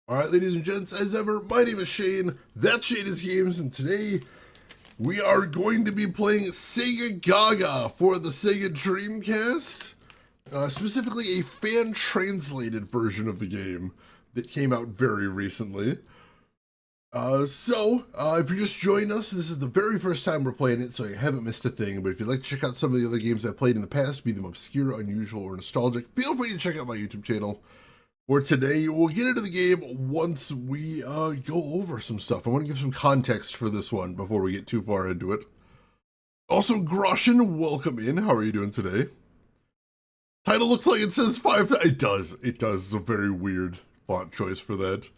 Alright, ladies and gents, as ever, my name is Shane, that's Shane is Games, and today we are going to be playing Segagaga for the Sega Dreamcast, specifically a fan-translated version of the game that came out very recently. If you're just joining us, this is the very first time we're playing it, so you haven't missed a thing, but if you'd like to check out some of the other games I've played in the past, be them obscure, unusual, or nostalgic, feel free to check out my YouTube channel. For today, we'll get into the game once we go over some stuff. I want to give some context for this one before we get too far into it. Also, Groshin, welcome in. How are you doing today? Title looks like it says 5. It does. It does. It's a very weird font choice for that.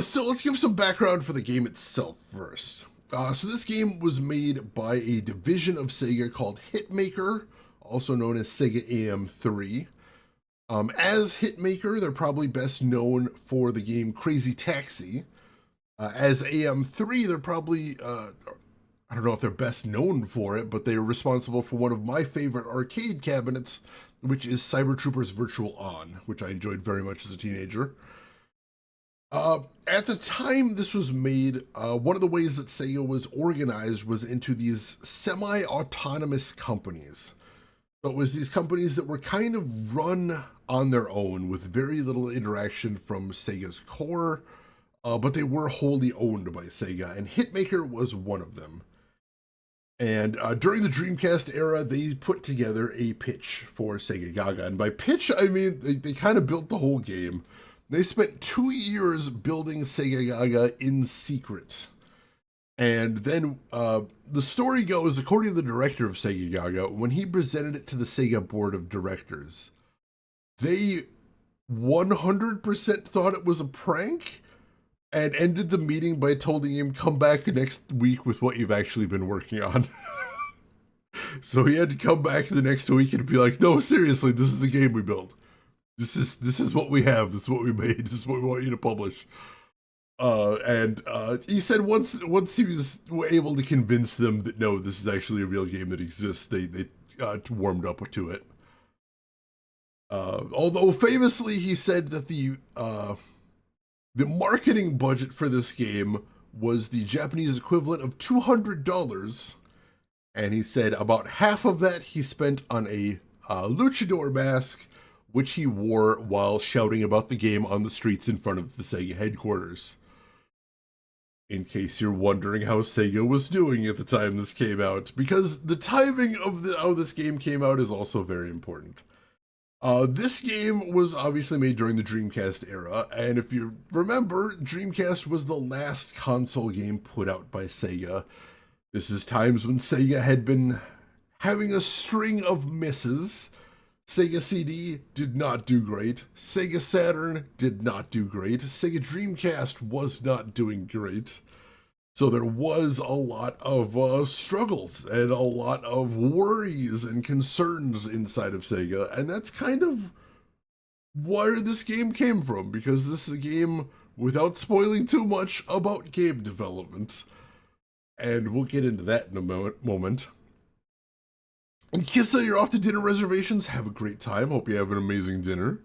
So let's give some background for the game itself first. So this game was made by a division of Sega called Hitmaker, also known as Sega AM3. As Hitmaker, they're probably best known for the game Crazy Taxi. As AM3, they're probably, I don't know if they're best known for it, but they're responsible for one of my favorite arcade cabinets, which is Cyber Troopers Virtual On, which I enjoyed very much as a teenager. At the time this was made, one of the ways that Sega was organized was into these semi-autonomous companies. So it was these companies that were kind of run on their own with very little interaction from Sega's core, but they were wholly owned by Sega, and Hitmaker was one of them. And during the Dreamcast era, they put together a pitch for Segagaga, and by pitch, I mean they kind of built the whole game. They spent 2 years building Segagaga in secret. And then the story goes, according to the director of Segagaga, when he presented it to the Sega board of directors, they 100% thought it was a prank and ended the meeting by telling him, come back next week with what you've actually been working on. So he had to come back the next week and be like, no, seriously, this is the game we built. This is what we have. This is what we made. This is what we want you to publish. He said once he was able to convince them that no, this is actually a real game that exists, they warmed up to it. Although famously he said that the marketing budget for this game was the Japanese equivalent of $200, and he said about half of that he spent on a luchador mask, which he wore while shouting about the game on the streets in front of the Sega headquarters. In case you're wondering how Sega was doing at the time this came out, because the timing of how this game came out is also very important. This game was obviously made during the Dreamcast era, and if you remember, Dreamcast was the last console game put out by Sega. This is times when Sega had been having a string of misses. Sega CD did not do great. Sega Saturn did not do great. Sega Dreamcast was not doing great. So there was a lot of struggles and a lot of worries and concerns inside of Sega. And that's kind of where this game came from, because this is a game, without spoiling too much, about game development. And we'll get into that in a moment. And Kissa, you're off to dinner reservations. Have a great time. Hope you have an amazing dinner.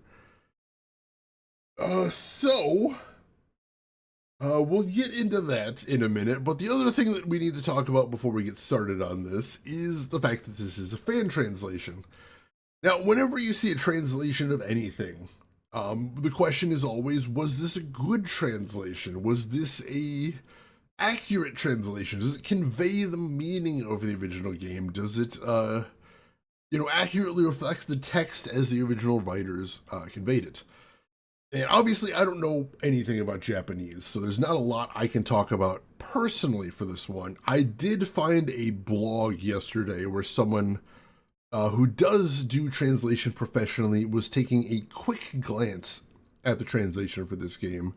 We'll get into that in a minute, but the other thing that we need to talk about before we get started on this is the fact that this is a fan translation. Now, whenever you see a translation of anything, the question is always, was this a good translation? Was this a accurate translation? Does it convey the meaning of the original game? Does it accurately reflects the text as the original writers conveyed it? And obviously, I don't know anything about Japanese, so there's not a lot I can talk about personally for this one. I did find a blog yesterday where someone who does do translation professionally was taking a quick glance at the translation for this game.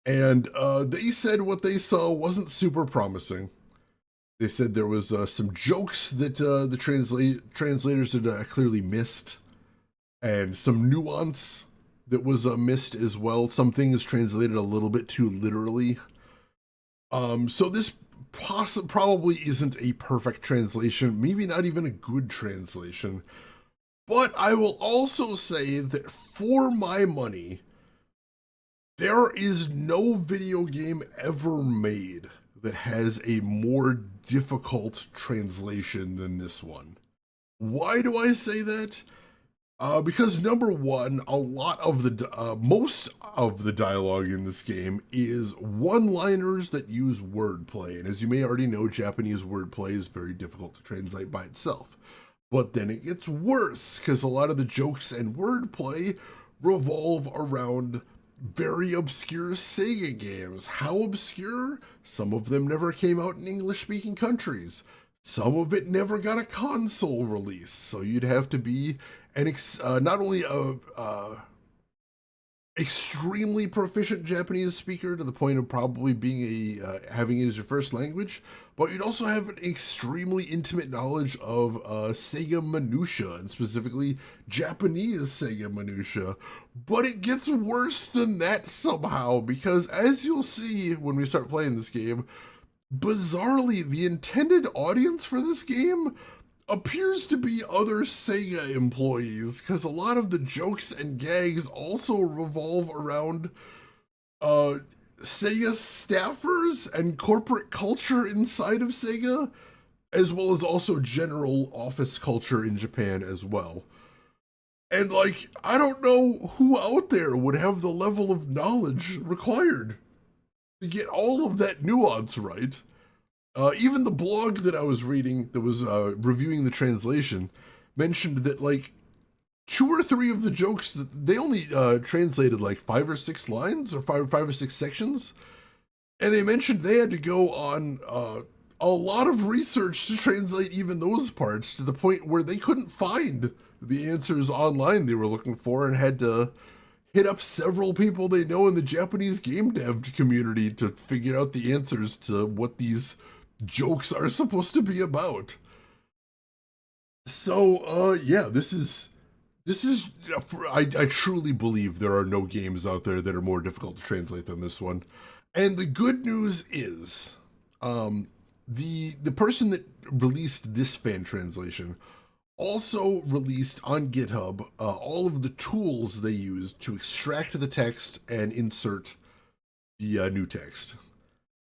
And they said what they saw wasn't super promising. They said there was some jokes that the translators had clearly missed, and some nuance that was missed as well. Some things translated a little bit too literally. So this probably isn't a perfect translation, maybe not even a good translation. But I will also say that for my money, There is no video game ever made that has a more difficult translation than this one. Why do I say that? Because number one, a lot of most of the dialogue in this game is one-liners that use wordplay, and as you may already know, Japanese wordplay is very difficult to translate by itself. But then it gets worse because a lot of the jokes and wordplay revolve around very obscure Sega games. How obscure? Some of them never came out in English-speaking countries. Some of it never got a console release, so you'd have to be not only a extremely proficient Japanese speaker to the point of probably being having it as your first language, but you'd also have an extremely intimate knowledge of Sega minutia, and specifically Japanese Sega minutia. But it gets worse than that somehow, because as you'll see when we start playing this game, bizarrely, the intended audience for this game appears to be other Sega employees, because a lot of the jokes and gags also revolve around Sega staffers and corporate culture inside of Sega, as well as also general office culture in Japan as well. And like, I don't know who out there would have the level of knowledge required to get all of that nuance right. Even the blog that I was reading that was reviewing the translation mentioned that like 2 or 3 of the jokes that they only translated like 5 or 6 lines or five or 6 sections, and they mentioned they had to go on a lot of research to translate even those parts, to the point where they couldn't find the answers online they were looking for and had to hit up several people they know in the Japanese game dev community to figure out the answers to what these jokes are supposed to be about. So, yeah, this is, I truly believe there are no games out there that are more difficult to translate than this one. And the good news is, the person that released this fan translation also released on GitHub all of the tools they used to extract the text and insert the new text.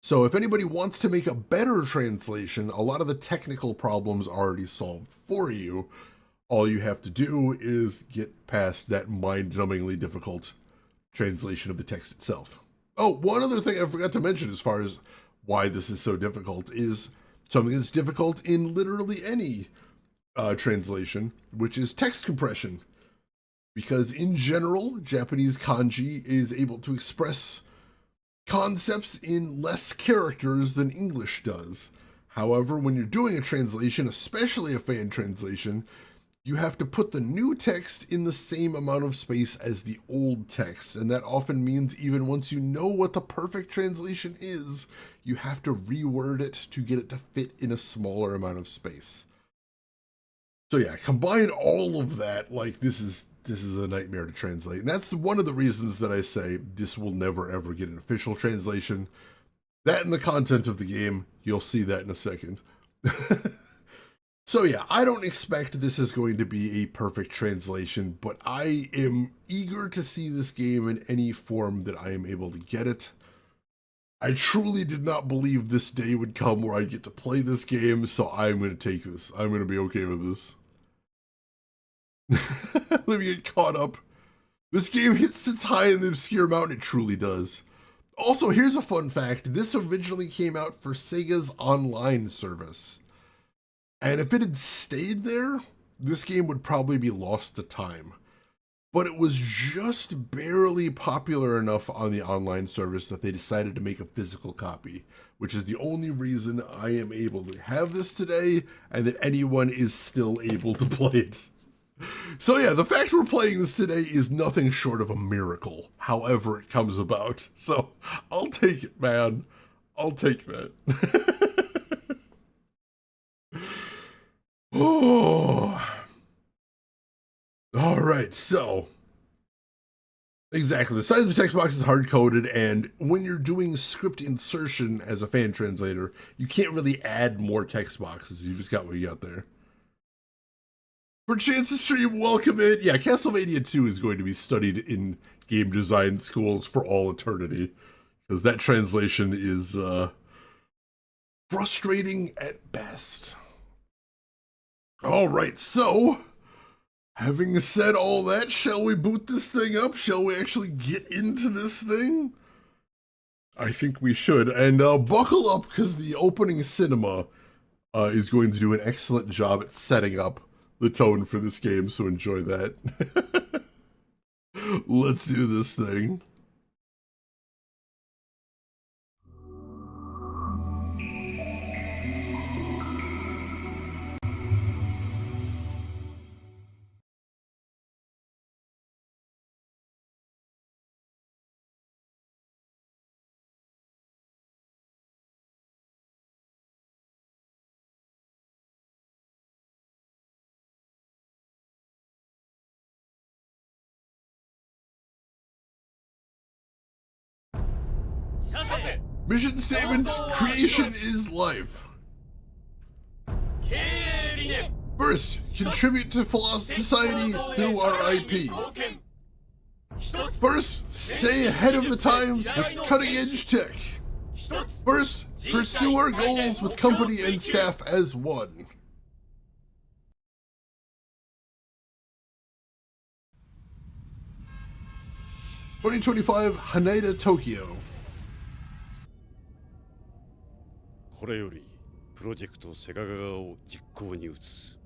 So if anybody wants to make a better translation, a lot of the technical problems are already solved for you. All you have to do is get past that mind-numbingly difficult translation of the text itself. Oh, one other thing I forgot to mention as far as why this is so difficult is something that's difficult in literally any translation, which is text compression. Because in general, Japanese kanji is able to express concepts in less characters than English does. However, when you're doing a translation, especially a fan translation, you have to put the new text in the same amount of space as the old text, and that often means even once you know what the perfect translation is, you have to reword it to get it to fit in a smaller amount of space. So yeah, combine all of that, like this is a nightmare to translate. And that's one of the reasons that I say this will never ever get an official translation. That and the content of the game, you'll see that in a second. So yeah, I don't expect this is going to be a perfect translation, but I am eager to see this game in any form that I am able to get it. I truly did not believe this day would come where I'd get to play this game, so I'm going to take this. I'm going to be okay with this. Let me get caught up. This game sits high in the obscure mountain, it truly does. Also, here's a fun fact. This originally came out for Sega's online service. And if it had stayed there, this game would probably be lost to time. But it was just barely popular enough on the online service that they decided to make a physical copy, which is the only reason I am able to have this today and that anyone is still able to play it. So yeah, the fact we're playing this today is nothing short of a miracle, however it comes about. So I'll take it, man. I'll take that. Oh. All right, so exactly. The size of the text box is hard-coded, and when you're doing script insertion as a fan translator, you can't really add more text boxes. You just got what you got there. For Chance to Stream, welcome in. Yeah, Castlevania 2 is going to be studied in game design schools for all eternity. Because that translation is frustrating at best. Alright, so, having said all that, shall we boot this thing up? Shall we actually get into this thing? I think we should. And buckle up, because the opening cinema is going to do an excellent job at setting up the tone for this game, so enjoy that. Let's do this thing. Mission statement, creation is life. First, contribute to society through our IP. First, stay ahead of the times with cutting-edge tech. First, pursue our goals with company and staff as one. (2025) Haneda, Tokyo. これよりプロジェクトセガガガを実行に移す。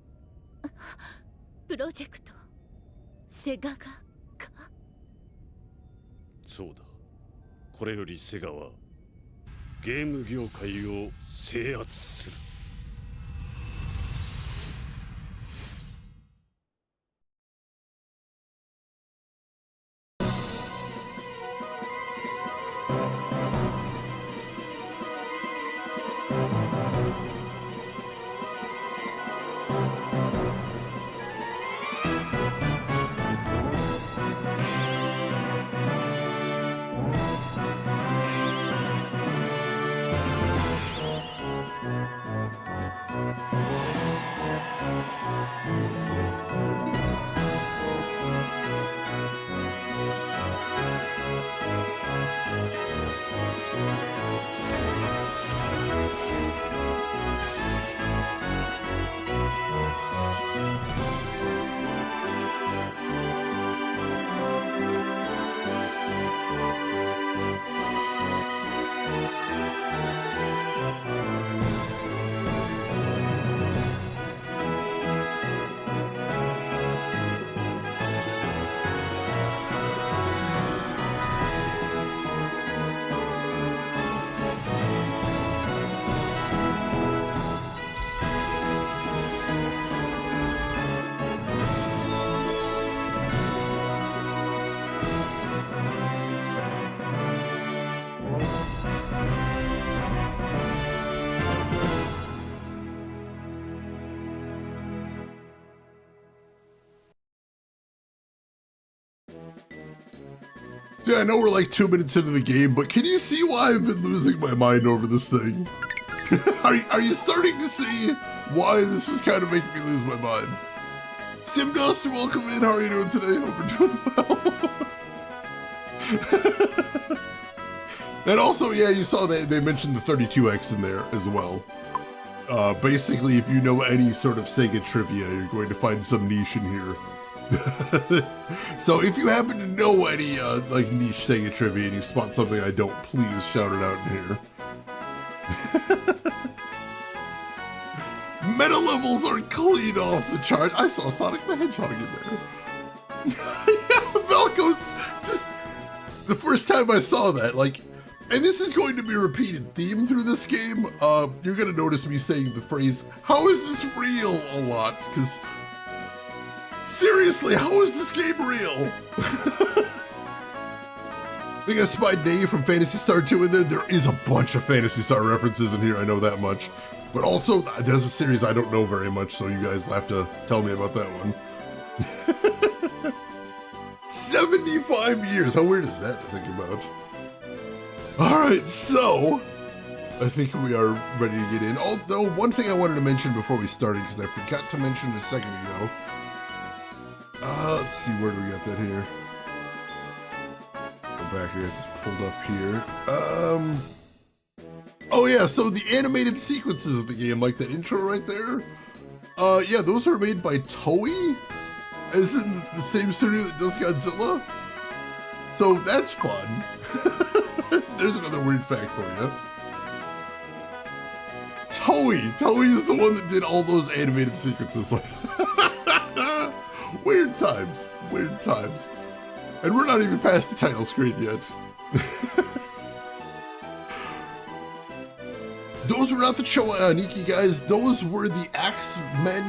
プロジェクトセガガガ。そうだ。これよりセガはゲーム業界を制圧する。Yeah, I know we're like 2 minutes into the game, but can you see why I've been losing my mind over this thing? Are you starting to see why this was kind of making me lose my mind? Simdust, welcome in. How are you doing today? Hope you're doing well. And also, yeah, you saw they mentioned the 32X in there as well. Basically, if you know any sort of Sega trivia, you're going to find some niche in here. So if you happen to know any like niche Sega trivia and you spot something I don't, please shout it out in here. Meta levels are clean off the chart. I saw Sonic the Hedgehog in there. Yeah, Velco's just the first time I saw that, like, and this is going to be a repeated theme through this game. You're gonna notice me saying the phrase, "How is this real?" a lot, because seriously, how is this game real? I think I spied Dave from Phantasy Star 2 in there. There is a bunch of Phantasy Star references in here, I know that much. But also, there's a series I don't know very much, so you guys will have to tell me about that one. 75 years, how weird is that to think about? Alright, so, I think we are ready to get in. Although, one thing I wanted to mention before we started, because I forgot to mention a second ago, Let's see, where do we got that here? Go back, I got this pulled up here. Oh yeah, so the animated sequences of the game, like the intro right there, yeah, those are made by Toei, as in the same studio that does Godzilla. So that's fun. There's another weird fact for you. Toei is the one that did all those animated sequences. Like, weird times. And we're not even past the title screen yet. Those were not the Choaniki guys. Those were the Axemen,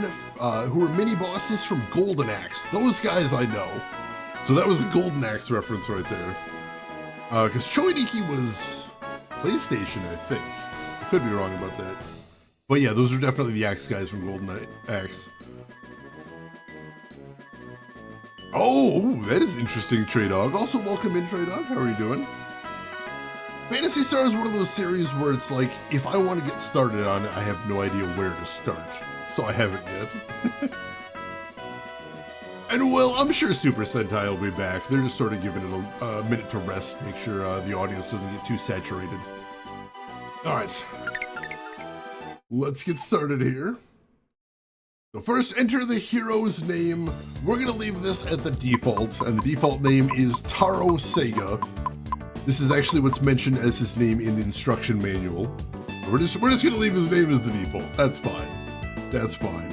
who were mini bosses from Golden Axe. Those guys I know. So that was a Golden Axe reference right there. Because Choaniki was PlayStation, I think. I could be wrong about that. But yeah, those are definitely the Axe guys from Golden Axe. Oh, that is interesting, Trey Dog. Also, welcome in, Trey Dog. How are you doing? Phantasy Star is one of those series where it's like, if I want to get started on it, I have no idea where to start. So I haven't yet. And well, I'm sure Super Sentai will be back. They're just sort of giving it a minute to rest, make sure the audience doesn't get too saturated. All right. Let's get started here. So first, enter the hero's name. We're gonna leave this at the default, and the default name is Taro Sega. This is actually what's mentioned as his name in the instruction manual. We're just gonna leave his name as the default. That's fine. That's fine.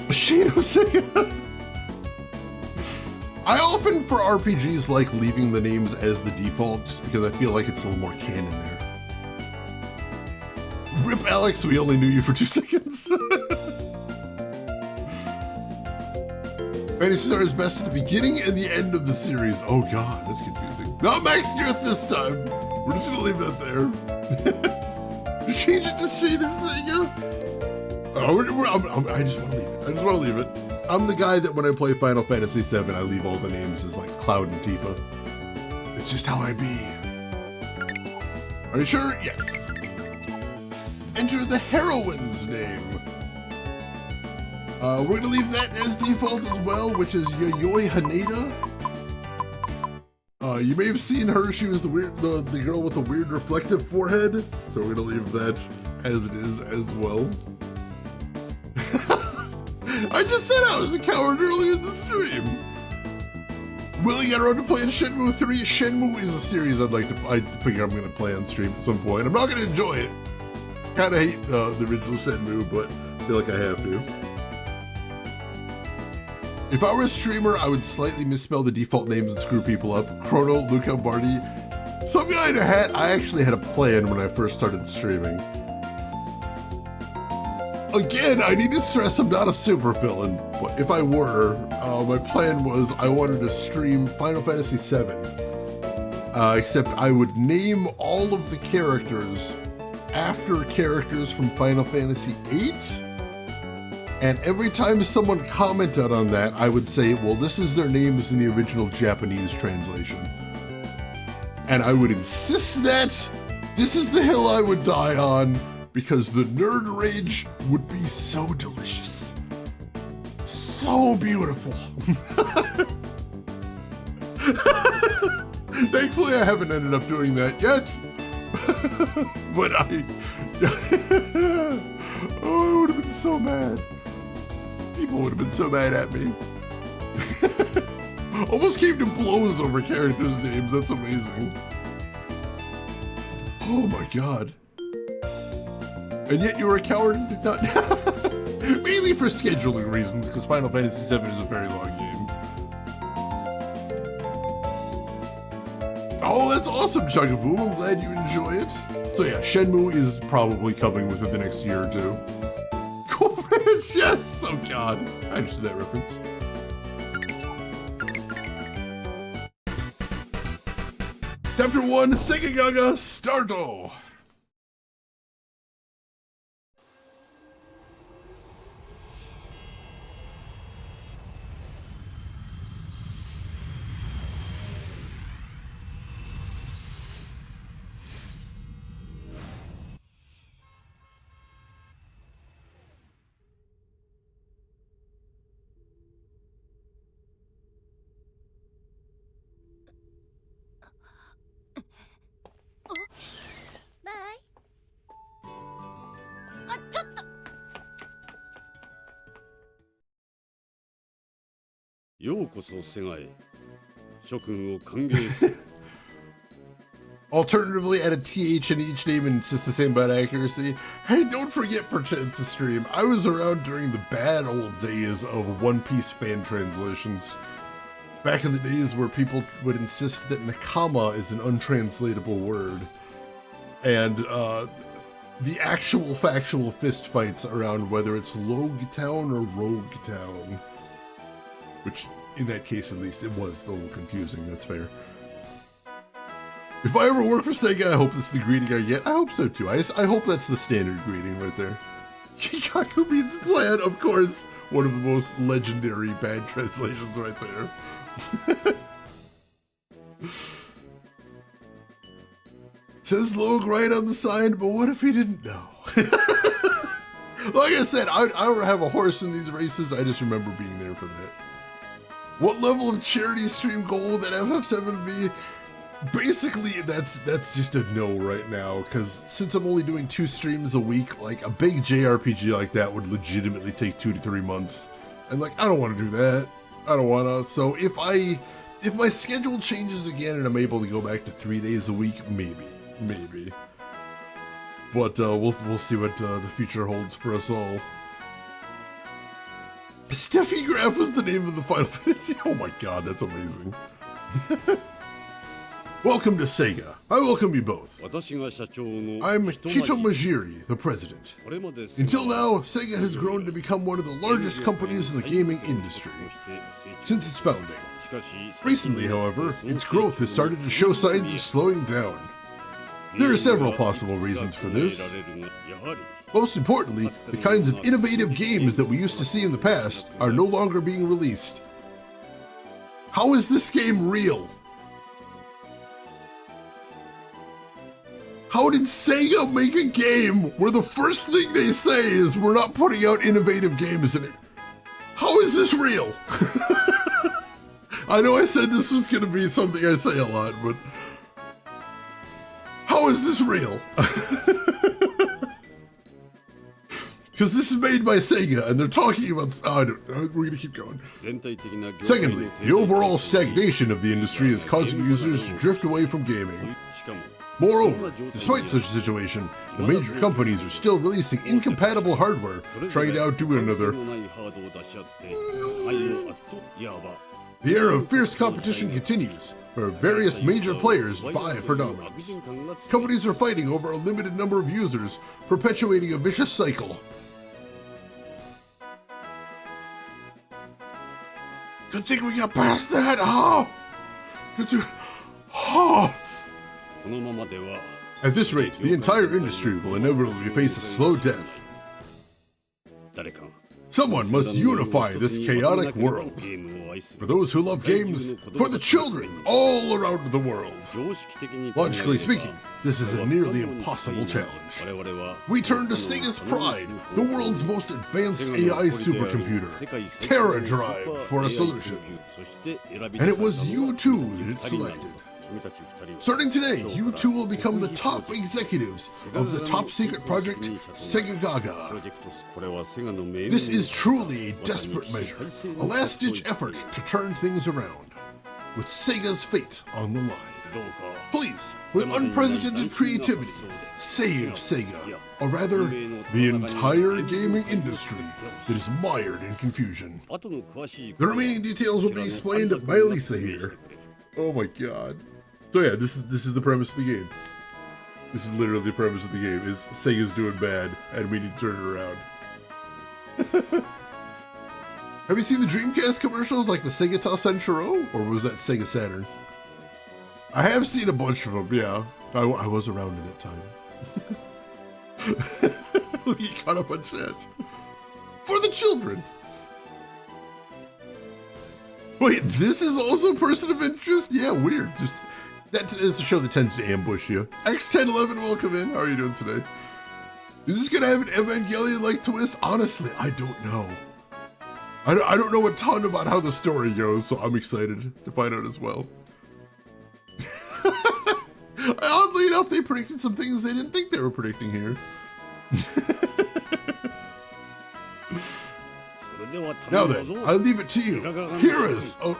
Shino Sega. I often, for RPGs, like leaving the names as the default, just because I feel like it's a little more canon there. Rip Alex, we only knew you for 2 seconds. Phantasy Star is best at the beginning and the end of the series. Oh god, that's confusing. Not Max Earth this time. We're just gonna leave that there. Change it to Shino Sega. Oh, I just want to leave it. I'm the guy that when I play Final Fantasy VII, I leave all the names as like Cloud and Tifa. It's just how I be. Are you sure? Yes. Enter the heroine's name. We're gonna leave that as default as well, which is Yayoi Haneda. You may have seen her. She was the girl with the weird reflective forehead. So we're gonna leave that as it is as well. I just said I was a coward earlier in the stream. Willing got around to playing Shenmue 3. Shenmue is a series I figure I'm gonna play on stream at some point. I'm not gonna enjoy it. Kinda hate the original Shenmue, but I feel like I have to. If I were a streamer, I would slightly misspell the default names and screw people up. Chrono, Luca, Barty. Some guy in a hat. I actually had a plan when I first started streaming. Again, I need to stress I'm not a super villain, but if I were, my plan was I wanted to stream Final Fantasy VII. Except I would name all of the characters after characters from Final Fantasy VIII. And every time someone commented on that, I would say, well, this is their names in the original Japanese translation. And I would insist that this is the hill I would die on, because the nerd rage would be so delicious. So beautiful. Thankfully, I haven't ended up doing that yet. But oh, I would have been so mad. People would have been so mad at me. Almost came to blows over characters' names. That's amazing. Oh my god. And yet you were a coward and did not. Mainly for scheduling reasons, because Final Fantasy VII is a very long game. Oh, that's awesome, Chugaboo. I'm glad you enjoy it. So yeah, Shenmue is probably coming within the next year or two. Cool Ranch, yes! Oh god, I understood that reference. Chapter 1, Segagaga, Starto! ようこそセガへ諸君を歓迎する Alternatively, add a TH in each name and insist the same about accuracy. Hey, don't forget Pretend to Stream. I was around during the bad old days of One Piece fan translations. Back in the days where people would insist that Nakama is an untranslatable word. And the actual factual fistfights around whether it's Logue Town or Rogue Town. Which, in that case at least, it was a little confusing, that's fair. If I ever work for Sega, I hope this is the greeting I get. I hope so too. I hope that's the standard greeting right there. Kikaku means plan, of course. One of the most legendary bad translations right there. Says Logue right on the sign, but what if he didn't know? Like I said, I don't have a horse in these races. I just remember being there for that. What level of charity stream goal would that FF7 be? Basically, that's just a no right now, because since I'm only doing 2 streams a week, like a big JRPG like that would legitimately take 2 to 3 months. And like, I don't want to do that. I don't want to. So if my schedule changes again and I'm able to go back to 3 days a week, maybe. But we'll see what the future holds for us all. Steffi Graf was the name of the Final Fantasy. Oh my god, that's amazing. Welcome to Sega. I welcome you both. I'm Hito Majiri, the president. Until now, Sega has grown to become one of the largest companies in the gaming industry since its founding. Recently, however, its growth has started to show signs of slowing down. There are several possible reasons for this. Most importantly, the kinds of innovative games that we used to see in the past are no longer being released. How is this game real? How did Sega make a game where the first thing they say is we're not putting out innovative games in it? How is this real? I know I said this was going to be something I say a lot, but how is this real? Because this is made by Sega, and they're talking about... we're going to keep going. Secondly, the overall stagnation of the industry is causing users to drift away from gaming. Moreover, despite such a situation, the major companies are still releasing incompatible hardware, trying to outdo one another. The era of fierce competition continues, where various major players vie for dominance. Companies are fighting over a limited number of users, perpetuating a vicious cycle. Good thing we got past that, huh? At this rate, the entire industry will inevitably face a slow death. Someone must unify this chaotic world. For those who love games, for the children all around the world. Logically speaking, this is a nearly impossible challenge. We turn to Sega's pride, the world's most advanced AI supercomputer, Terra Drive, for a solution. And it was you two that it selected. Starting today, you two will become the top executives of the top-secret project, Segagaga. This is truly a desperate measure, a last-ditch effort to turn things around, with Sega's fate on the line. Please, with unprecedented creativity, save Sega, or rather, the entire gaming industry that is mired in confusion. The remaining details will be explained by Elisa here. Oh my god. So yeah, this is the premise of the game. This is literally the premise of the game, is Sega's doing bad, and we need to turn it around. Have you seen the Dreamcast commercials, like the Sega Senshiro? Or was that Sega Saturn? I have seen a bunch of them, yeah. I was around at that time. You caught up on chat. For the children! Wait, this is also Person of Interest? Yeah, weird. That is a show that tends to ambush you. X1011, welcome in. How are you doing today? Is this gonna have an Evangelion-like twist? Honestly, I don't know. I don't know a ton about how the story goes, so I'm excited to find out as well. Oddly enough, they predicted some things they didn't think they were predicting here. Now then, I leave it to you, heroes of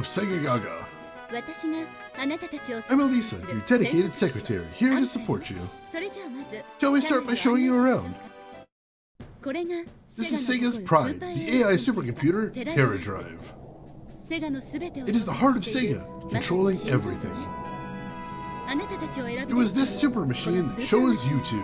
Segagaga. 私があなたたちを I'm Elisa, your dedicated secretary, here to support you. それじゃあまず Shall we start by showing you around? これが This is Sega's pride, the AI supercomputer, Terra Drive. セガのすべてを It is the heart of Sega, controlling everything. あなたたちを選び It was this super machine that chose you two.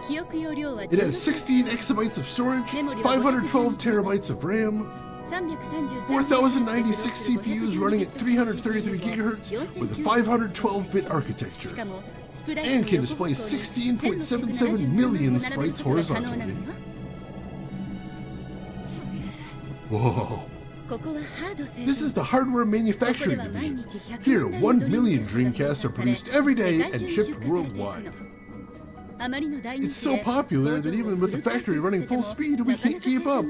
記憶容量は It has 16 exabytes of storage, 512 terabytes of RAM, 4096 CPUs running at 333 gigahertz with a 512-bit architecture, and can display 16.77 million sprites horizontally. Whoa. This is the hardware manufacturing division. Here, 1 million Dreamcasts are produced every day and shipped worldwide. It's so popular that even with the factory running full speed, we can't keep up.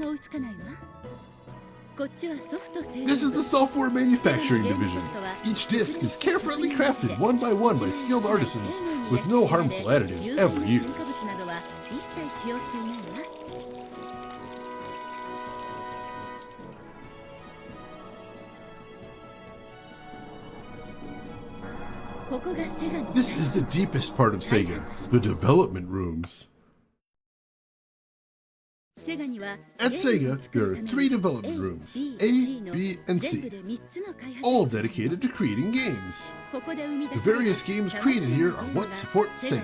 This is the software manufacturing division. Each disc is carefully crafted one by skilled artisans with no harmful additives ever used. This is the deepest part of Sega, the development rooms. At Sega, there are 3 development rooms, A, B, and C, all dedicated to creating games. The various games created here are what support Sega.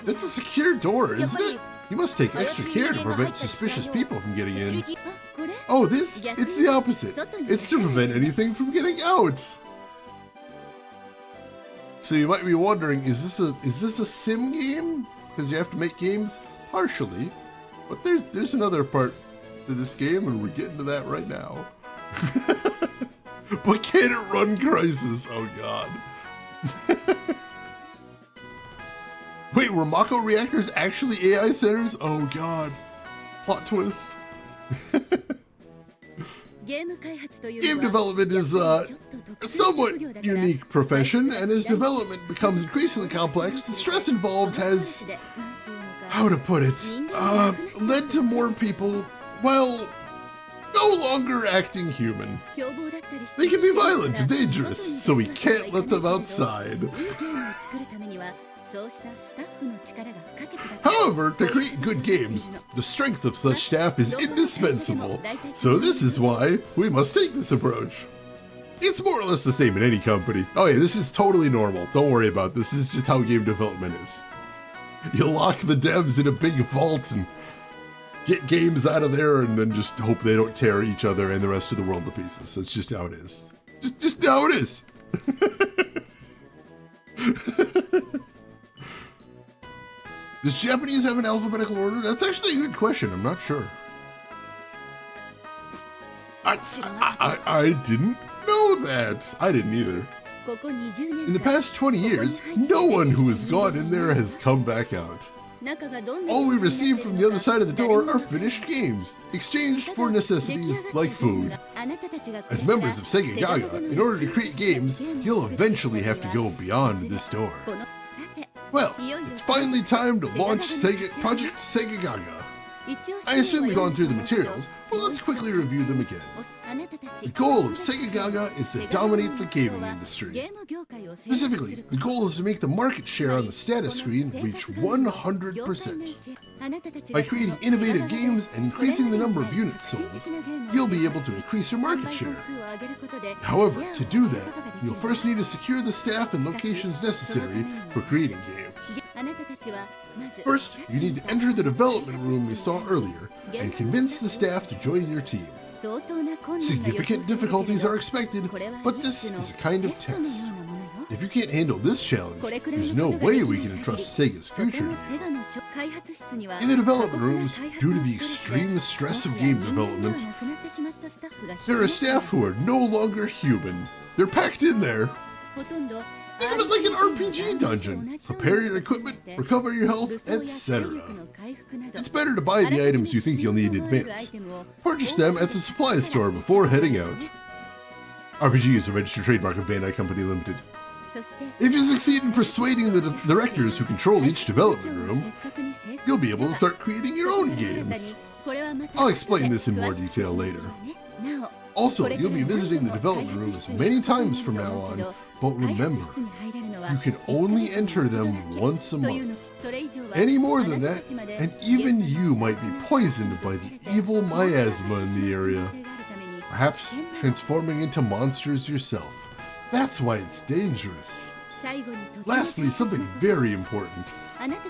It's a secure door, isn't it? You must take extra care to prevent suspicious people from getting in. Oh, this? It's the opposite. It's to prevent anything from getting out. So you might be wondering, is this a sim game? Because you have to make games partially. But there's another part to this game, and we're getting to that right now. But can it run Crysis? Oh god. Wait, were Mako reactors actually AI centers? Oh god. Plot twist. Game development is a somewhat unique profession, and as development becomes increasingly complex, the stress involved has, how to put it, led to more people, well, no longer acting human. They can be violent and dangerous, so we can't let them outside. However, to create good games, the strength of such staff is indispensable, so this is why we must take this approach. It's more or less the same in any company. Oh yeah, this is totally normal. Don't worry about this. This is just how game development is. You lock the devs in a big vault and get games out of there and then just hope they don't tear each other and the rest of the world to pieces. That's just how it is. Just how it is. Does Japanese have an alphabetical order? That's actually a good question. I'm not sure. I didn't know that. I didn't either. In the past 20 years, no one who has gone in there has come back out. All we receive from the other side of the door are finished games, exchanged for necessities like food. As members of Segagaga, in order to create games, you'll eventually have to go beyond this door. Well, it's finally time to launch Project Segagaga. I assume you've gone through the materials, but let's quickly review them again. The goal of Segagaga is to dominate the gaming industry. Specifically, the goal is to make the market share on the status screen reach 100%. By creating innovative games and increasing the number of units sold, you'll be able to increase your market share. However, to do that, you'll first need to secure the staff and locations necessary for creating games. First, you need to enter the development room we saw earlier and convince the staff to join your team. Significant difficulties are expected, but this is a kind of test. If you can't handle this challenge, there's no way we can entrust Sega's future to you. In the development rooms, due to the extreme stress of game development, there are staff who are no longer human. They're packed in there. Think of it like an RPG dungeon. Prepare your equipment, recover your health, etc. It's better to buy the items you think you'll need in advance. Purchase them at the supply store before heading out. RPG is a registered trademark of Bandai Company Limited. If you succeed in persuading the directors who control each development room, you'll be able to start creating your own games. I'll explain this in more detail later. Also, you'll be visiting the development rooms many times from now on, but remember, you can only enter them once a month. Any more than that, and even you might be poisoned by the evil miasma in the area. Perhaps transforming into monsters yourself. That's why it's dangerous. Lastly, something very important.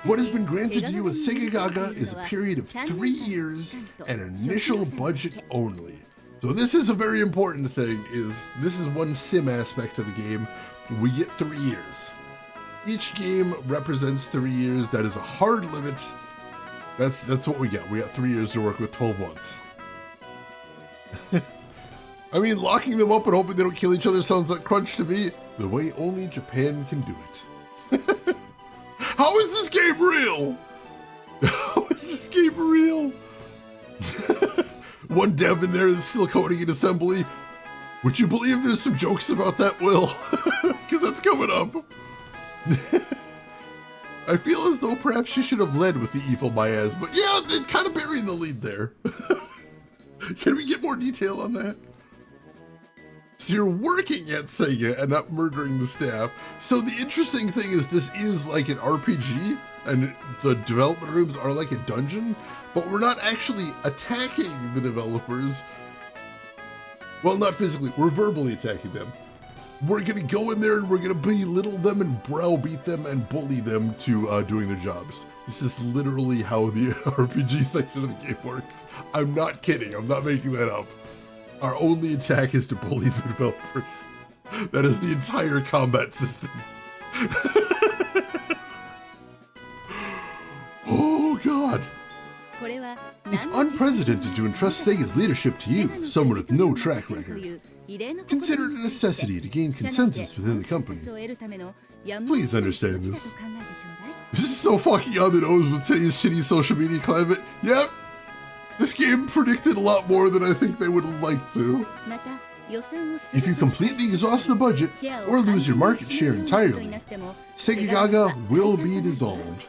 What has been granted to you with Segagaga is a period of 3 years and an initial budget only. So this is a very important thing, this is one sim aspect of the game. We get 3 years. Each game represents 3 years. That is a hard limit. That's what we get. We got 3 years to work with 12 months. I mean, locking them up and hoping they don't kill each other sounds like crunch to me. The way only Japan can do it. How is this game real? How is this game real? One dev in there that's still coding in assembly. Would you believe there's some jokes about that, Will? Because that's coming up. I feel as though perhaps you should have led with the evil miasma. Yeah, they're kind of burying the lead there. Can we get more detail on that? So you're working at Sega and not murdering the staff. So the interesting thing is this is like an RPG, and the development rooms are like a dungeon, but we're not actually attacking the developers. Well, not physically, we're verbally attacking them. We're gonna go in there and we're gonna belittle them and browbeat them and bully them to doing their jobs. This is literally how the RPG section of the game works. I'm not kidding, I'm not making that up. Our only attack is to bully the developers. That is the entire combat system. Oh God. It's unprecedented to entrust Sega's leadership to you, someone with no track record. Consider it a necessity to gain consensus within the company. Please understand this. This is so fucking on the nose with today's shitty social media climate. Yep. This game predicted a lot more than I think they would have liked to. If you completely exhaust the budget or lose your market share entirely, Segagaga will be dissolved.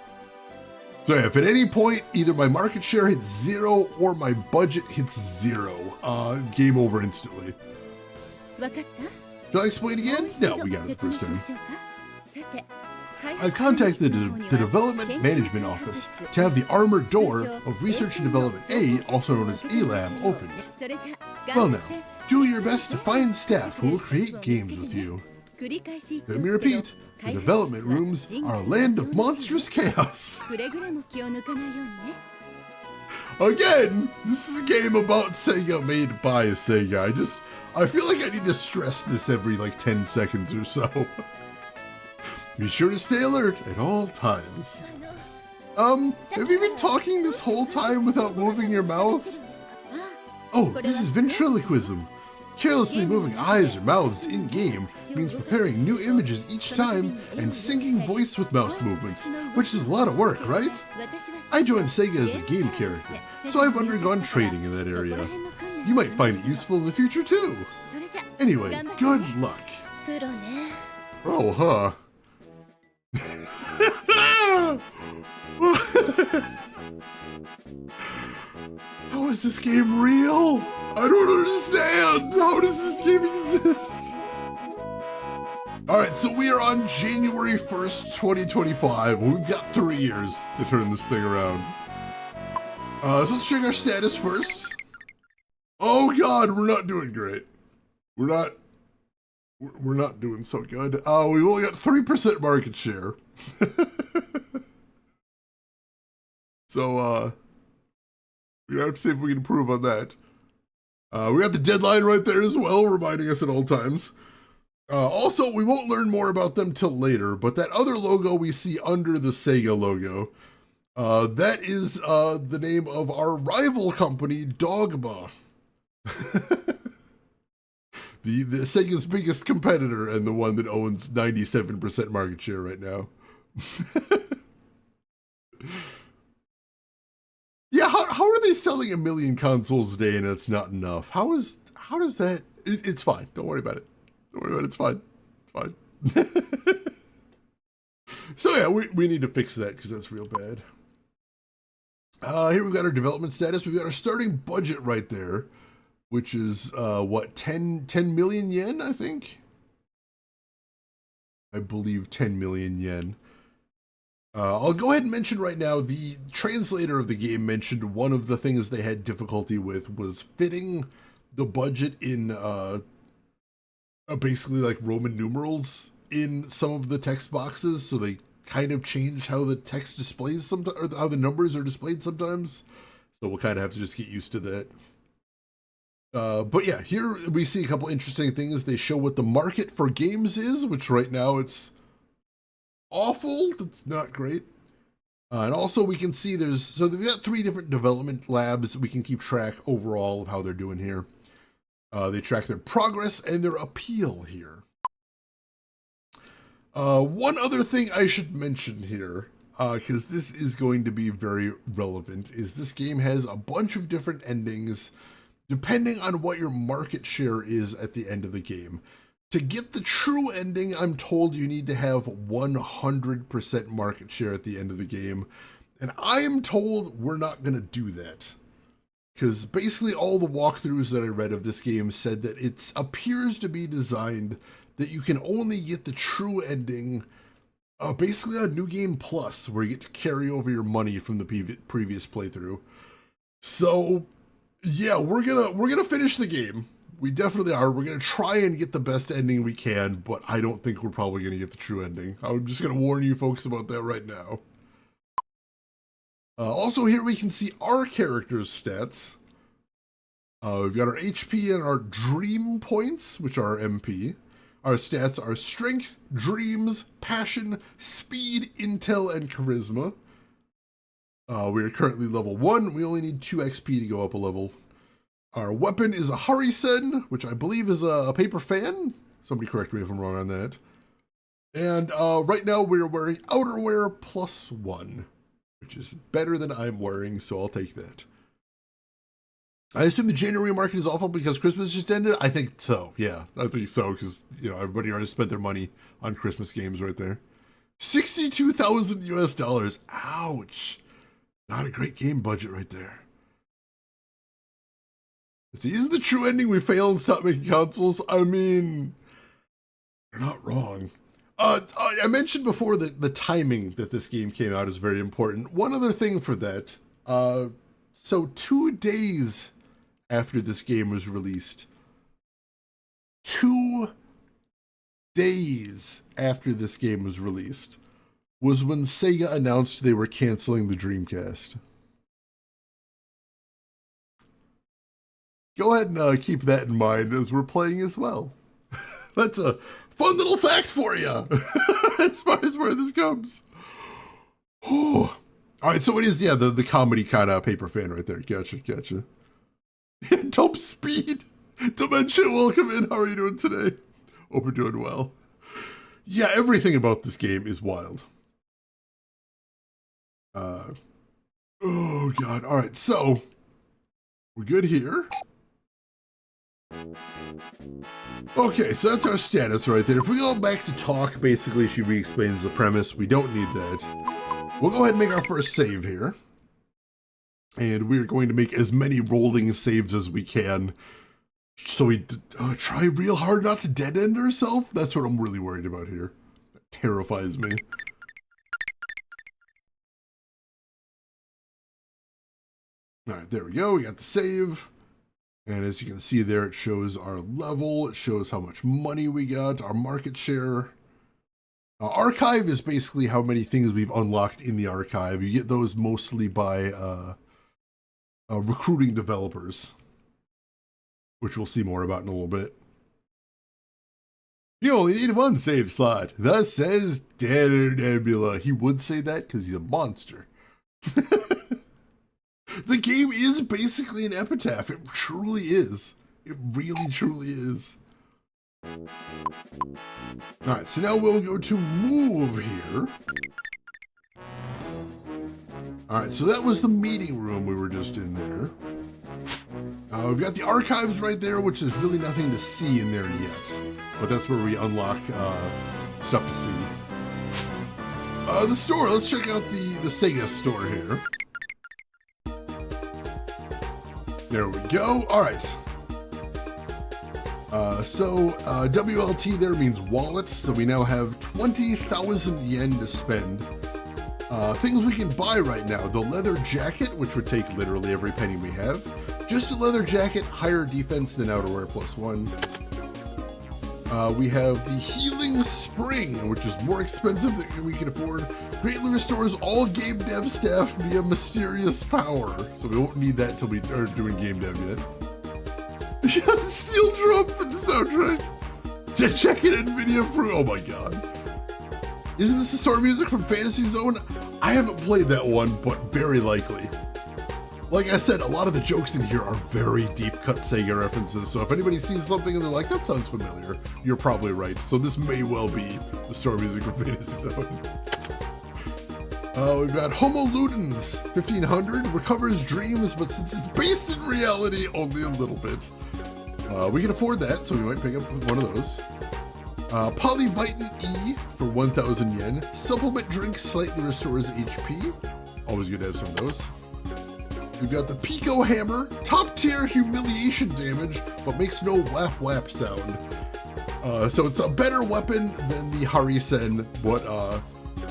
So yeah, if at any point either my market share hits 0 or my budget hits 0, game over instantly. Shall I explain again? No, we got it the first time. I've contacted the Development Management Office to have the armored door of Research and Development A, also known as A-Lab, opened. Well now, do your best to find staff who will create games with you. Let me repeat, the development rooms are a land of monstrous chaos. Again, this is a game about Sega made by Sega. I feel like I need to stress this every like 10 seconds or so. Be sure to stay alert at all times. Have you been talking this whole time without moving your mouth? Oh, this is ventriloquism. Carelessly moving eyes or mouths in-game means preparing new images each time and syncing voice with mouse movements, which is a lot of work, right? I joined Sega as a game character, so I've undergone training in that area. You might find it useful in the future too. Anyway, good luck. Oh, huh. How is this game real? I don't understand. How does this game exist? Alright, so we are on January 1st, 2025. We've got 3 years to turn this thing around. So let's check our status first. Oh God, we're not doing great. We're not doing so good. We've only got 3% market share. So, we have to see if we can improve on that. We got the deadline right there as well, reminding us at all times. Also, we won't learn more about them till later, but that other logo we see under the Sega logo, that is the name of our rival company, Dogma. The Sega's biggest competitor and the one that owns 97% market share right now. Yeah, how are they selling 1 million consoles a day and that's not enough? How does that? It's fine. Don't worry about it. Don't worry about it. It's fine. It's fine. So yeah, we need to fix that because that's real bad. Here we've got our development status. We've got our starting budget right there, which is, what, 10 million yen, I think? I believe 10 million yen. I'll go ahead and mention right now, the translator of the game mentioned one of the things they had difficulty with was fitting the budget in basically like Roman numerals in some of the text boxes, so they kind of change how the text displays sometimes, or how the numbers are displayed sometimes. So we'll kind of have to just get used to that. But yeah, here we see a couple interesting things. They show what the market for games is, which right now it's awful. It's not great. And also we can see so they've got 3 different development labs. We can keep track overall of how they're doing here. They track their progress and their appeal here. One other thing I should mention here, because this is going to be very relevant, is this game has a bunch of different endings depending on what your market share is at the end of the game. To get the true ending, I'm told you need to have 100% market share at the end of the game. And I am told we're not going to do that. Because basically all the walkthroughs that I read of this game said that it appears to be designed that you can only get the true ending basically on New Game Plus, where you get to carry over your money from the previous playthrough. So, yeah, we're gonna finish the game. We definitely are. We're going to try and get the best ending we can, but I don't think we're probably going to get the true ending. I'm just going to warn you folks about that right now. Also, here we can see our character's stats. We've got our HP and our dream points, which are MP. Our stats are strength, dreams, passion, speed, intel, and charisma. We are currently level 1. We only need 2 XP to go up a level. Our weapon is a Harisen, which I believe is a paper fan. Somebody correct me if I'm wrong on that. And right now we're wearing outerwear +1, which is better than I'm wearing, so I'll take that. I assume the January market is awful because Christmas just ended? I think so, yeah. I think so, because, you know, everybody already spent their money on Christmas games right there. 62,000 US dollars. Ouch. Not a great game budget right there. See, isn't the true ending we fail and stop making consoles? I mean, you're not wrong. I mentioned before that the timing that this game came out is very important. One other thing for that, so 2 days after this game was released, 2 days after this game was released, was when Sega announced they were canceling the Dreamcast. Go ahead and keep that in mind as we're playing as well. That's a fun little fact for you, as far as where this comes. All right, so it is, yeah, the comedy kind of paper fan right there. Gotcha. Dope speed. Dementia, welcome in. How are you doing today? Hope you're doing well. Yeah, everything about this game is wild. Oh, God. All right, so we're good here. Okay, so that's our status right there. If we go back to talk, basically she re-explains the premise. We don't need that. We'll go ahead and make our first save here. And we're going to make as many rolling saves as we can. So we try real hard not to dead-end ourselves. That's what I'm really worried about here. That terrifies me. Alright, there we go. We got the save. And as you can see there, it shows our level. It shows how much money we got, our market share. Archive is basically how many things we've unlocked in the archive. You get those mostly by recruiting developers, which we'll see more about in a little bit. You only need 1 save slot. Thus says Nebula. He would say that because he's a monster. The game is basically an epitaph. It truly is. It really, truly is. Alright, so now we'll go to move here. Alright, so that was the meeting room we were just in there. We've got the archives right there, which is really nothing to see in there yet. But that's where we unlock stuff to see. The store, let's check out the Sega store here. There we go. All right. WLT there means wallet, so we now have 20,000 yen to spend. Things we can buy right now: the leather jacket, which would take literally every penny we have. Just a leather jacket, higher defense than outerwear +1. We have the healing spring, which is more expensive than we can afford. Greatly restores all game dev staff via mysterious power. So we won't need that until we are doing game dev yet. Steel drum for the soundtrack. Check it in video pro. Oh my god. Isn't this the story music from Fantasy Zone? I haven't played that one, but very likely. Like I said, a lot of the jokes in here are very deep cut Sega references, so if anybody sees something and they're like, that sounds familiar, you're probably right. So this may well be the story music from Fantasy Zone. We've got Homo Ludens 1500, recovers dreams, but since it's based in reality, only a little bit. We can afford that, so we might pick up one of those. Polyvitamin E for 1,000 yen. Supplement drink slightly restores HP. Always good to have some of those. We've got the Pico Hammer, top tier humiliation damage, but makes no whap whap sound. So it's a better weapon than the Harisen, but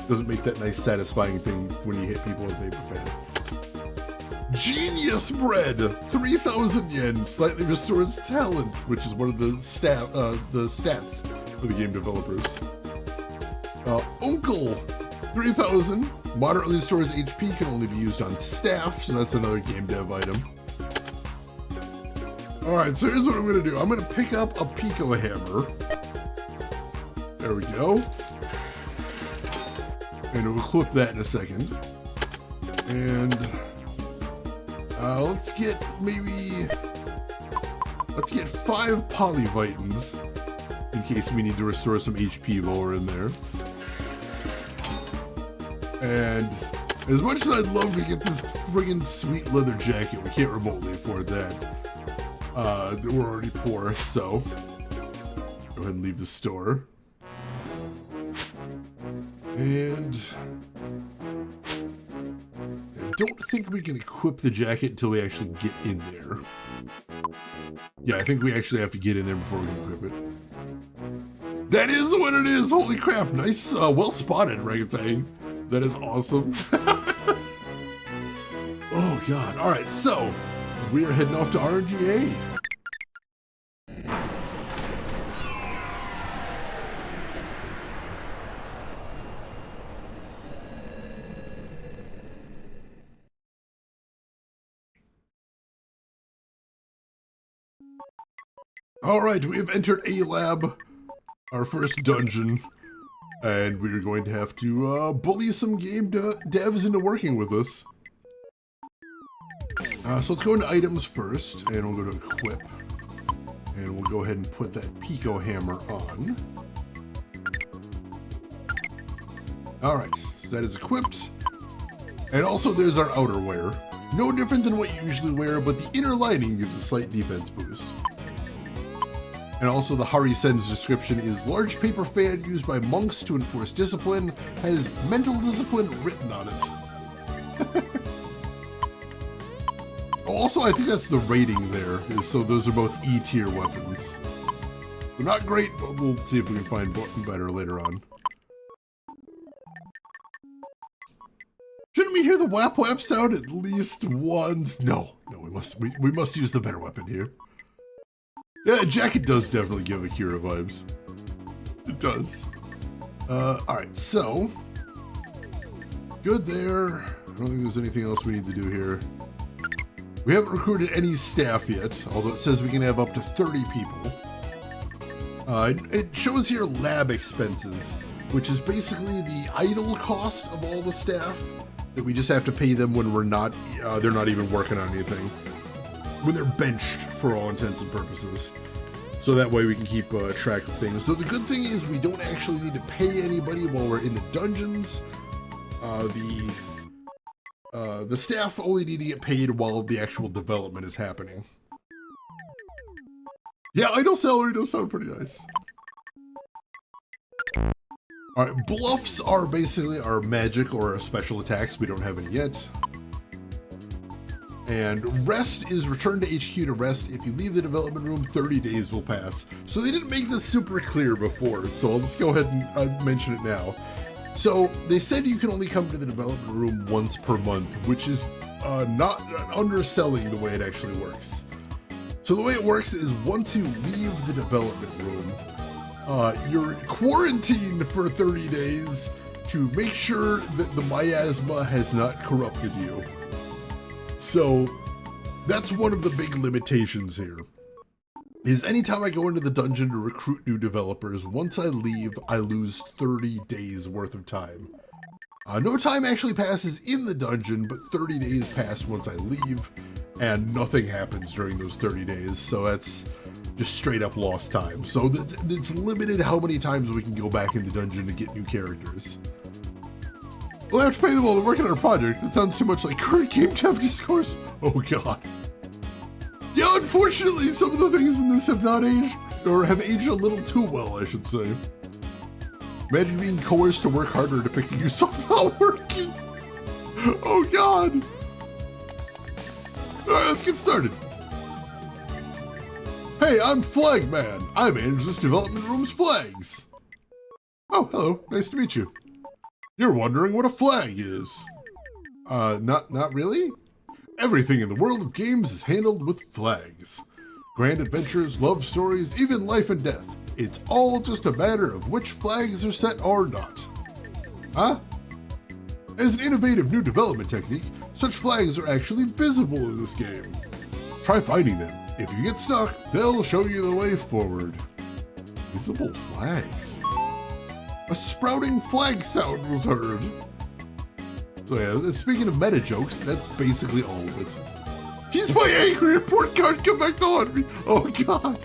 doesn't make that nice satisfying thing when you hit people with a paper fan. Genius Bread, 3,000 yen, slightly restores talent, which is one of the stats for the game developers. Uncle, 3,000, moderately restores HP, can only be used on staff, so that's another game dev item. Alright, so here's what I'm gonna do. I'm gonna pick up a Pico Hammer. There we go. And we'll equip that in a second. And let's get 5 Polyvitins in case we need to restore some HP while we're in there. And as much as I'd love to get this friggin' sweet leather jacket, we can't remotely afford that. We're already poor, so go ahead and leave the store. And I don't think we can equip the jacket until we actually get in there. Yeah, I think we actually have to get in there before we can equip it. That is what it is! Holy crap, nice, well spotted, Rangatang. That is awesome. Oh god, alright, so we're heading off to RDA. Alright, we have entered A Lab, our first dungeon, and we're going to have to bully some game devs into working with us. So let's go into items first, and we'll go to equip. And we'll go ahead and put that Pico Hammer on. Alright, so that is equipped. And also there's our outerwear. No different than what you usually wear, but the inner lining gives a slight defense boost. And also the Harisen's description is large paper fan used by monks to enforce discipline, has mental discipline written on it. Also, I think that's the rating there, so those are both E tier weapons. They're not great, but we'll see if we can find better later on. Shouldn't we hear the whap whap sound at least once? No, we must use the better weapon here. Yeah, jacket does definitely give Akira vibes. It does. Alright, so good there. I don't think there's anything else we need to do here. We haven't recruited any staff yet, although it says we can have up to 30 people. It shows here lab expenses, which is basically the idle cost of all the staff that we just have to pay them when they're not even working on anything. When they're benched for all intents and purposes. So that way we can keep track of things. Though the good thing is we don't actually need to pay anybody while we're in the dungeons. The staff only need to get paid while the actual development is happening. Yeah, idle salary does sound pretty nice. Alright, bluffs are basically our magic or our special attacks. We don't have any yet. And rest is return to HQ to rest. If you leave the development room, 30 days will pass. So they didn't make this super clear before, so I'll just go ahead and mention it now. So they said you can only come to the development room once per month, which is not underselling the way it actually works. So the way it works is once you leave the development room, you're quarantined for 30 days to make sure that the miasma has not corrupted you. So that's one of the big limitations here, is anytime I go into the dungeon to recruit new developers, once I leave, I lose 30 days worth of time. No time actually passes in the dungeon, but 30 days pass once I leave, and nothing happens during those 30 days, so that's just straight up lost time. So it's limited how many times we can go back in the dungeon to get new characters. We'll have to pay them while they're working on our project. That sounds too much like current game dev discourse. Oh god. Yeah, unfortunately, some of the things in this have not aged, or have aged a little too well, I should say. Imagine being coerced to work harder depicting yourself not working. Oh god. Alright, let's get started. Hey, I'm Flag Man. I manage this development room's flags. Oh, hello. Nice to meet you. You're wondering what a flag is. Not really? Everything in the world of games is handled with flags. Grand adventures, love stories, even life and death. It's all just a matter of which flags are set or not. Huh? As an innovative new development technique, such flags are actually visible in this game. Try finding them. If you get stuck, they'll show you the way forward. Visible flags. A sprouting flag sound was heard. So yeah, speaking of meta jokes, that's basically all of it. He's my angry report card, come back to haunt me. Oh god.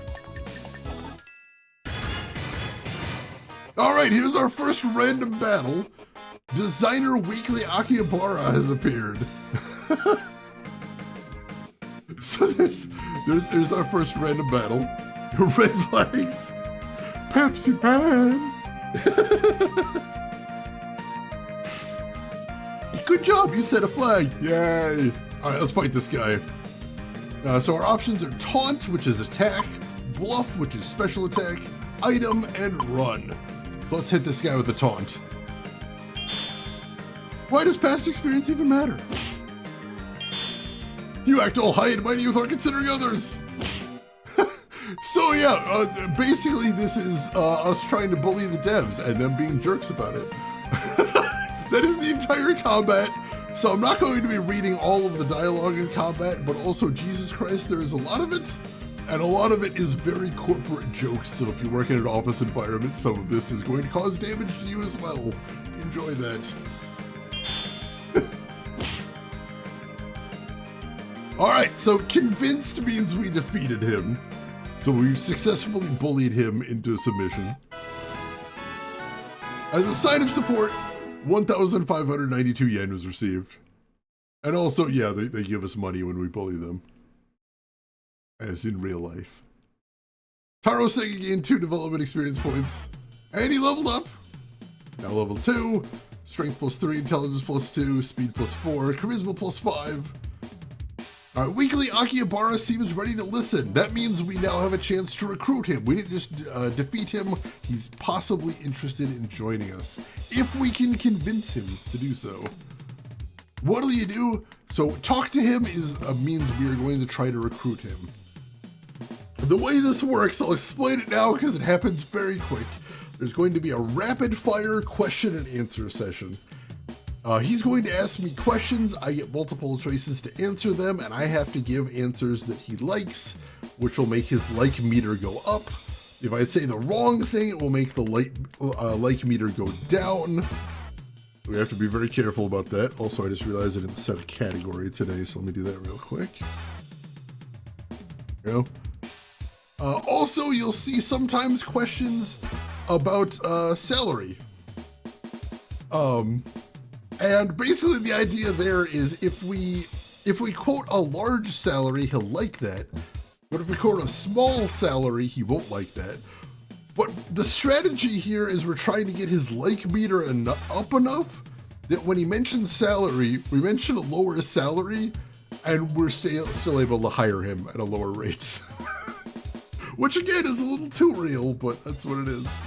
Alright, here's our first random battle. Designer Weekly Akihabara has appeared. So there's our first random battle. Red flags. Pepsi Man. Good job, you set a flag. Yay. All right, let's fight this guy. So our options are taunt, which is attack, bluff, which is special attack, item, and run. So let's hit this guy with the taunt. Why does past experience even matter? You act all high and mighty without considering others. So yeah, basically this is us trying to bully the devs and them being jerks about it. That is the entire combat. So I'm not going to be reading all of the dialogue in combat, but also, Jesus Christ, there is a lot of it. And a lot of it is very corporate jokes. So if you work in an office environment, some of this is going to cause damage to you as well. Enjoy that. All right, so convinced means we defeated him. So we've successfully bullied him into submission. As a sign of support, 1,592 yen was received. And also, yeah, they give us money when we bully them. As in real life. Taro Sega gained 2 development experience points. And he leveled up. Now level 2. Strength +3, intelligence +2, speed +4, charisma +5. Alright, Weekly Akihabara seems ready to listen. That means we now have a chance to recruit him. We didn't just defeat him, he's possibly interested in joining us. If we can convince him to do so. What do you do? So talk to him means we are going to try to recruit him. The way this works, I'll explain it now because it happens very quick. There's going to be a rapid fire question and answer session. He's going to ask me questions, I get multiple choices to answer them, and I have to give answers that he likes, which will make his like meter go up. If I say the wrong thing, it will make the like meter go down. We have to be very careful about that. Also, I just realized I didn't set a category today, so let me do that real quick. There we go. Also, you'll see sometimes questions about salary. And basically the idea there is if we quote a large salary, he'll like that. But if we quote a small salary, he won't like that. But the strategy here is we're trying to get his like meter up enough that when he mentions salary, we mention a lower salary, And we're still able to hire him at a lower rate. Which again is a little too real, but that's what it is.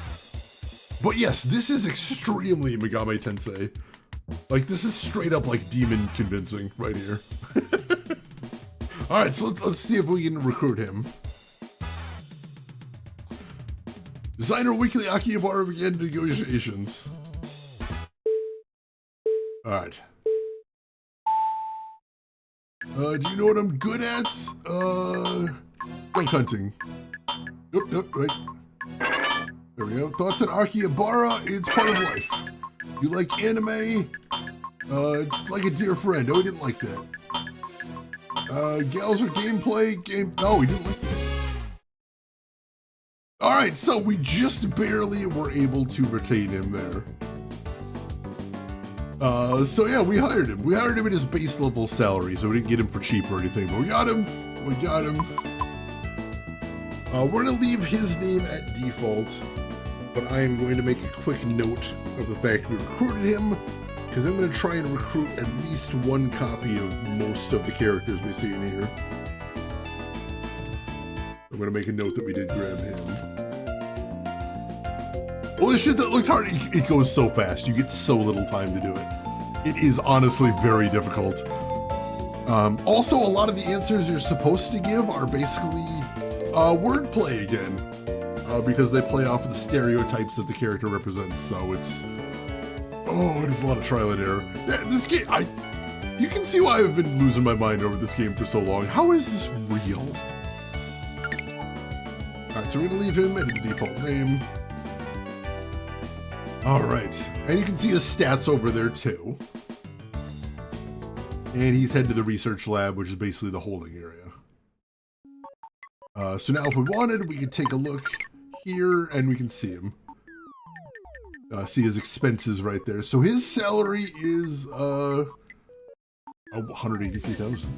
But yes, this is extremely Megami Tensei. Like, this is straight up like demon convincing right here. Alright, so let's see if we can recruit him. Designer Weekly Akihabara began negotiations. Alright. Do you know what I'm good at? Junk hunting. Nope, right. There we go. Thoughts on Akihabara? It's part of life. You like anime? It's like a dear friend. Oh, he didn't like that. Gals or gameplay? No, he didn't like that. Alright, so we just barely were able to retain him there. So yeah, we hired him. We hired him at his base level salary, so we didn't get him for cheap or anything, but we got him. We're gonna leave his name at default, but I am going to make a quick note of the fact we recruited him, because I'm gonna try and recruit at least one copy of most of the characters we see in here. I'm gonna make a note that we did grab him. Holy shit, that looked hard. It goes so fast. You get so little time to do it. It is honestly very difficult. Also, a lot of the answers you're supposed to give are basically wordplay again, because they play off of the stereotypes that the character represents. So it's it is a lot of trial and error. Yeah, this game, you can see why I've been losing my mind over this game for so long. How is this real? All right, so we're gonna leave him at the default name. All right, and you can see his stats over there too. And he's headed to the research lab, which is basically the holding area. So now if we wanted, we could take a look here and we can see him. See his expenses right there. So his salary is 183,000.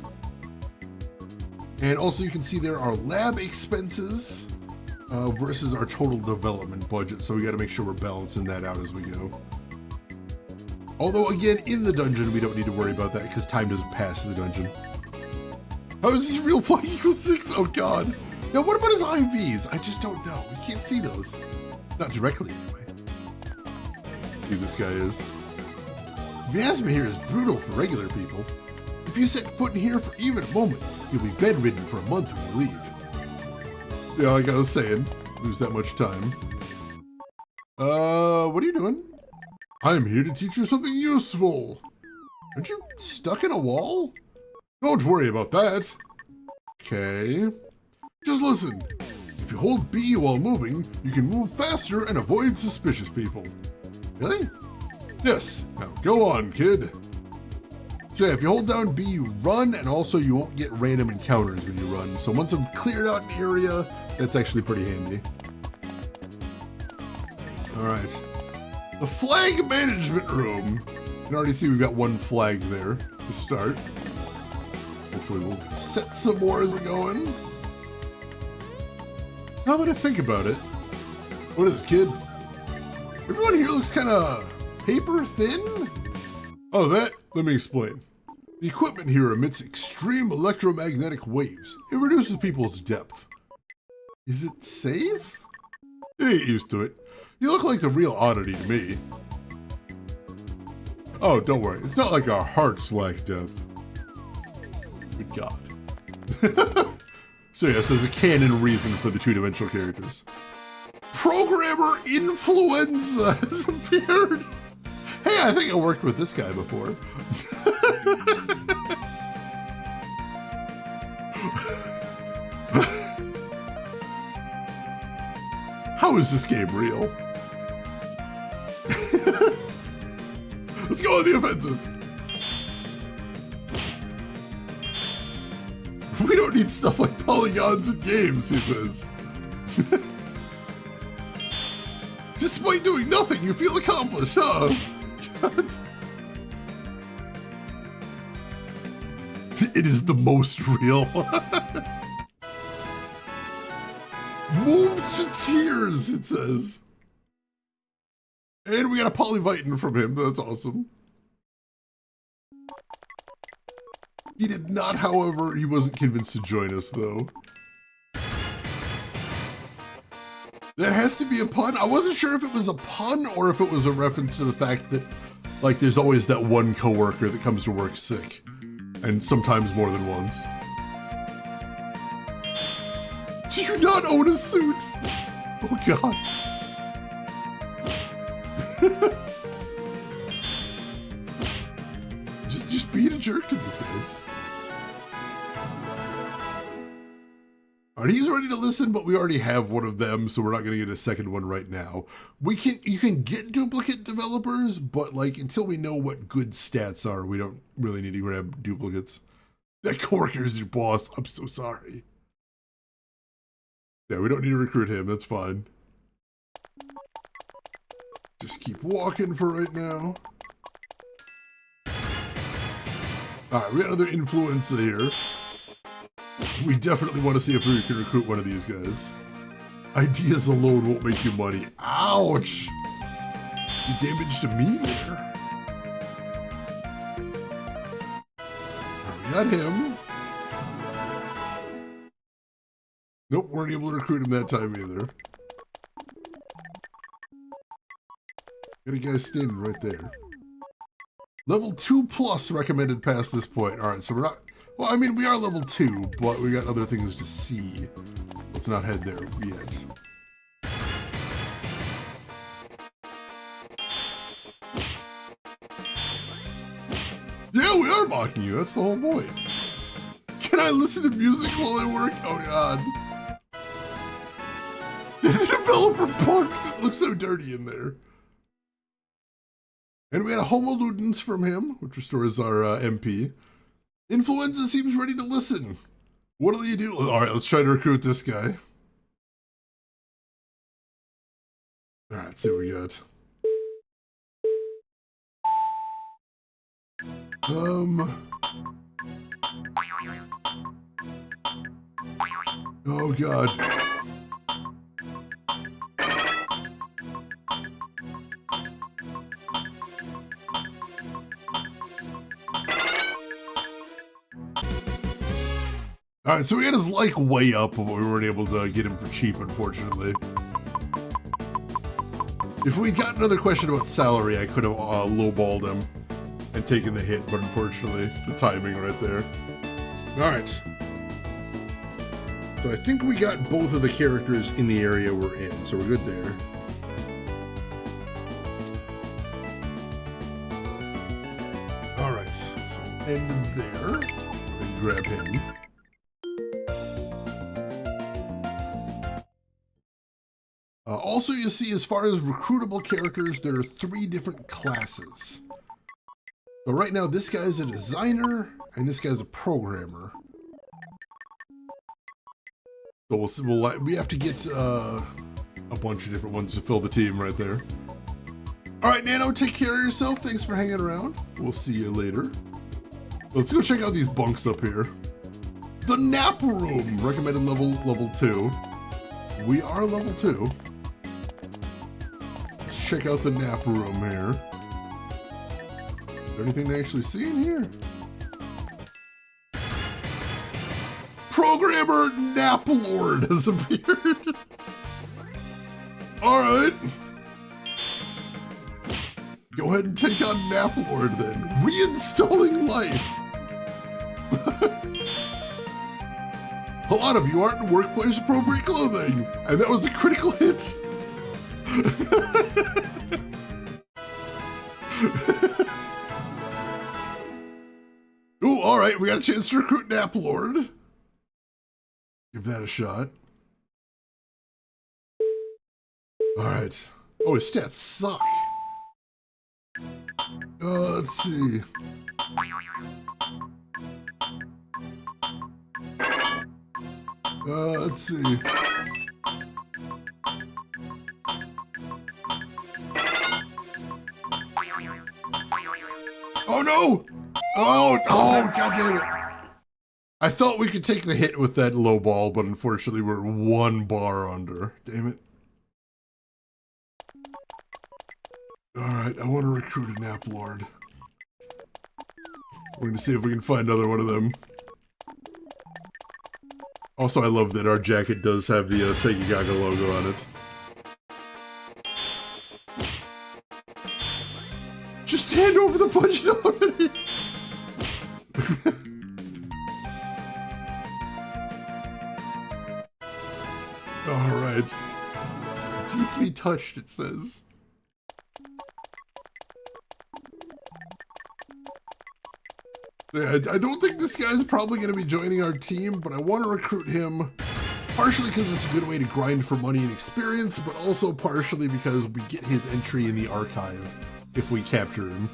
And also you can see there are lab expenses versus our total development budget. So we got to make sure we're balancing that out as we go. Although again, in the dungeon, we don't need to worry about that because time doesn't pass in the dungeon. How is this real flying equals 6? Oh god. Now what about his IVs? I just don't know. We can't see those. Not directly anyway. See who this guy is. Miasma here is brutal for regular people. If you set foot in here for even a moment, you'll be bedridden for a month when you leave. Yeah, like I was saying, lose that much time. What are you doing? I'm here to teach you something useful. Aren't you stuck in a wall? Don't worry about that. Okay. Just listen. If you hold B while moving, you can move faster and avoid suspicious people. Really? Yes. Now go on, kid. So yeah, if you hold down B, you run, and also you won't get random encounters when you run. So once I've cleared out an area, that's actually pretty handy. All right. The flag management room. You can already see we've got one flag there to start. Hopefully we'll set some more as we're going. Now that I think about it, what is it, kid? Everyone here looks kind of paper thin. Oh, that? Let me explain. The equipment here emits extreme electromagnetic waves. It reduces people's depth. Is it safe? You get used to it. You look like the real oddity to me. Oh, don't worry. It's not like our hearts lack depth. Good God. So yes, there's a canon reason for the two-dimensional characters. Programmer Influenza has appeared. Hey, I think I worked with this guy before. How is this game real? Let's go on the offensive. We don't need stuff like polygons in games, he says. Despite doing nothing, you feel accomplished, huh? God. It is the most real. Move to tears, it says. And we got a polyvitin from him. That's awesome. He did not, however, he wasn't convinced to join us, though. That has to be a pun. I wasn't sure if it was a pun or if it was a reference to the fact that, like, there's always that one coworker that comes to work sick. And sometimes more than once. Do you not own a suit? Oh, God. just being a jerk to these guys. Alright, he's ready to listen, but we already have one of them, so we're not going to get a second one right now. You can get duplicate developers, but like until we know what good stats are, we don't really need to grab duplicates. That coworker is your boss. I'm so sorry. Yeah, we don't need to recruit him. That's fine. Just keep walking for right now. Alright, we got another influencer here. We definitely want to see if we can recruit one of these guys. Ideas alone won't make you money. Ouch! You damage to me there. Alright, we got him. Nope, weren't able to recruit him that time either. Got a guy standing right there. Level 2+ recommended past this point. Alright, so we're not... Well, I mean, we are level 2, but we got other things to see. Let's not head there yet. Yeah, we are mocking you. That's the whole point. Can I listen to music while I work? Oh, God. The developer punks. It looks so dirty in there. And we had a Homo Ludens from him, which restores our MP. Influenza seems ready to listen. What'll you do? All right, let's try to recruit this guy. All right, let's see what we got. Oh, God. Alright, so we had his like way up, but we weren't able to get him for cheap, unfortunately. If we got another question about salary, I could have lowballed him and taken the hit, but unfortunately, the timing right there. Alright. So I think we got both of the characters in the area we're in, so we're good there. Alright, so end there. And grab him. Also, you see, as far as recruitable characters, there are 3 different classes. So right now, this guy's a designer, and this guy's a programmer. So we have to get a bunch of different ones to fill the team right there. All right, Nano, take care of yourself. Thanks for hanging around. We'll see you later. Let's go check out these bunks up here. The nap room, recommended level 2. We are level 2. Let's check out the nap room here. Is there anything to actually see in here? Programmer Nap Lord has appeared. All right. Go ahead and take on Nap Lord then. Reinstalling life. A lot of you aren't in workplace appropriate clothing, and that was a critical hit. Ooh, all right, we got a chance to recruit Nap Lord. Give that a shot. All right. Oh, his stats suck. Let's see. Let's see. Oh no! Oh, God damn it. I thought we could take the hit with that low ball, but unfortunately we're 1 bar under. Damn it. Alright, I want to recruit a Nap Lord. We're gonna see if we can find another one of them. Also, I love that our jacket does have the Segagaga logo on it. Just hand over the budget already! Alright. Deeply touched, it says. Yeah, I don't think this guy's probably going to be joining our team, but I want to recruit him partially because it's a good way to grind for money and experience, but also partially because we get his entry in the archive if we capture him.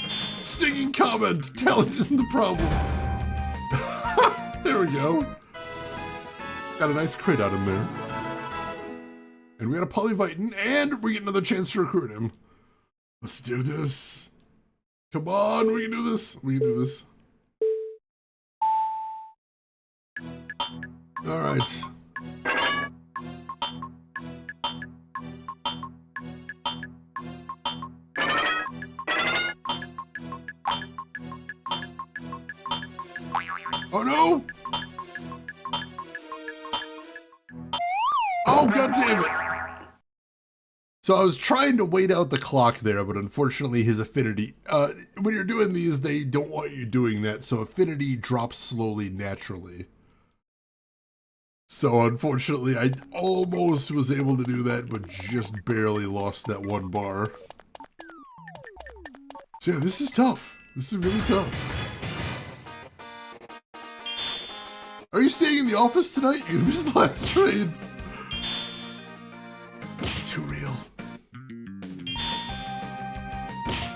Stinging comment! Talent isn't the problem. There we go. Got a nice crit out of him there. And we got a Polyvitin, and we get another chance to recruit him. Let's do this. Come on, we can do this. We can do this. All right. Oh no! Oh, god damn it! So I was trying to wait out the clock there, but unfortunately his affinity, when you're doing these, they don't want you doing that, so affinity drops slowly naturally. So unfortunately I almost was able to do that, but just barely lost that one bar. So yeah, this is tough. This is really tough. Are you staying in the office tonight? You missed the last train. Too real.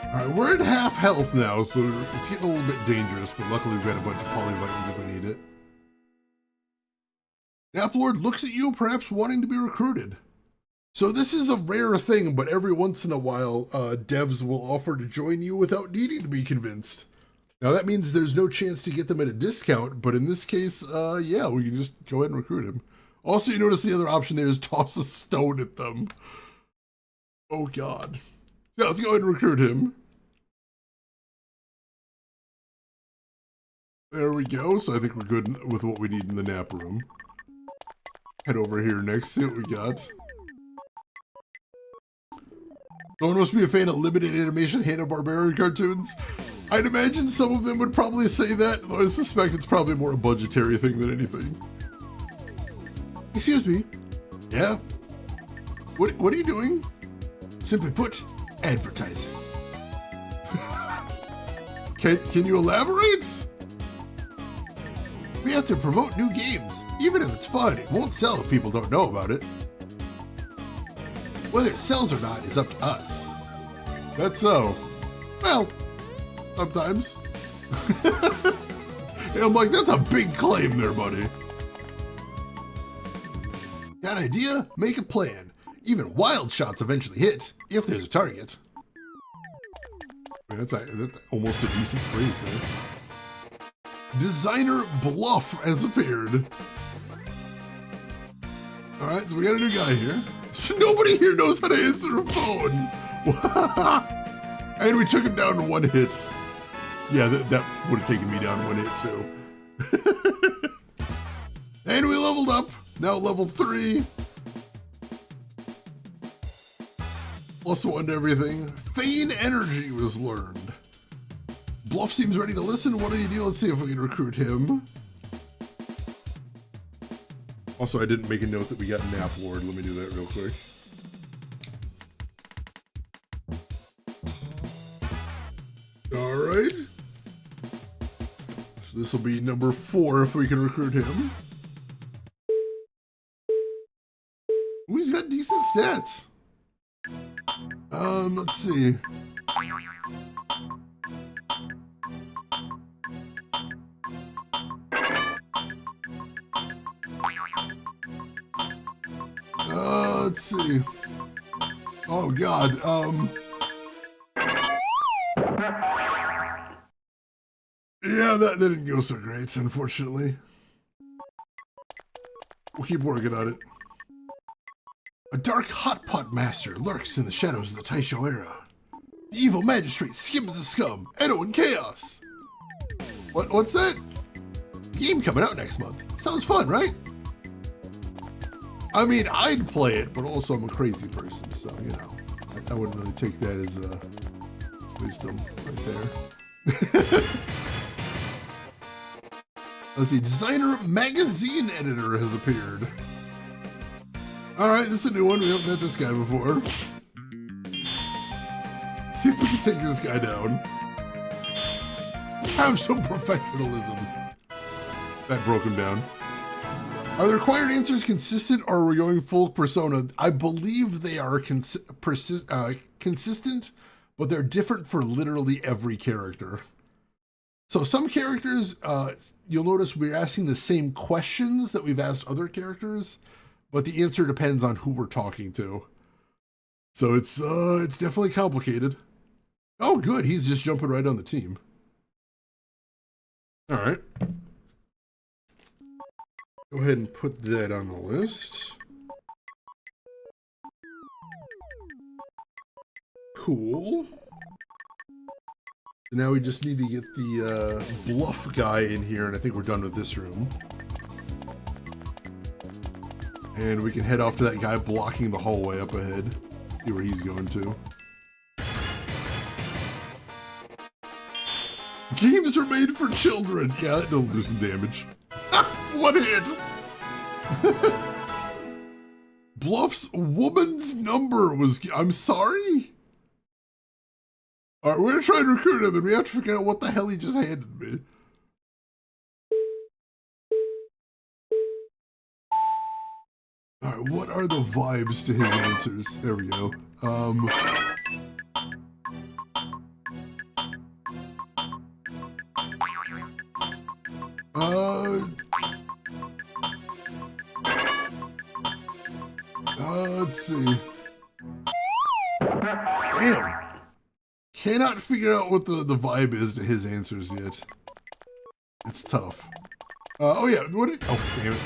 Alright, we're at half health now, so it's getting a little bit dangerous, but luckily we've got a bunch of polyvitins if we need it. Naplord looks at you, perhaps wanting to be recruited. So this is a rare thing, but every once in a while, devs will offer to join you without needing to be convinced. Now that means there's no chance to get them at a discount, but in this case, yeah, we can just go ahead and recruit him. Also, you notice the other option there is toss a stone at them. Oh god. Yeah, let's go ahead and recruit him. There we go, so I think we're good with what we need in the nap room. Head over here next, see what we got. Someone must be a fan of limited animation Hanna-Barbera cartoons. I'd imagine some of them would probably say that, though I suspect it's probably more a budgetary thing than anything. Excuse me. Yeah? What are you doing? Simply put, advertising. Can you elaborate? We have to promote new games. Even if it's fun, it won't sell if people don't know about it. Whether it sells or not is up to us. That's so. Well, sometimes. And I'm like, that's a big claim there, buddy. Got an idea? Make a plan. Even wild shots eventually hit, if there's a target. That's almost a decent phrase, man. Designer Bluff has appeared. Alright, so we got a new guy here. So nobody here knows how to answer a phone. And we took him down in one hit. Yeah, that would have taken me down one hit too. And we leveled up. Now level 3. +1 to everything. Feign energy was learned. Bluff seems ready to listen. What do you do? Let's see if we can recruit him. Also, I didn't make a note that we got Naplord. Let me do that real quick. Alright. So this will be number 4 if we can recruit him. Ooh, he's got decent stats. Let's see. Let's see. Oh god, yeah, that didn't go so great, unfortunately. We'll keep working on it. A dark hot pot master lurks in the shadows of the Taisho era. The evil magistrate skims the scum, Edo and chaos. What's that? Game coming out next month. Sounds fun, right? I mean, I'd play it, but also I'm a crazy person, so, you know, I wouldn't really take that as wisdom right there. Let's see, Designer Magazine Editor has appeared. Alright, this is a new one. We haven't met this guy before. See if we can take this guy down. Have some professionalism. That broke him down. Are the required answers consistent, or are we going full Persona? I believe they are consistent, but they're different for literally every character. So some characters, you'll notice we're asking the same questions that we've asked other characters, but the answer depends on who we're talking to. So it's definitely complicated. Oh, good. He's just jumping right on the team. All right. Go ahead and put that on the list. Cool. Now we just need to get the bluff guy in here, and I think we're done with this room. And we can head off to that guy blocking the hallway up ahead. See where he's going to. Games are made for children. Yeah, that'll do some damage. One hit! Bluff's woman's number was... I'm sorry? Alright, we're gonna try and recruit him, and we have to figure out what the hell he just handed me. Alright, what are the vibes to his answers? There we go. Let's see. Damn. Cannot figure out what the vibe is to his answers yet. It's tough. Oh yeah, what did... Oh, damn it.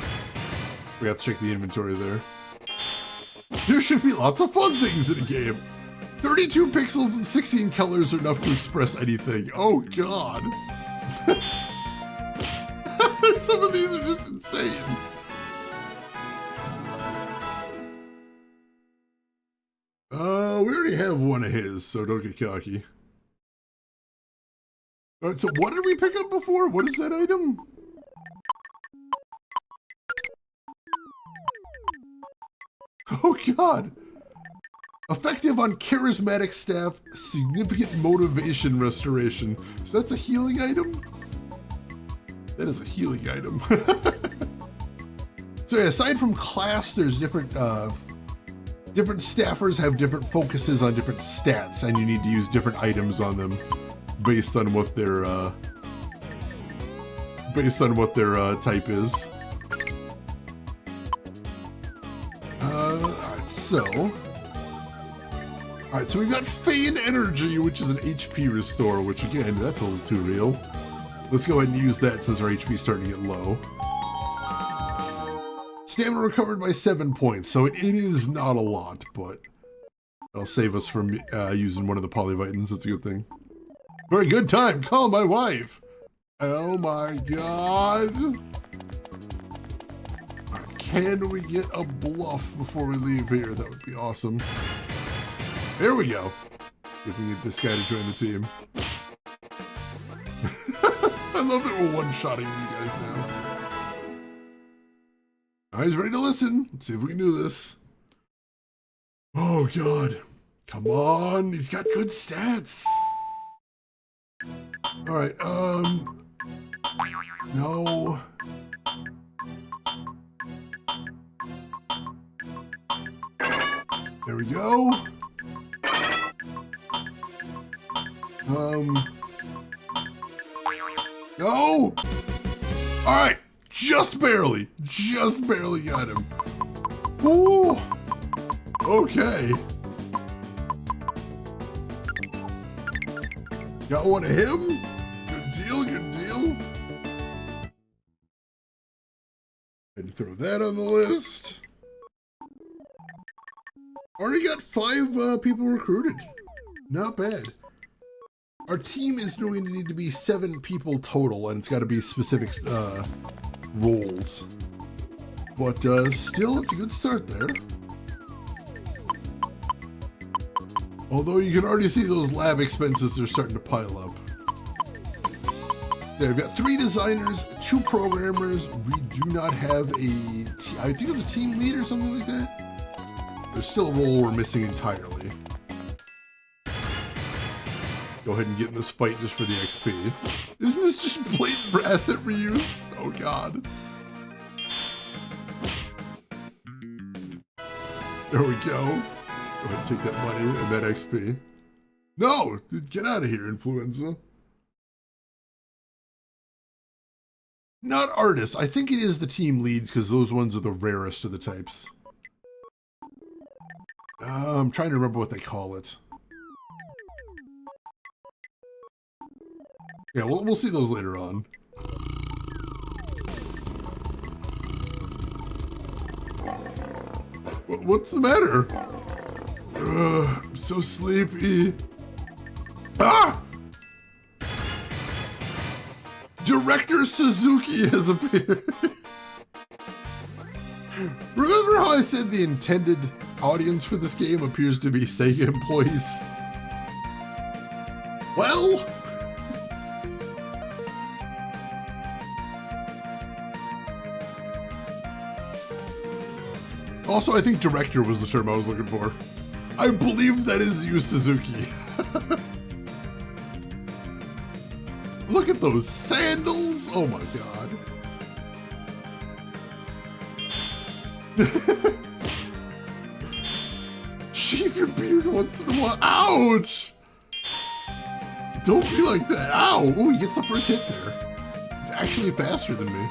We have to check the inventory there. There should be lots of fun things in a game. 32 pixels and 16 colors are enough to express anything. Oh god. Some of these are just insane. We already have one of his, so don't get cocky. Alright, so what did we pick up before? What is that item? Oh god. Effective on charismatic staff, significant motivation restoration. So that's a healing item? That is a healing item. So yeah, aside from class, there's different different staffers have different focuses on different stats, and you need to use different items on them based on what their type is. Alright, so we've got Feign Energy, which is an HP restore, which again, that's a little too real. Let's go ahead and use that since our HP is starting to get low. Stamina recovered by 7 points, so it is not a lot, but it'll save us from using one of the polyvitins. That's a good thing. Very good time. Call my wife. Oh my god. Right, can we get a bluff before we leave here? That would be awesome. There we go. If we can get this guy to join the team. I love that we're one-shotting these guys now. Now he's ready to listen. Let's see if we can do this. Oh god. Come on. He's got good stats. Alright, no. There we go. No! Alright, just barely got him. Ooh, okay. Got one of him? Good deal, good deal. And throw that on the list. Already got 5 people recruited. Not bad. Our team is going to need to be 7 people total, and it's got to be specific roles. But still, it's a good start there. Although you can already see those lab expenses are starting to pile up. There, we've got 3 designers, 2 programmers. We do not have I think it's a team lead or something like that. There's still a role we're missing entirely. Go ahead and get in this fight just for the XP. Isn't this just blatant asset reuse? Oh god. There we go. Go ahead and take that money and that XP. No! Dude, get out of here, influenza. Not artists. I think it is the team leads because those ones are the rarest of the types. I'm trying to remember what they call it. Yeah, we'll see those later on. What's the matter? I'm so sleepy. Ah! Director Suzuki has appeared. Remember how I said the intended audience for this game appears to be Sega employees? Well... Also, I think director was the term I was looking for. I believe that is Yu Suzuki. Look at those sandals! Oh my god. Shave your beard once in a while. Ouch! Don't be like that. Ow! Oh, he gets the first hit there. He's actually faster than me.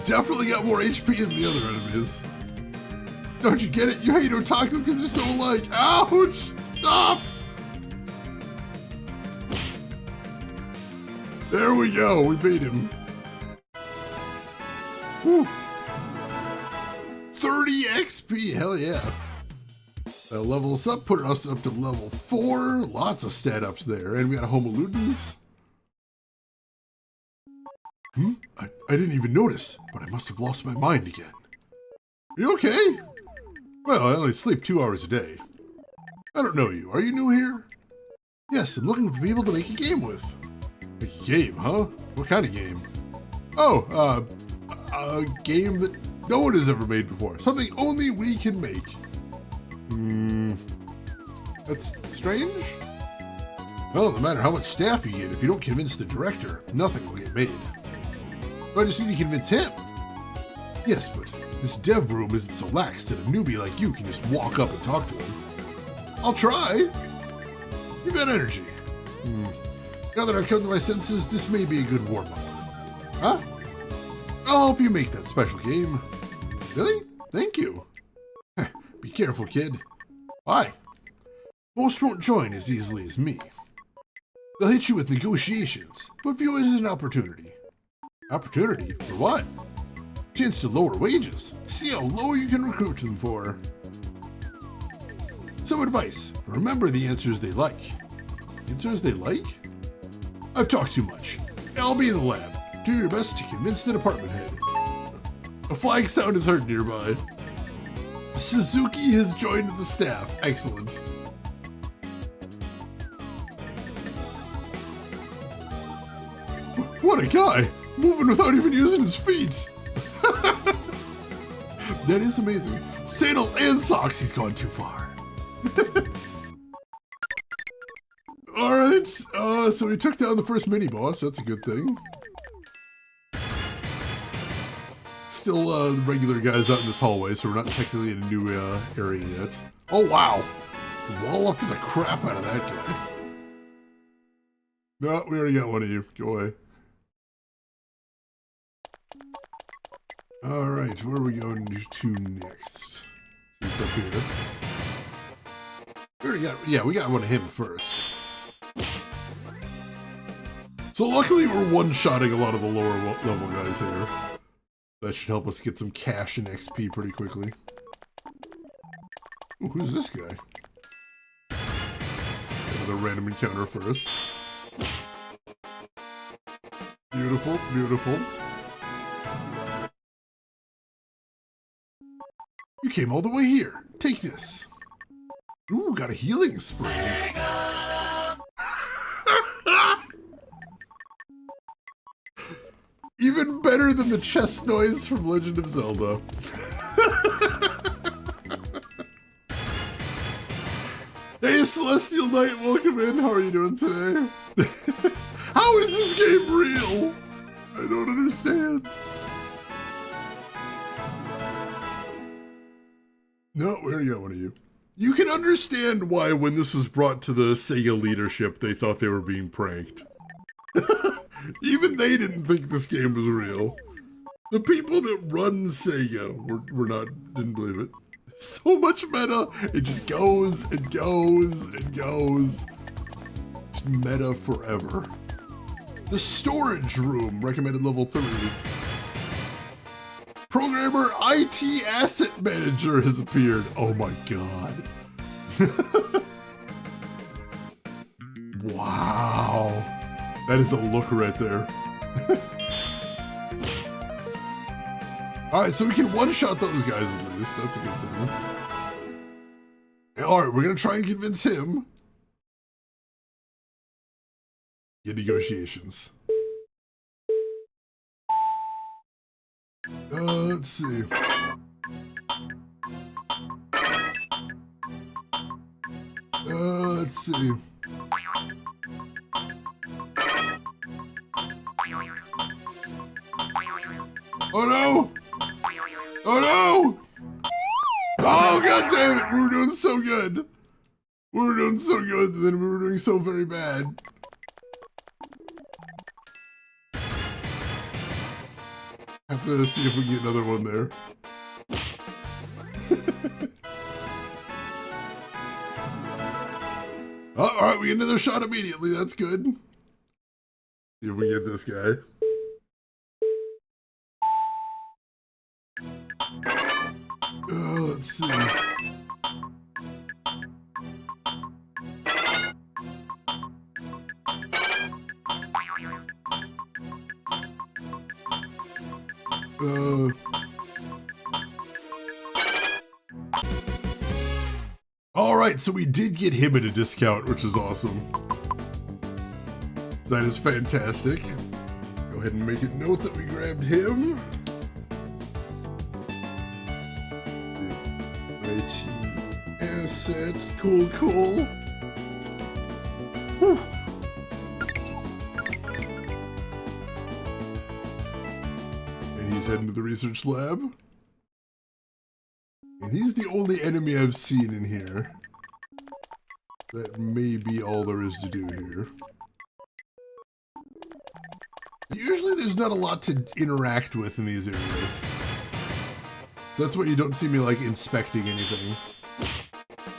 Definitely got more HP than the other enemies. Don't you get it? You hate otaku because they're so alike. Ouch! Stop! There we go. We beat him. Whew. 30 XP. Hell yeah. Level us up. Put us up to level 4. Lots of stat ups there. And we got a Homo Ludens. I didn't even notice, but I must have lost my mind again. Are you okay? Well, I only sleep 2 hours a day. I don't know you. Are you new here? Yes, I'm looking for people to make a game with. A game, huh? What kind of game? Oh, a game that no one has ever made before. Something only we can make. That's strange? Well, no matter how much staff you get, if you don't convince the director, nothing will get made. I just need to convince him. Yes, but this dev room isn't so lax that a newbie like you can just walk up and talk to him. I'll try. You've got energy. Now that I've come to my senses, this may be a good warm-up. Huh? I'll help you make that special game. Really? Thank you. Be careful, kid. Why? Most won't join as easily as me. They'll hit you with negotiations, but view it as an opportunity. Opportunity? For what? Chance to lower wages. See how low you can recruit them for. Some advice. Remember the answers they like. Answers they like? I've talked too much. I'll be in the lab. Do your best to convince the department head. A flying sound is heard nearby. Suzuki has joined the staff. Excellent. What a guy! Moving without even using his feet! That is amazing. Sandals and socks, he's gone too far. Alright, so we took down the first mini-boss, that's a good thing. Still the regular guys out in this hallway, so we're not technically in a new area yet. Oh wow! Wall up to the crap out of that guy. No, we already got one of you. Go away. Alright, where are we going to next? See what's up here. We already got, yeah, we got one of him first. So luckily we're one-shotting a lot of the lower level guys here. That should help us get some cash and XP pretty quickly. Ooh, who's this guy? another random encounter first. Beautiful, beautiful. You came all the way here. Take this. Ooh, got a healing spray. Even better than the chest noise from Legend of Zelda. Hey, Celestial Knight, welcome in. How are you doing today? How is this game real? I don't understand. No, we already got one of you. You can understand why when this was brought to the Sega leadership, they thought they were being pranked. Even they didn't think this game was real. The people that run Sega didn't believe it. So much meta, it just goes and goes and goes. Just meta forever. The storage room, recommended level 3. Programmer IT Asset Manager has appeared. Oh my god. Wow. That is a look right there. Alright, so we can one-shot those guys at least. That's a good thing. Alright, we're gonna try and convince him. Get negotiations. Let's see. Let's see. Oh no! Oh no! Oh god damn it! We were doing so good. We were doing so good, and then we were doing so very bad. Have to see if we can get another one there. Oh, alright, we get another shot immediately. That's good. See if we get this guy. Let's see. Alright, so we did get him at a discount, which is awesome. So that is fantastic. Go ahead and make a note that we grabbed him. IT asset, cool, cool. Whew. And he's heading to the research lab. And he's the only enemy I've seen in here. That may be all there is to do here. Usually there's not a lot to interact with in these areas. So that's why you don't see me like inspecting anything.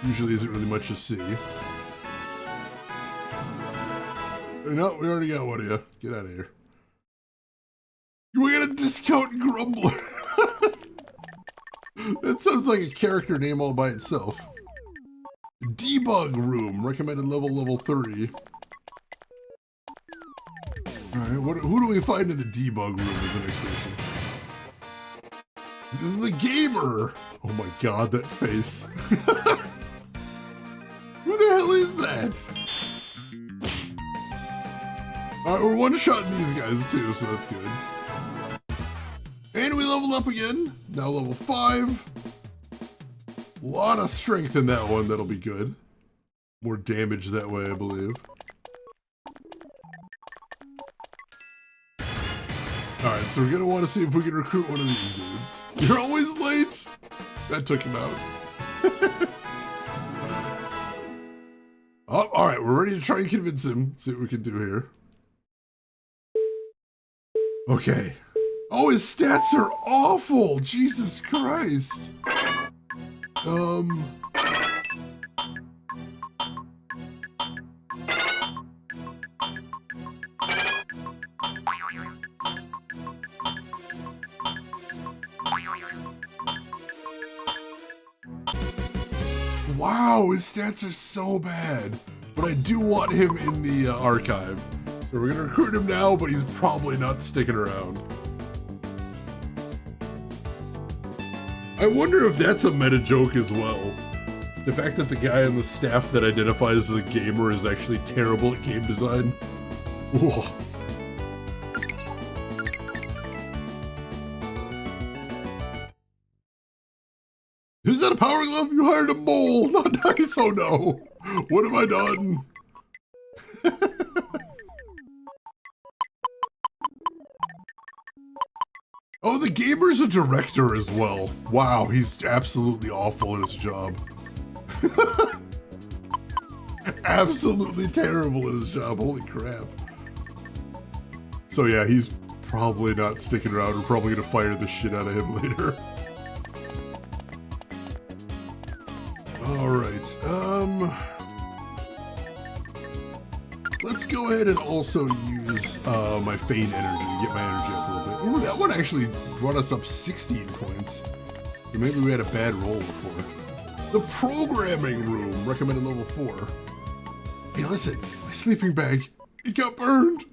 Usually isn't really much to see. No, we already got one of you. Get out of here. We got a discount grumbler. That sounds like a character name all by itself. Debug room, recommended level 3. Alright, who do we find in the debug room as the next station? The gamer! Oh my god, that face. Who the hell is that? Alright, we're one-shotting these guys too, so that's good. And we leveled up again. Now level 5. A lot of strength in that one, that'll be good. More damage that way, I believe. Alright, so we're gonna want to see if we can recruit one of these dudes. You're always late! That took him out. Oh, alright, we're ready to try and convince him. See what we can do here. Okay. Oh, his stats are awful! Jesus Christ! Wow, his stats are so bad. but I do want him in the archive. So we're gonna recruit him now, but he's probably not sticking around. I wonder if that's a meta joke as well. The fact that the guy on the staff that identifies as a gamer is actually terrible at game design. Whoa. Is that a power glove? You hired a mole, not nice. Oh no. What have I done? Oh, the gamer's a director as well. Wow, he's absolutely awful at his job. Absolutely terrible at his job, holy crap. So yeah, he's probably not sticking around. We're probably gonna fire the shit out of him later. Alright, let's go ahead and also use my feign energy to get my energy up a little bit. Ooh, that one actually brought us up 16 points. So maybe we had a bad roll before. The programming room, recommended level 4. Hey, listen, my sleeping bag, it got burned.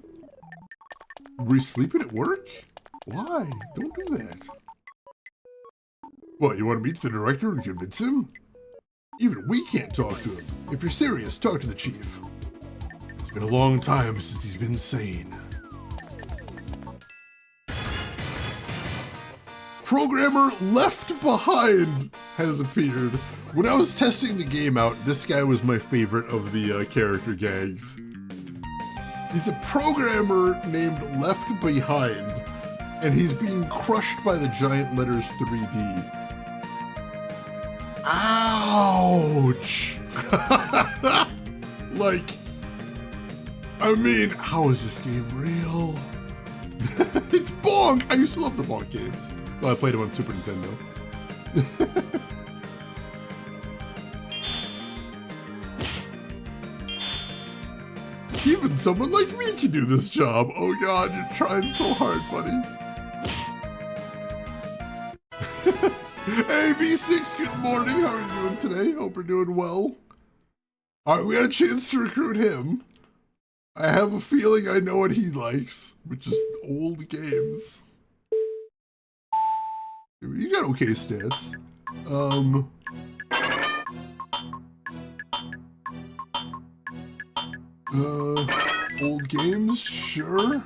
Were you sleeping at work? Why? Don't do that. What, you want to meet the director and convince him? Even we can't talk to him. If you're serious, talk to the chief. It's been a long time since he's been sane. Programmer Left Behind has appeared. When I was testing the game out, this guy was my favorite of the character gags. He's a programmer named Left Behind, and he's being crushed by the giant letters 3D. Ouch! Like, I mean, how is this game real? It's Bonk! I used to love the Bonk games. Well, I played them on Super Nintendo. Even someone like me can do this job. Oh god, you're trying so hard, buddy. Hey, V6, good morning. How are you doing today? Hope you're doing well. Alright, we got a chance to recruit him. I have a feeling I know what he likes, which is old games. He's got okay stats. Old games, sure.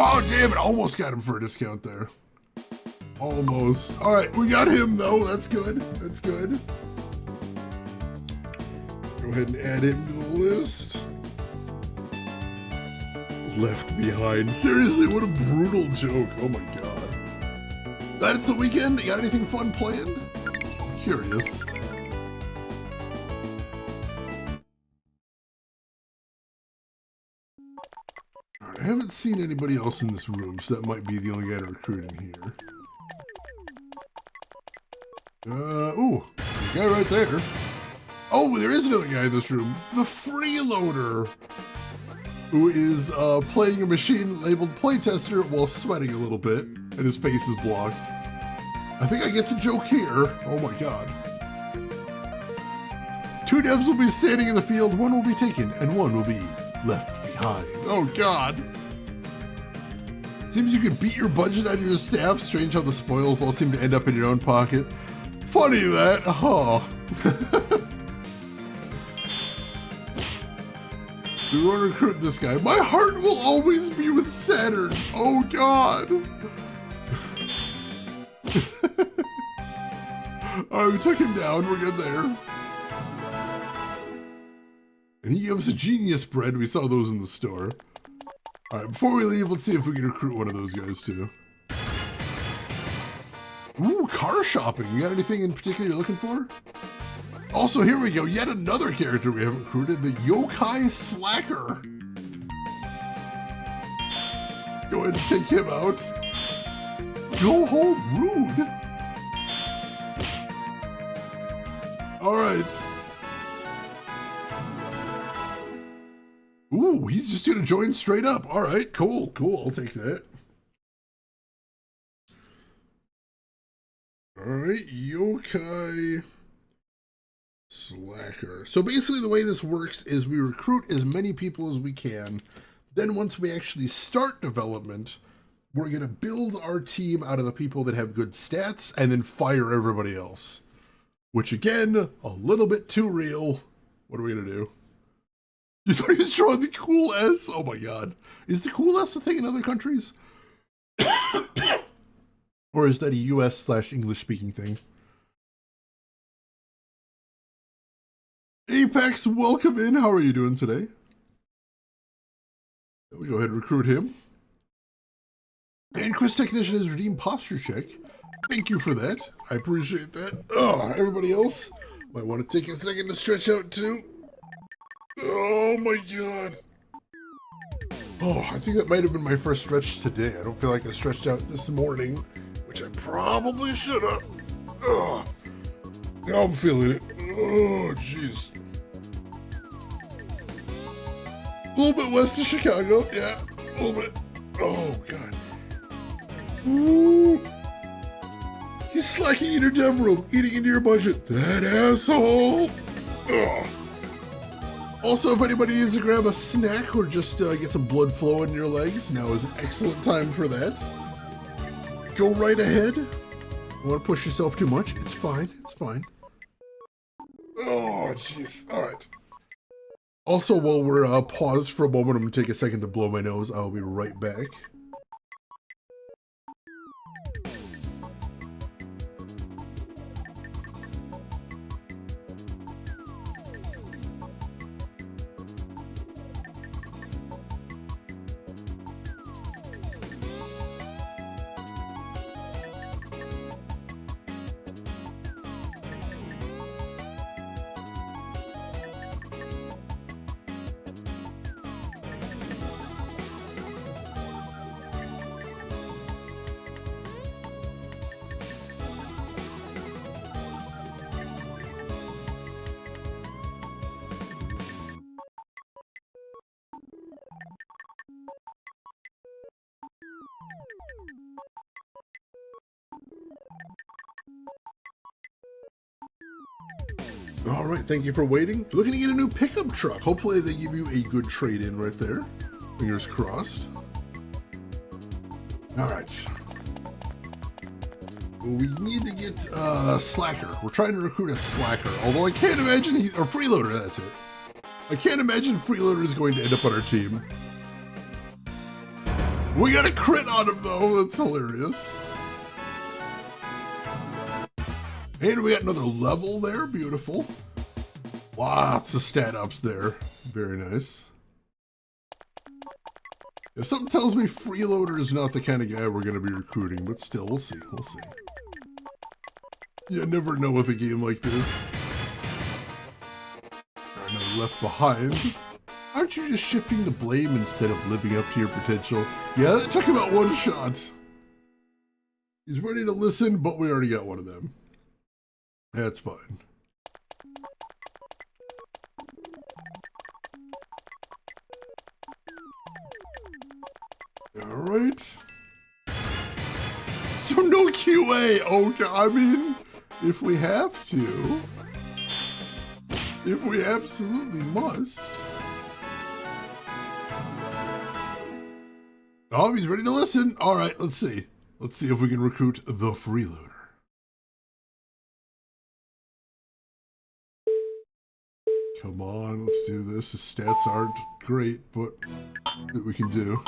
Oh, damn it. Almost got him for a discount there. Almost. All right, we got him, though. That's good. That's good. Go ahead and add him to the list. Left Behind. Seriously, what a brutal joke. Oh, my God. Glad it's the weekend. You got anything fun planned? I'm curious. I haven't seen anybody else in this room, so that might be the only guy to recruit in here. Ooh, there's a guy right there. Oh, there is another guy in this room. The Freeloader, who is playing a machine labeled playtester while sweating a little bit, and his face is blocked. I think I get the joke here. Oh my god. 2 devs will be standing in the field, 1 will be taken, and 1 will be left behind. Oh god. Seems you could beat your budget on your staff. Strange how the spoils all seem to end up in your own pocket. Funny that. Oh. We want to recruit this guy. My heart will always be with Saturn. Oh god. Alright, we took him down. We're good there. And he gave us a genius bread. We saw those in the store. Alright, before we leave, let's see if we can recruit one of those guys too. Ooh, car shopping. You got anything in particular you're looking for? Also, here we go. Yet another character we haven't recruited, the Yokai Slacker. Go ahead and take him out. Go home, rude. Alright. Ooh, he's just gonna join straight up. Alright, cool, cool. I'll take that. Alright, yokai slacker. So basically the way this works is we recruit as many people as we can. Then once we actually start development, we're going to build our team out of the people that have good stats and then fire everybody else. Which again, a little bit too real. What are we going to do? You thought he was drawing the cool S? Oh my god. Is the cool S a thing in other countries? Or is that a US/English speaking thing? Apex, welcome in. How are you doing today? We go ahead and recruit him. And Chris Technician has redeemed posture check. Thank you for that. I appreciate that. Oh, everybody else might want to take a second to stretch out too. Oh my god. Oh, I think that might have been my first stretch today. I don't feel like I stretched out this morning, which I probably should have. Oh, now I'm feeling it. Oh, jeez. A little bit west of Chicago, yeah, a little bit. Oh, God. Ooh. He's slacking in your dev room, eating into your budget. That asshole. Ugh. Also, if anybody needs to grab a snack or just get some blood flowing in your legs, now is an excellent time for that. Go right ahead. Don't want to push yourself too much. It's fine. It's fine. Oh, jeez. All right. Also, while we're paused for a moment, I'm going to take a second to blow my nose. I'll be right back. All right, thank you for waiting. Looking to get a new pickup truck. Hopefully they give you a good trade-in right there. Fingers crossed. All right. Well, we need to get Slacker. We're trying to recruit a Slacker, although I can't imagine or Freeloader, that's it. I can't imagine Freeloader is going to end up on our team. We got a crit on him though, that's hilarious. And we got another level there, beautiful. Lots of stat ups there, very nice. If something tells me Freeloader is not the kind of guy we're gonna be recruiting, but still, we'll see, we'll see. You never know with a game like this. No left behind. Aren't you just shifting the blame instead of living up to your potential? Yeah, that took about one shot. He's ready to listen, but we already got one of them. That's fine. All right. So no QA. Okay, I mean, if we have to, if we absolutely must. Oh, he's ready to listen. All right, let's see. Let's see if we can recruit the Freeloader. Come on, let's do this. His stats aren't great, but what we can do.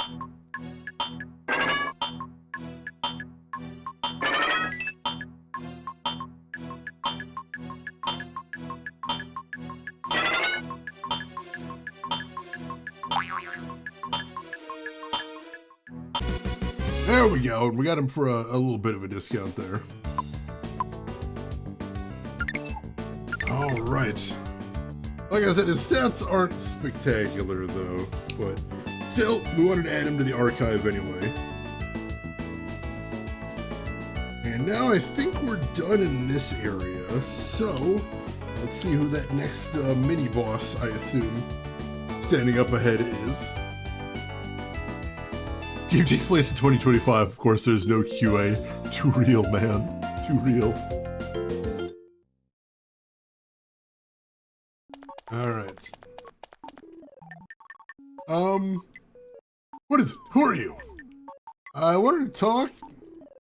There we go. We got him for a little bit of a discount there. All right. Like I said, his stats aren't spectacular though, but still, we wanted to add him to the archive anyway. And now I think we're done in this area, so let's see who that next mini-boss, I assume, standing up ahead is. Game takes place in 2025. Of course, there's no QA. Too real, man. too real. Alright. What is it? Who are you? I wanted to talk.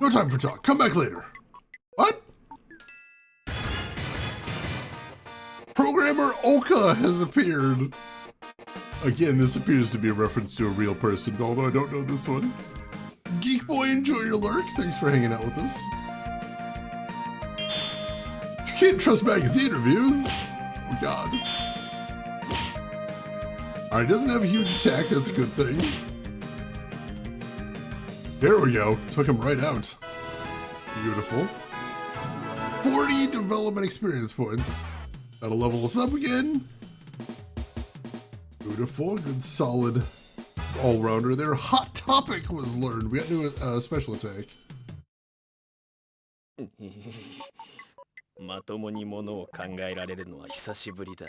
No time for talk. Come back later. What? Programmer Oka has appeared. Again, this appears to be a reference to a real person, although I don't know this one. Geek Boy, enjoy your lurk. Thanks for hanging out with us. You can't trust magazine reviews. Oh, God. Alright, doesn't have a huge attack. That's a good thing. There we go. Took him right out. Beautiful. 40 development experience points. That'll level us up again. Beautiful. Good solid all-rounder there. Hot Topic was learned. We got new special attack. まともにものを考えられるのは久しぶりだ。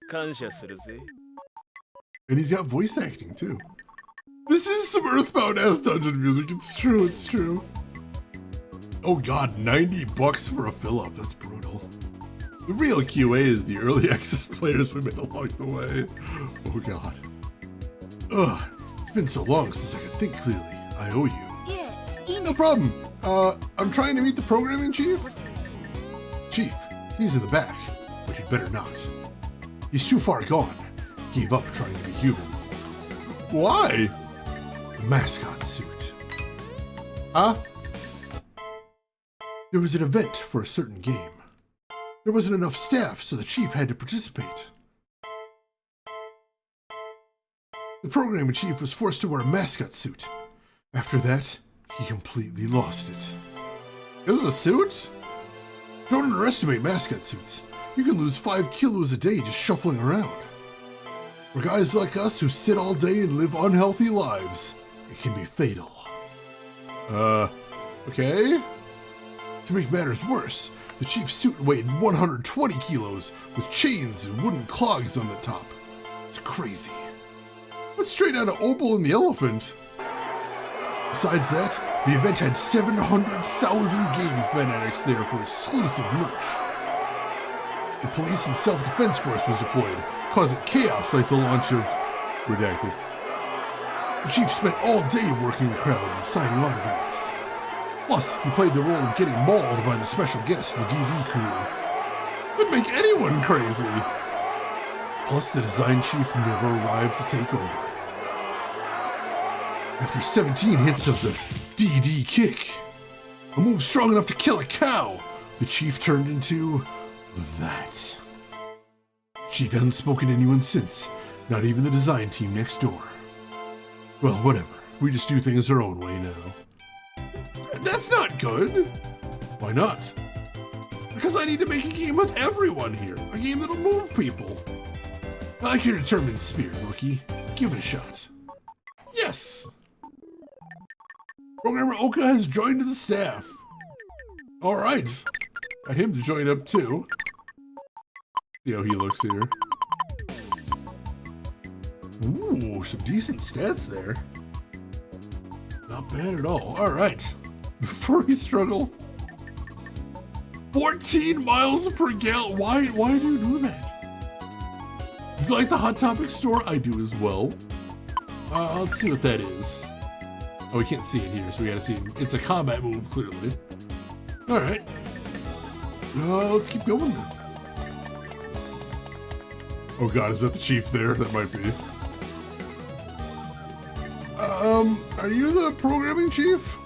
感謝するぜ。 And he's got voice acting too. This is some Earthbound-ass dungeon music. It's true, it's true. Oh god, $90 for a fill-up. That's brutal. The real QA is the early access players we made along the way. Oh god. Ugh, it's been so long since I could think clearly. I owe you. No problem. I'm trying to meet the programming chief. Chief, he's in the back, but you'd better not. He's too far gone. Gave up trying to be human. Why? The mascot suit. Huh? There was an event for a certain game. There wasn't enough staff, so the chief had to participate. The programming chief was forced to wear a mascot suit. After that, he completely lost it. Because of a suit? Don't underestimate mascot suits. You can lose 5 kilos a day just shuffling around. For guys like us who sit all day and live unhealthy lives, it can be fatal. Okay? To make matters worse, the chief's suit weighed 120 kilos with chains and wooden clogs on the top. It's crazy. That's straight out of Opal and the Elephant. Besides that, the event had 700,000 game fanatics there for exclusive merch. The police and self-defense force was deployed, causing chaos like the launch of Redacted. The chief spent all day working the crowd and signing autographs. Plus, he played the role of getting mauled by the special guest, the DD crew. It'd make anyone crazy. Plus, the design chief never arrived to take over. After 17 hits of the DD kick, a move strong enough to kill a cow, the chief turned into that. Chief hasn't spoken to anyone since, not even the design team next door. Well, whatever. We just do things our own way now. That's not good. Why not? Because I need to make a game with everyone here. A game that'll move people. I like your determined spirit, rookie. Give it a shot. Yes! Programmer Oka has joined the staff. Alright. Got him to join up too. See how he looks here. Ooh, some decent stats there. Not bad at all. Alright. The furry struggle. 14 miles per gallon. Why do you do that? You like the Hot Topic store? I do as well. Let's see what that is. Oh, we can't see it here, so we gotta see it. It's a combat move, clearly. Alright. Let's keep going then. Oh god, is that the chief there? That might be. Are you the programming chief?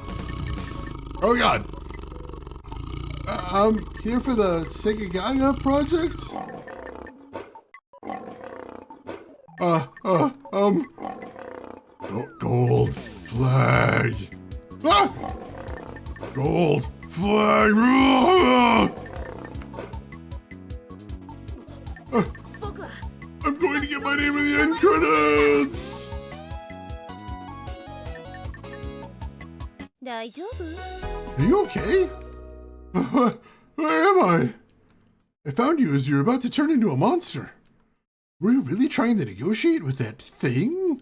Oh god. I'm here for the Segagaga project? Gold flag. Ah! Gold flag. I'm going to get my name in the end credits. 大丈夫? Are you okay? Where am I? I found you as you were about to turn into a monster. Were you really trying to negotiate with that thing?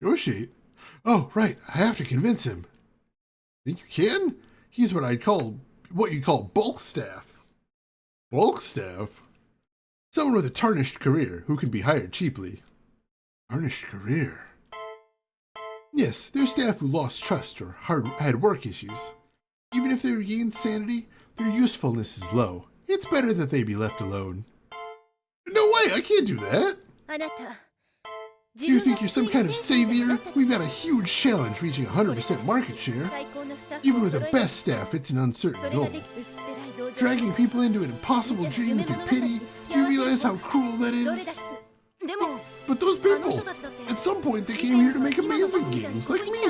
Negotiate? Oh, right. I have to convince him. Think you can? He's what I'd call what you call bulk staff. Bulk staff? Someone with a tarnished career who can be hired cheaply. Tarnished career? Yes, they're staff who lost trust or had work issues. Even if they regained sanity, their usefulness is low. It's better that they be left alone. No way, I can't do that! Do you think you're some kind of savior? We've got a huge challenge reaching 100% market share. Even with the best staff, it's an uncertain goal. Dragging people into an impossible dream with your pity, do you realize how cruel that is? But those people, at some point they came here to make amazing games, like me.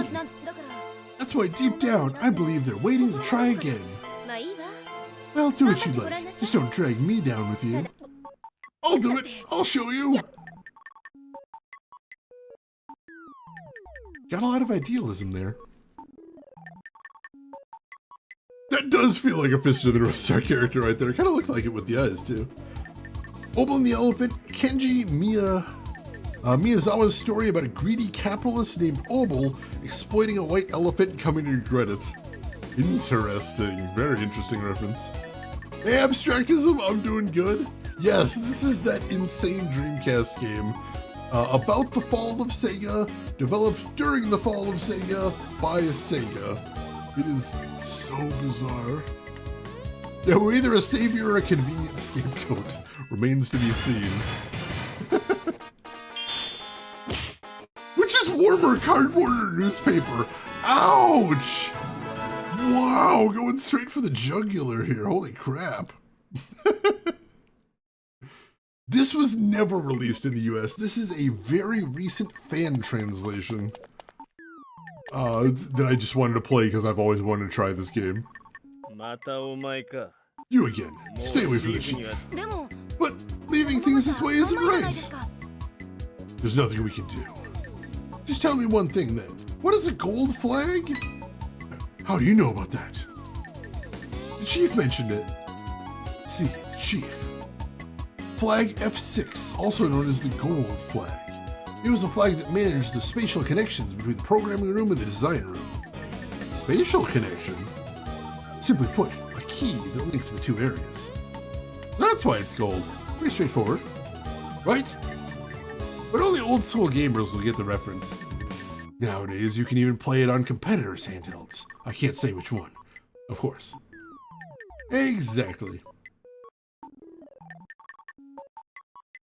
That's why deep down, I believe they're waiting to try again. Well, do what you like. Just don't drag me down with you. I'll do it. I'll show you. Got a lot of idealism there. That does feel like a Fist of the North Star character right there. Kind of looked like it with the eyes, too. Obel and the Elephant, Kenji Miyazawa's story about a greedy capitalist named Obel exploiting a white elephant and coming to regret it. Interesting. Very interesting reference. Hey, Abstractism, I'm doing good. Yes, this is that insane Dreamcast game about the fall of Sega, developed during the fall of Sega by Sega. It is so bizarre. Yeah, we're either a savior or a convenient scapegoat. Remains to be seen. Which is warmer, cardboard or newspaper? Ouch! Wow, going straight for the jugular here. Holy crap. This was never released in the US. This is a very recent fan translation that I just wanted to play because I've always wanted to try this game. You again. Stay away from the chief. But leaving things this way isn't right. There's nothing we can do. Just tell me one thing then. What is a gold flag? How do you know about that? The chief mentioned it. See, the chief. Flag F6, also known as the gold flag. It was a flag that managed the spatial connections between the programming room and the design room. Spatial connection? Simply put, a key that linked the two areas. That's why it's gold. Pretty straightforward. Right? But only old school gamers will get the reference. Nowadays, you can even play it on competitors' handhelds. I can't say which one. Of course. Exactly.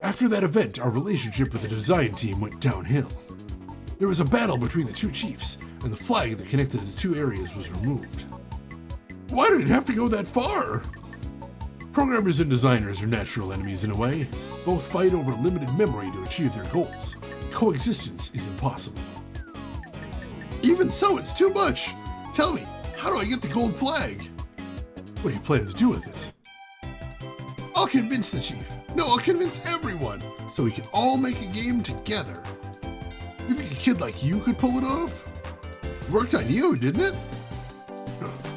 After that event, our relationship with the design team went downhill. There was a battle between the two chiefs, and the flag that connected the two areas was removed. Why did it have to go that far? Programmers and designers are natural enemies in a way. Both fight over limited memory to achieve their goals. Coexistence is impossible. Even so, it's too much. Tell me, how do I get the gold flag? What do you plan to do with it? I'll convince the chief. No, I'll convince everyone, so we can all make a game together. You think a kid like you could pull it off? It worked on you, didn't it?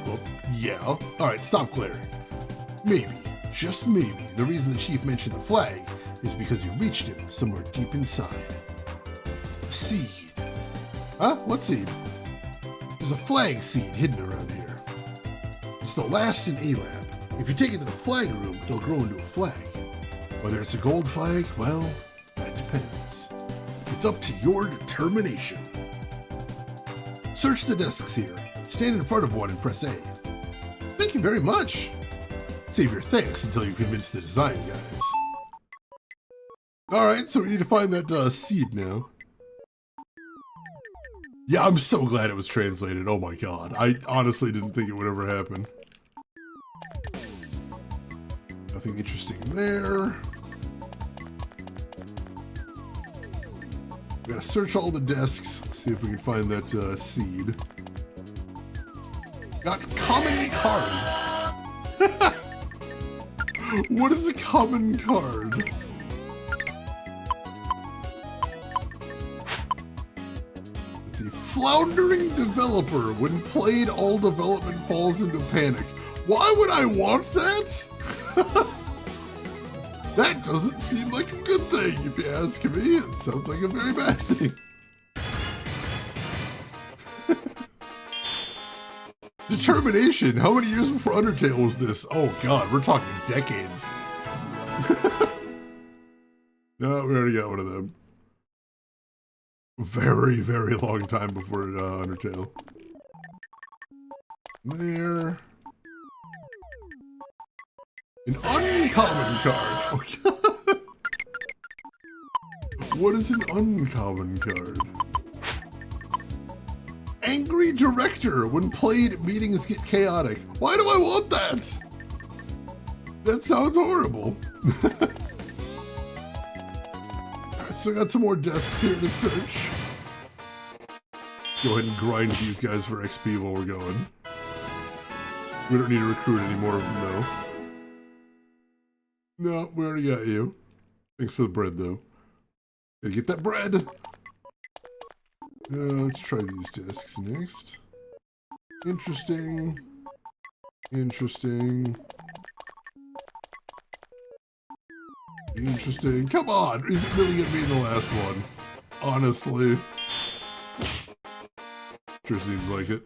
Well, yeah. Alright, stop glaring. Maybe, just maybe, the reason the chief mentioned the flag is because you reached him somewhere deep inside. A seed. Huh? What seed? There's a flag seed hidden around here. It's the last in A-Lab. If you take it to the flag room, it'll grow into a flag. Whether it's a gold flag, well, that depends. It's up to your determination. Search the desks here. Stand in front of one and press A. Thank you very much. Save your thanks until you convince the design guys. Alright, so we need to find that seed now. Yeah, I'm so glad it was translated. Oh my god. I honestly didn't think it would ever happen. Nothing interesting there. We gotta search all the desks, see if we can find that seed. Got common card. What is a common card? It's a floundering developer. When played, all development falls into panic. Why would I want that? That doesn't seem like a good thing, if you ask me. It sounds like a very bad thing. The determination. How many years before Undertale was this? Oh god, we're talking decades. No, we already got one of them. Very, very long time before Undertale. There. An uncommon card. Oh god. What is an uncommon card? Angry Director. When played, meetings get chaotic. Why do I want that? That sounds horrible. Alright, so I got some more desks here to search. Go ahead and grind these guys for XP while we're going. We don't need to recruit any more of them though. No, we already got you. Thanks for the bread though. Gotta get that bread. Let's try these discs next. Interesting. Interesting. Interesting. Come on! Is it really gonna be the last one? Honestly. Sure seems like it.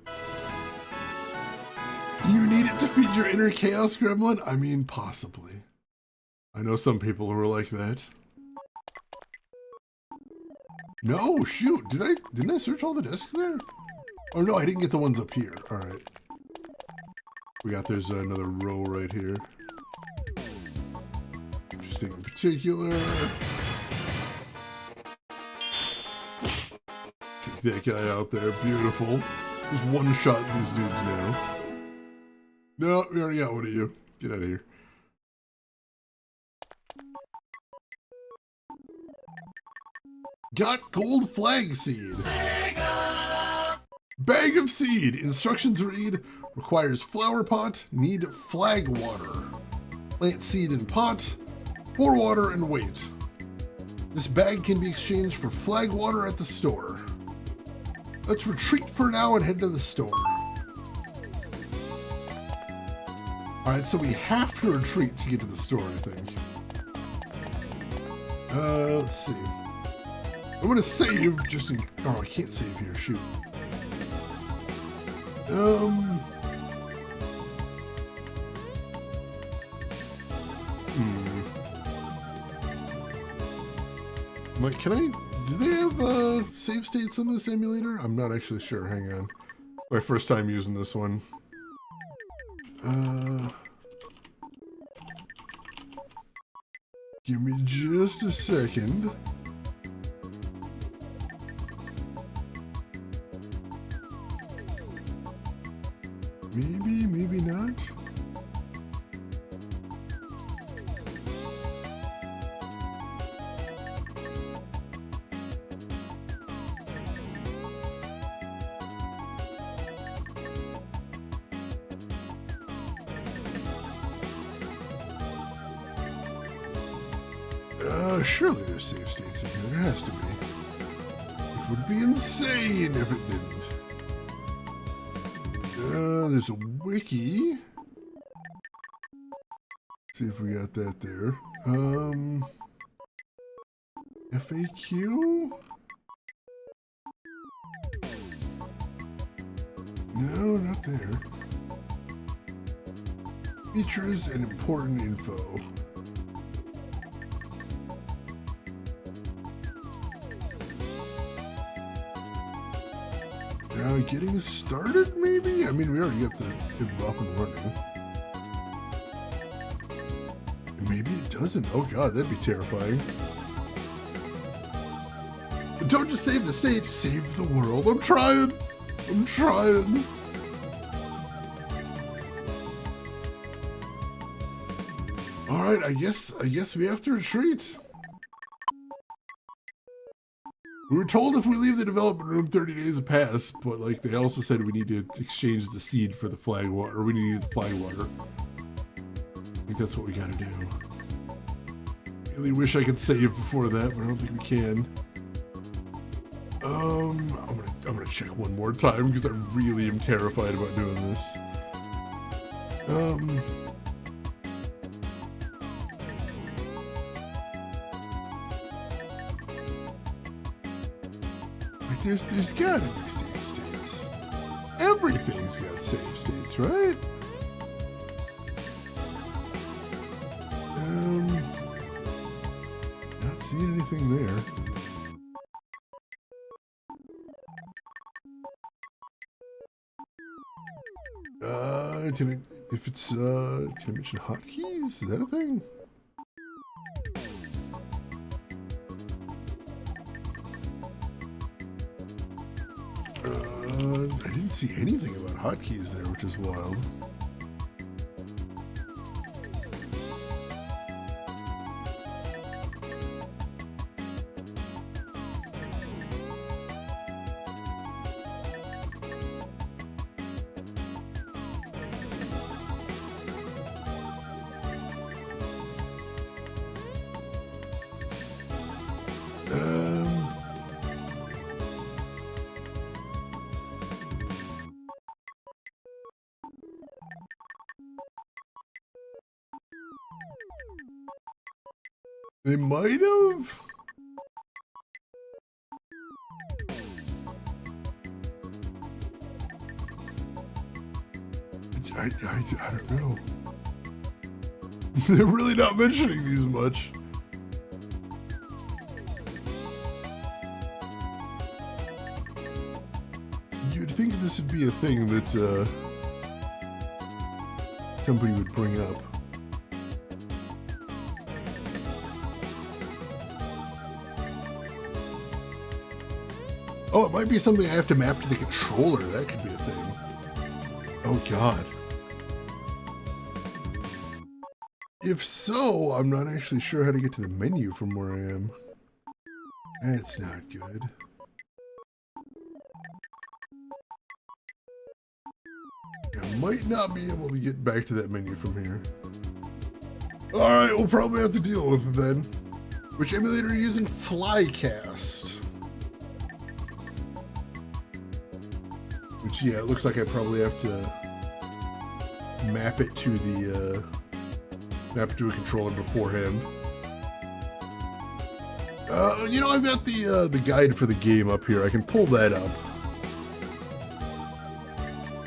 You need it to feed your inner chaos gremlin? I mean, possibly. I know some people who are like that. No, shoot, didn't I search all the desks there? Oh no, I didn't get the ones up here. Alright. There's another row right here. Interesting in particular. Take that guy out there, beautiful. Just one shot these dudes now. No, we already got one of you. Get out of here. Got gold flag seed. Bag of seed. Instructions read, requires flower pot, need flag water. Plant seed in pot, pour water and wait. This bag can be exchanged for flag water at the store. Let's retreat for now and head to the store. Alright, so we have to retreat to get to the store, I think. Let's see. I'm gonna save just in... Oh, I can't save here, shoot. Can I... Do they have save states on this emulator? I'm not actually sure, hang on. My first time using this one. Give me just a second. Maybe, maybe not. Surely there's save states in here. There has to be. It would be insane if it didn't. There's a wiki. Let's see if we got that there. FAQ? No, not there. Features and important info. Getting started, maybe? I mean, we already got the up and running. Maybe it doesn't. Oh god, that'd be terrifying. But don't just save the state, save the world. I'm trying. I'm trying. Alright, I guess we have to retreat. We were told if we leave the development room 30 days have passed, but like they also said we need to exchange the seed for the flag water, or we need the flag water. I think that's what we gotta do. Really wish I could save before that, but I don't think we can. I'm gonna check one more time because I really am terrified about doing this. There's gotta be save states. Everything's got save states, right? Not seeing anything there. If it's, can I mention hotkeys? Is that a thing? I didn't see anything about hotkeys there, which is wild. They might have. I don't know. They're really not mentioning these much. You'd think this would be a thing that somebody would bring up. Oh, it might be something I have to map to the controller. That could be a thing. Oh, God. If so, I'm not actually sure how to get to the menu from where I am. That's not good. I might not be able to get back to that menu from here. Alright, we'll probably have to deal with it then. Which emulator are you using? Flycast. Which, yeah, it looks like I probably have to map it to the, map it to a controller beforehand. You know, I've got the guide for the game up here. I can pull that up.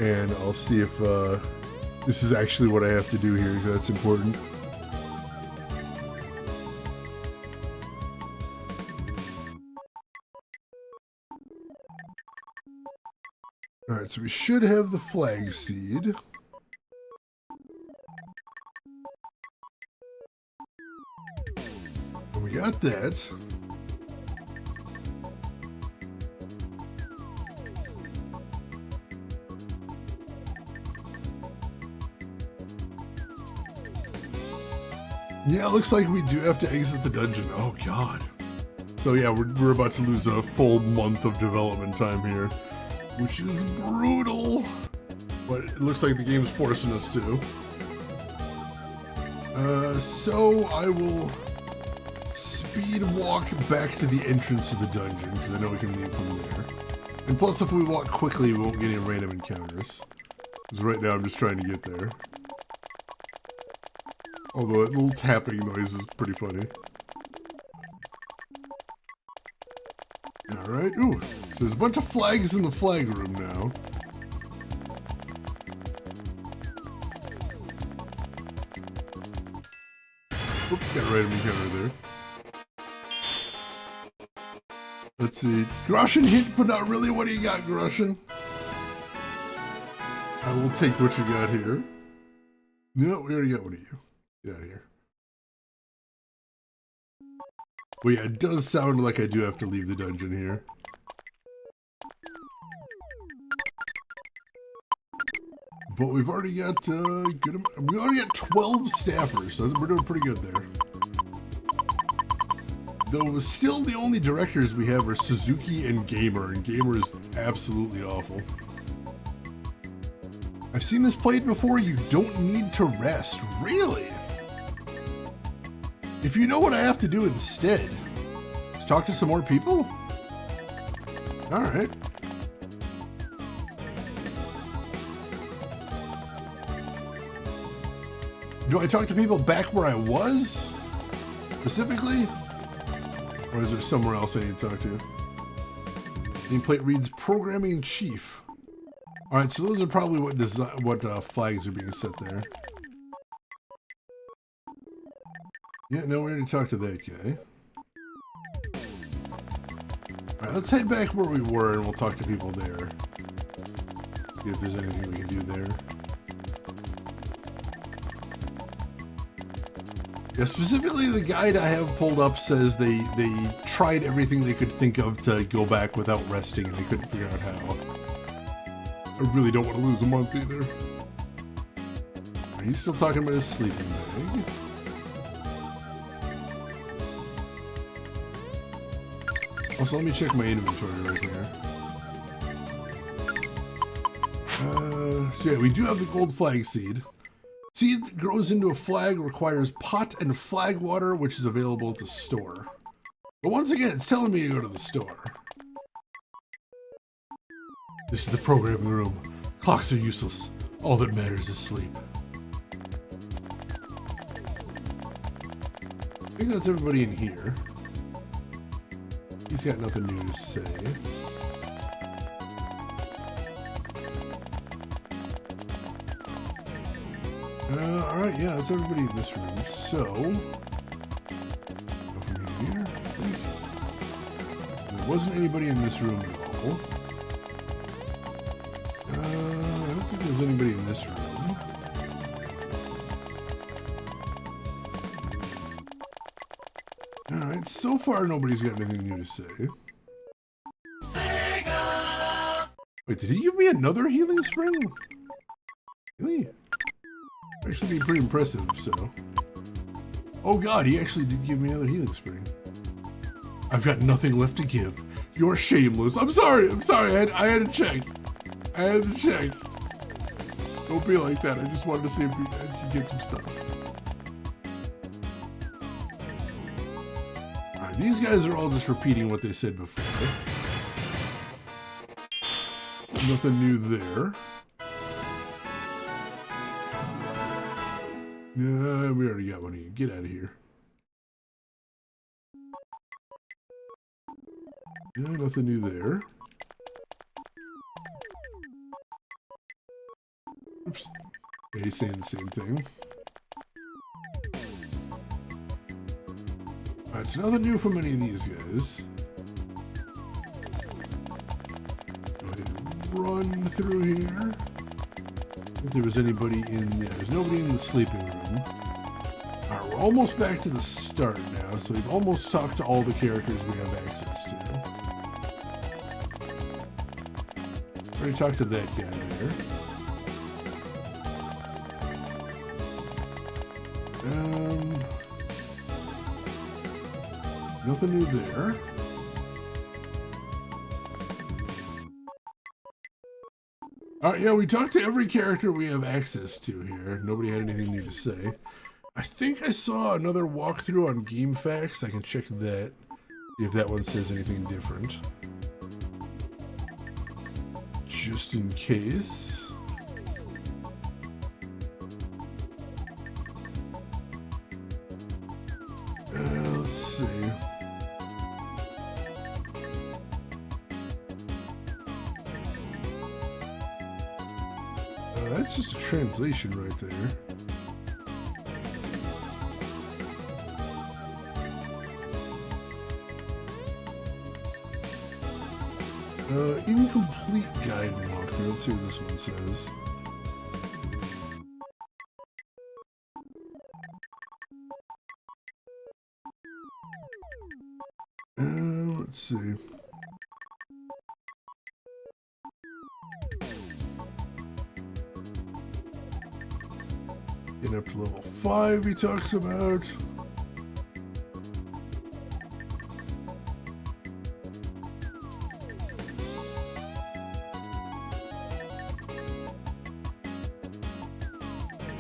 And I'll see if, this is actually what I have to do here. That's important. Alright, so we should have the flag seed. And we got that. Yeah, it looks like we do have to exit the dungeon. Oh, God. So yeah, we're about to lose a full month of development time here, which is brutal. But it looks like the game's forcing us to. So I will speed walk back to the entrance of the dungeon, because I know we can leave from there. And plus, if we walk quickly, we won't get any random encounters. Because right now I'm just trying to get there. Although that little tapping noise is pretty funny. Alright, ooh. So there's a bunch of flags in the flag room now. Oop, got a random encounter there. Let's see. Grushin hint, but not really. What do you got, Grushin? I will take what you got here. No, we already got one of you. Get out of here. Well, yeah, it does sound like I do have to leave the dungeon here. But we've already got we already got 12 staffers, so we're doing pretty good there. Though still the only directors we have are Suzuki and Gamer is absolutely awful. I've seen this played before. You don't need to rest, really. If you know what I have to do instead, just talk to some more people? Alright. Do I talk to people back where I was? Specifically? Or is there somewhere else I need to talk to? Nameplate reads Programming Chief. All right, so those are probably what flags are being set there. Yeah, no, we already talked to that guy. All right, let's head back where we were, and we'll talk to people there. See if there's anything we can do there. Yeah, specifically the guide I have pulled up says they tried everything they could think of to go back without resting, and they couldn't figure out how. I really don't want to lose a month either. He's still talking about his sleeping bag. Also, let me check my inventory right here. So yeah, we do have the gold flag seed. Seed that grows into a flag requires pot and flag water, which is available at the store. But once again, it's telling me to go to the store. This is the programming room. Clocks are useless. All that matters is sleep. I think that's everybody in here. He's got nothing new to say. Alright, yeah, that's everybody in this room. So, go from here. There wasn't anybody in this room at all. I don't think there's anybody in this room. Alright, so far nobody's got anything new to say. Wait, did he give me another healing spring? Really? Actually be pretty impressive, so. Oh god, he actually did give me another healing spring. I've got nothing left to give. You're shameless. I'm sorry, I had to check. Don't be like that, I just wanted to see if you could get some stuff. Alright, these guys are all just repeating what they said before. Nothing new there. No, we already got one of you. Get out of here. Yeah, nothing new there. Oops. Yeah, he's saying the same thing. Alright, so nothing new from any of these guys. Go ahead and run through here. If there was anybody in, yeah, there's nobody in the sleeping room. Alright, we're almost back to the start now, so we've almost talked to all the characters we have access to. Already talked to that guy there. Nothing new there. Alright, yeah, we talked to every character we have access to here. Nobody had anything new to say. I think I saw another walkthrough on GameFAQs. I can check that, see if that one says anything different. Just in case. Let's see. That's just a translation right there. Incomplete guide walkthrough. Let's see what this one says. Let's see. Getting up to level 5 he talks about.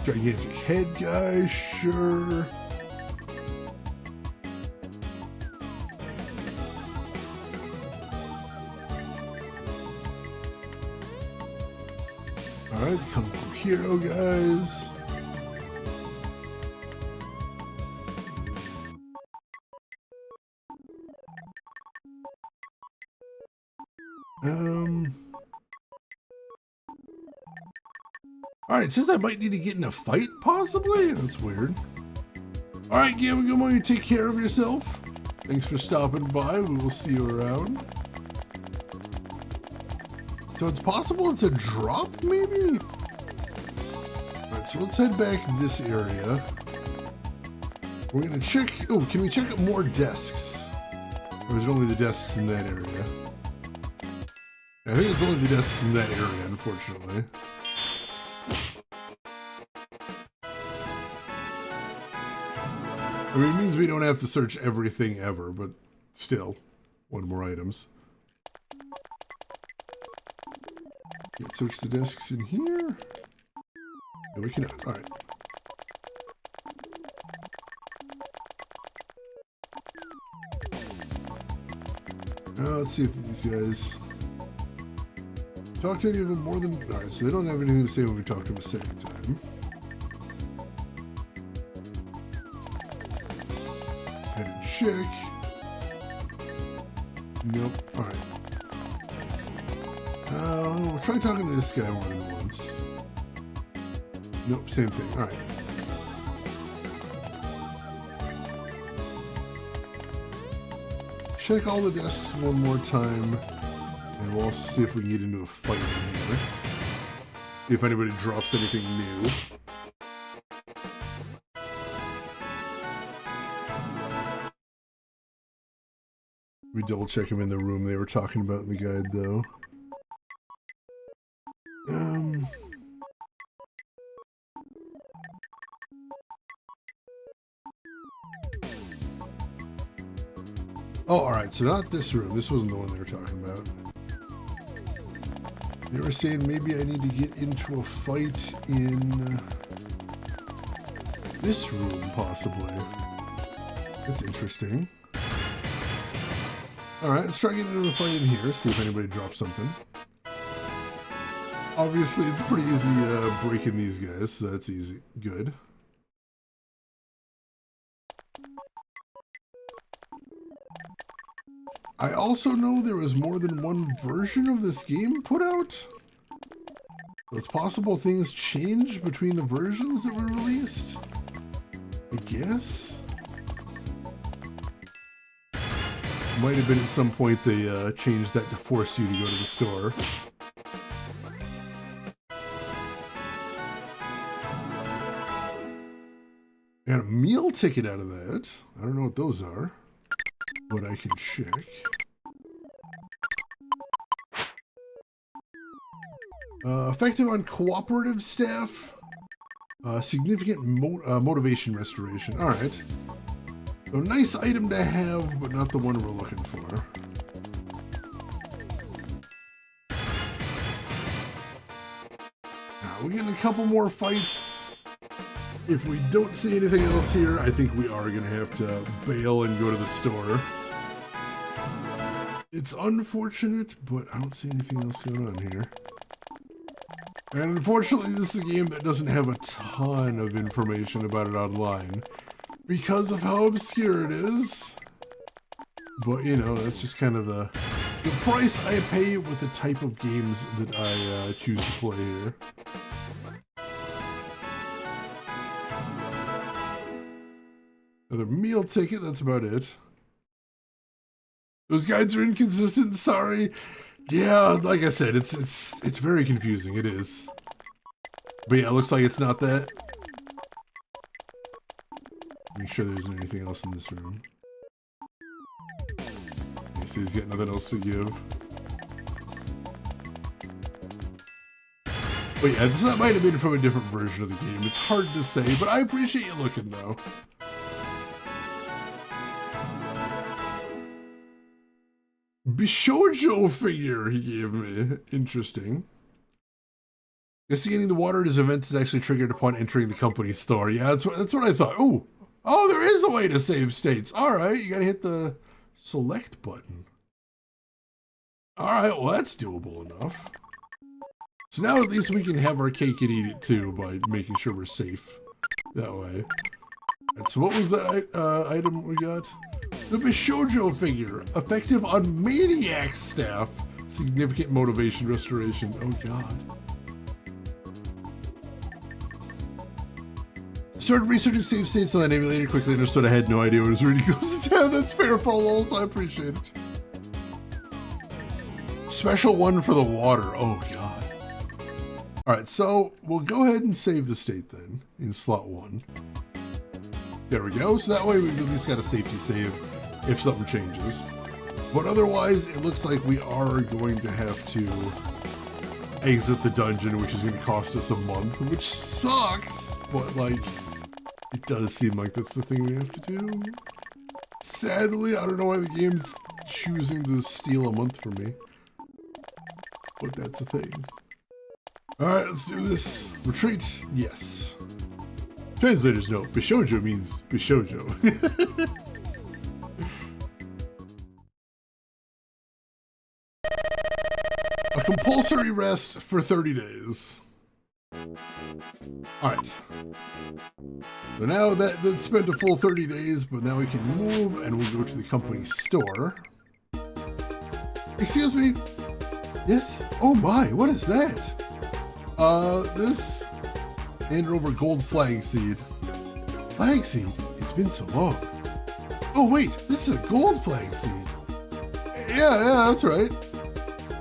Gigantic head guy, sure. Alright, Kung Fu Hero guys. Alright, it says I might need to get in a fight, possibly? That's weird. Alright, Gamma, you take care of yourself. Thanks for stopping by. We will see you around. So it's possible it's a drop, maybe? Alright, so let's head back this area. We're gonna check... Oh, can we check out more desks? Or is it only the desks in that area? I think it's only the desks in that area, unfortunately. I mean, it means we don't have to search everything ever, but still, one more items. Can't search the desks in here. No, we cannot. All right. Let's see if these guys talk to any of them more than... All right, so they don't have anything to say when we talk to them a second time. Head and check. Nope. All right. We'll try talking to this guy more than once. Nope, same thing. All right. Check all the desks one more time, and we'll also see if we can get into a fight in here. See if anybody drops anything new. We double check them in the room they were talking about in the guide, though. Oh, alright, so not this room. This wasn't the one they were talking about. They were saying maybe I need to get into a fight in this room, possibly. That's interesting. Alright, let's try getting into a fight in here, see if anybody drops something. Obviously, it's pretty easy breaking these guys, so that's easy. Good. I also know there was more than one version of this game put out. So it's possible things changed between the versions that were released. I guess. Might have been at some point they changed that to force you to go to the store. Got a meal ticket out of that. I don't know what those are, but I can check. Effective on cooperative staff. Significant motivation restoration. Alright. So nice item to have, but not the one we're looking for. We're getting a couple more fights. If we don't see anything else here, I think we are going to have to bail and go to the store. It's unfortunate, but I don't see anything else going on here. And unfortunately, this is a game that doesn't have a ton of information about it online because of how obscure it is. But, you know, that's just kind of the price I pay with the type of games that I choose to play here. Another meal ticket, that's about it. Those guides are inconsistent, sorry. Yeah, like I said, it's very confusing, it is. But yeah, it looks like it's not that. Make sure there isn't anything else in this room. He says he's got nothing else to give. But yeah, that might have been from a different version of the game. It's hard to say, but I appreciate you looking though. Bishoujo figure he gave me. Interesting. Guessing getting the water at his event is actually triggered upon entering the company store. Yeah, that's what I thought. Oh, there is a way to save states. All right, you gotta hit the select button. All right, well that's doable enough. So now at least we can have our cake and eat it too by making sure we're safe that way. And so what was that item we got? The Bishoujo figure, effective on Maniac staff. Significant motivation restoration. Oh god. Started researching save states on that emulator, quickly understood I had no idea what was really close to town. That's fair, Falls. I appreciate it. Special one for the water. Oh, God. All right, so we'll go ahead and save the state then in slot 1. There we go. So that way we've at least got a safety save if something changes. But otherwise, it looks like we are going to have to exit the dungeon, which is going to cost us a month, which sucks. But, like, it does seem like that's the thing we have to do. Sadly, I don't know why the game's choosing to steal a month from me. But that's a thing. Alright, let's do this. Retreat, yes. Translator's note, Bishoujo means Bishoujo. A compulsory rest for 30 days. Alright. So now that's spent a full 30 days, but now we can move and we'll go to the company store. Excuse me? Yes? Oh my, what is that? This... Hand over gold flag seed. Flag seed? It's been so long. Oh wait, this is a gold flag seed. Yeah, that's right.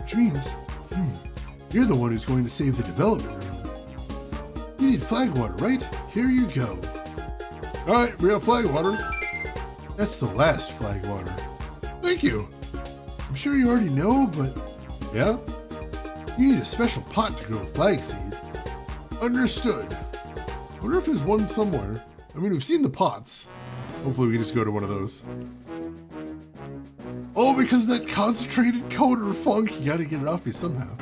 Which means, you're the one who's going to save the development room. You need flag water, right? Here you go. Alright, we got flag water. That's the last flag water. Thank you. I'm sure you already know, but yeah? You need a special pot to grow flaxseed. Understood. I wonder if there's one somewhere. I mean, we've seen the pots. Hopefully we can just go to one of those. Oh, because that concentrated coder funk, you gotta get it off you somehow.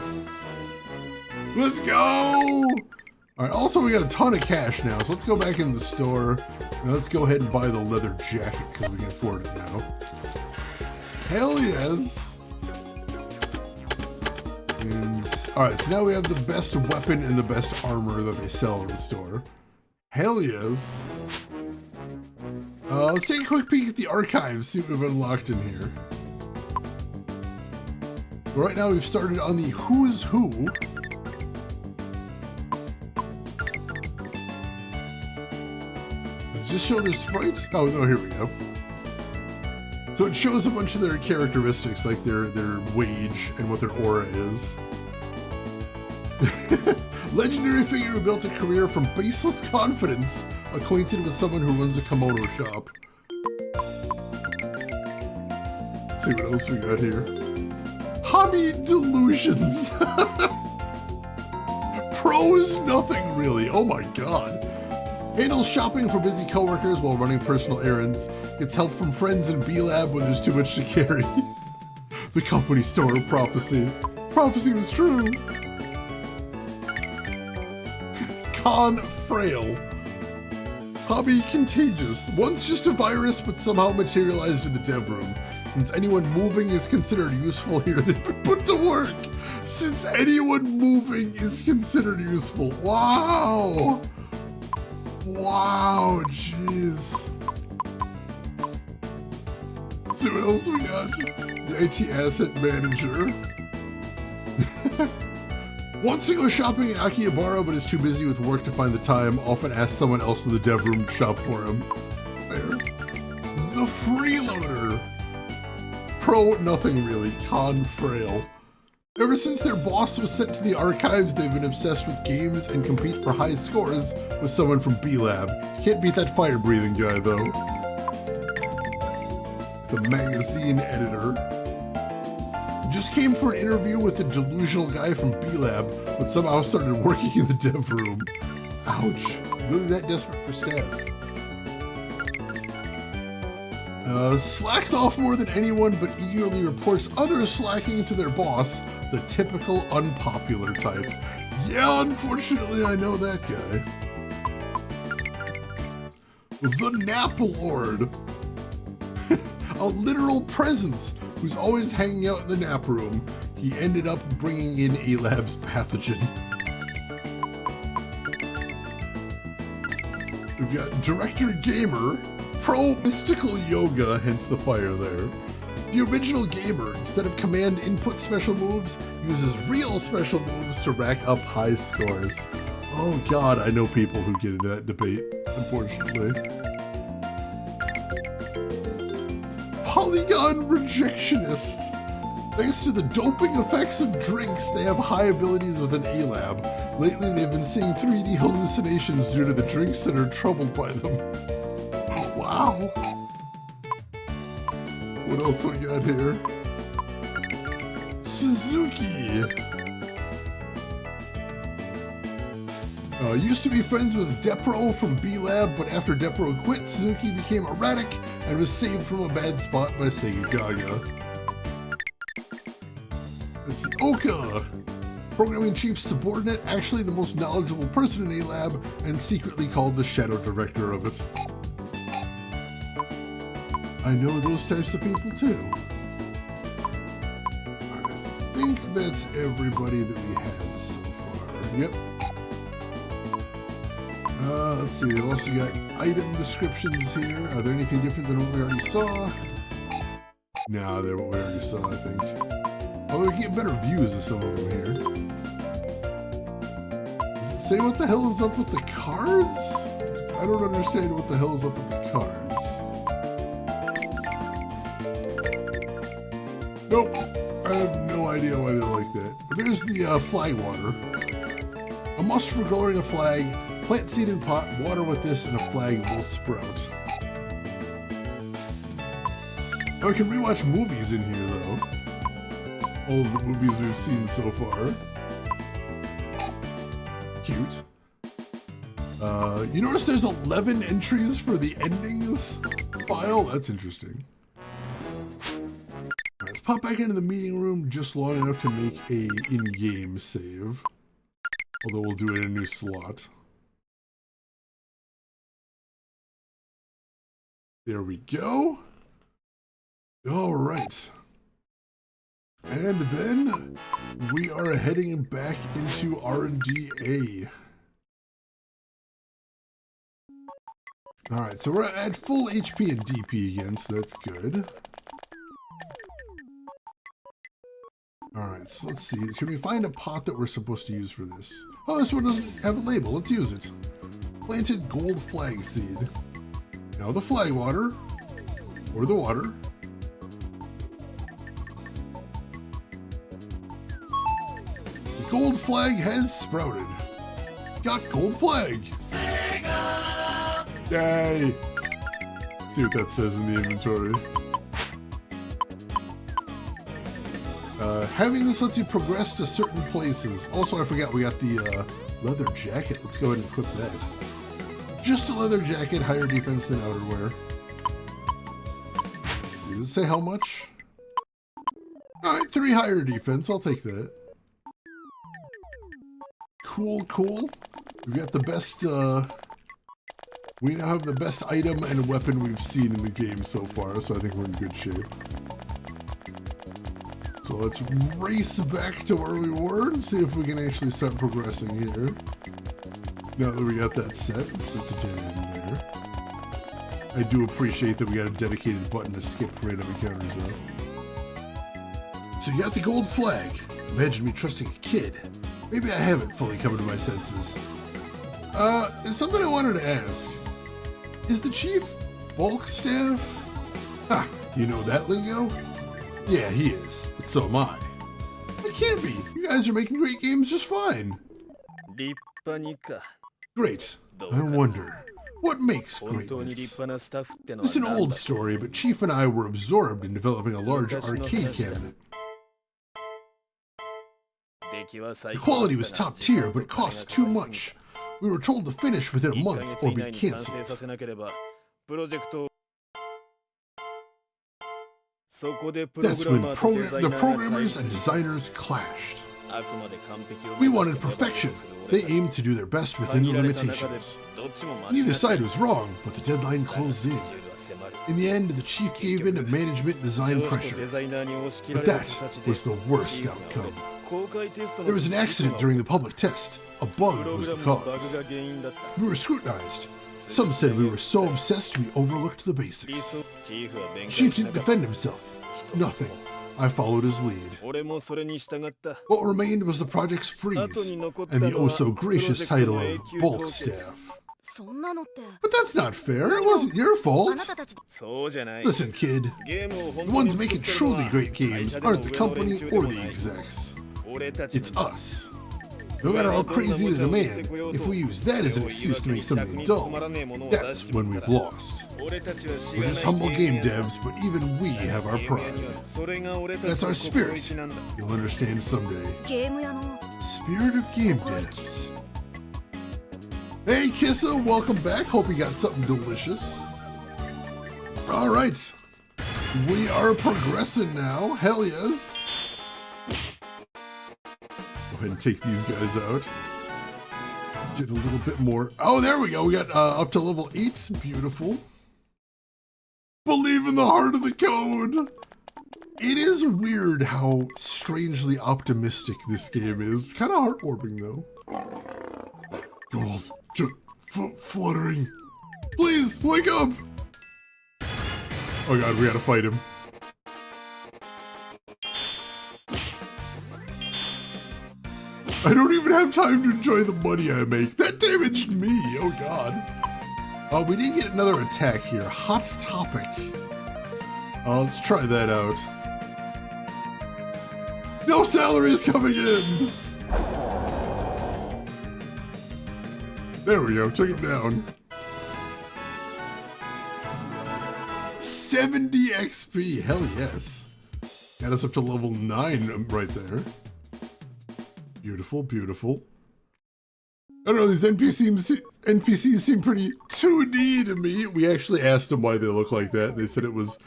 Let's go! Alright, also we got a ton of cash now, so let's go back in the store. Now let's go ahead and buy the leather jacket, because we can afford it now. Hell yes! Alright, so now we have the best weapon and the best armor that they sell in the store. Hell yes. Let's take a quick peek at the archives, see what we've unlocked in here. Right now we've started on the Who's Who. Does it just show their sprites? Oh no, here we go. So it shows a bunch of their characteristics, like their wage and what their aura is. Legendary figure who built a career from baseless confidence, acquainted with someone who runs a kimono shop. Let's see what else we got here. Hobby delusions. Pros, nothing really. Oh my god. Handles shopping for busy coworkers while running personal errands. Gets help from friends in B-Lab when there's too much to carry. The company store of prophecy. Prophecy was true. Con frail. Hobby contagious. Once just a virus, but somehow materialized in the dev room. Since anyone moving is considered useful here, they've been put to work. Since anyone moving is considered useful. Wow. Wow, jeez. Let's see what else we got. The IT asset manager. Wants to go shopping in Akihabara, but is too busy with work to find the time. Often asks someone else in the dev room to shop for him. Fair. The freeloader. Pro, nothing really. Con frail. Ever since their boss was sent to the archives, they've been obsessed with games and compete for high scores with someone from B-Lab. Can't beat that fire-breathing guy, though. The magazine editor. Just came for an interview with a delusional guy from B-Lab, but somehow started working in the dev room. Ouch. Really that desperate for staff. Slacks off more than anyone, but eagerly reports others slacking to their boss, the typical unpopular type. Yeah, unfortunately, I know that guy. The Nap Lord. A literal presence who's always hanging out in the nap room. He ended up bringing in A-Lab's pathogen. We've got Director Gamer. Pro mystical yoga, hence the fire there. The original gamer, instead of command input special moves, uses real special moves to rack up high scores. Oh god, I know people who get into that debate, unfortunately. Polygon Rejectionist. Thanks to the doping effects of drinks, they have high abilities with an A-Lab. Lately, they've been seeing 3D hallucinations due to the drinks that are troubled by them. Oh, wow. What else we got here? Suzuki. Used to be friends with Depro from B-Lab, but after Depro quit, Suzuki became erratic and was saved from a bad spot by Segagaga. Let's see, Oka! Programming Chief's subordinate, actually the most knowledgeable person in A-Lab, and secretly called the shadow director of it. I know those types of people too. I think that's everybody that we have so far. Yep. Let's see, they've also got item descriptions here. Are there anything different than what we already saw? No, they're what we already saw, I think. Although we get better views of some of them here. Does it say what the hell is up with the cards? I don't understand what the hell is up with the cards. Nope, I have no idea why they're like that. But there's the flag water. A must for growing a flag. Plant seed in pot, water with this, and a flag will sprout. Now we can rewatch movies in here, though. All of the movies we've seen so far. Cute. You notice there's 11 entries for the endings file? That's interesting. Let's pop back into the meeting room just long enough to make a in-game save. Although we'll do it in a new slot. There we go. All right. And then we are heading back into R&D-A. All right, so we're at full HP and DP again, so that's good. All right, so let's see. Can we find a pot that we're supposed to use for this? Oh, this one doesn't have a label. Let's use it. Planted gold flag seed. Now the flag water, or the water. The gold flag has sprouted. Got gold flag. Yay! Let's see what that says in the inventory. Having this lets you progress to certain places. Also, I forgot we got the leather jacket. Let's go ahead and equip that. Just a leather jacket, higher defense than outerwear. Does it say how much? Alright, 3 higher defense, I'll take that. Cool, cool. We've got the best, we now have the best item and weapon we've seen in the game so far, so I think we're in good shape. So let's race back to where we were and see if we can actually start progressing here. Now that we got that set, so it's a dead end there. I do appreciate that we got a dedicated button to skip random encounters though. So you got the gold flag. Imagine me trusting a kid. Maybe I haven't fully come to my senses. There's something I wanted to ask. Is the chief bulk staff? Ha, you know that lingo? Yeah, he is, but so am I. It can't be. You guys are making great games just fine. Great. I wonder, what makes greatness? It's an old story, but Chief and I were absorbed in developing a large arcade cabinet. The quality was top tier, but it cost too much. We were told to finish within a month or be cancelled. That's when the programmers and designers clashed. We wanted perfection. They aimed to do their best within the limitations. Neither side was wrong, but the deadline closed in. In the end, the chief gave in to management design pressure. But that was the worst outcome. There was an accident during the public test. A bug was the cause. We were scrutinized. Some said we were so obsessed we overlooked the basics. Chief didn't defend himself. Nothing. I followed his lead. 俺もそれに従った What remained was the project's freeze, and the oh-so-gracious title of bulk staff. そんなのって But that's not fair. It wasn't your あ fault. なたたちで そうじゃない Listen, kid. ゲームを本 The 当に ones 作っ making てるのは truly great games 会社での aren't the 上の company 連中で or も the ない execs. 俺たち It's us. No matter how crazy the demand, if we use that as an excuse to make something dull, that's when we've lost. We're just humble game devs, but even we have our pride. That's our spirit. You'll understand someday. ゲーム屋の Spirit of game devs. Hey Kissa, welcome back. Hope you got something delicious. Alright. We are progressing now. Hell yes. Go ahead and take these guys out. Get a little bit more. Oh, there we go. We got up to level 8. Beautiful. Believe in the heart of the code. It is weird how strangely optimistic this game is. Kind of heartwarming, though. Gold. Fluttering. Please, wake up! Oh god, we gotta fight him. I don't even have time to enjoy the money I make. That damaged me, oh god. We did get another attack here. Hot topic. Let's try that out. No salary is coming in! There we go, took him down. 70 XP, hell yes. Got us up to level 9 right there. Beautiful, beautiful. I don't know, these NPCs seem pretty 2D to me. We actually asked them why they look like that. They said it was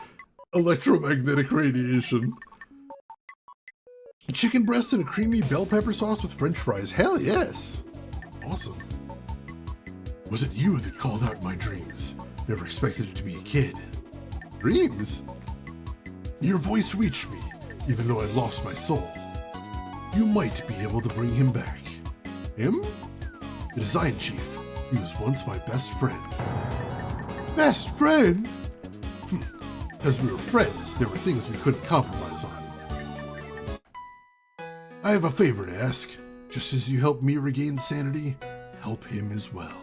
electromagnetic radiation. A chicken breast and a creamy bell pepper sauce with french fries. Hell yes. Awesome. Was it you that called out my dreams? Never expected it to be a kid. Dreams? Your voice reached me, even though I lost my soul. You might be able to bring him back. Him? The design chief. He was once my best friend. Best friend? As we were friends, there were things we couldn't compromise on. I have a favor to ask. Just as you helped me regain sanity, help him as well.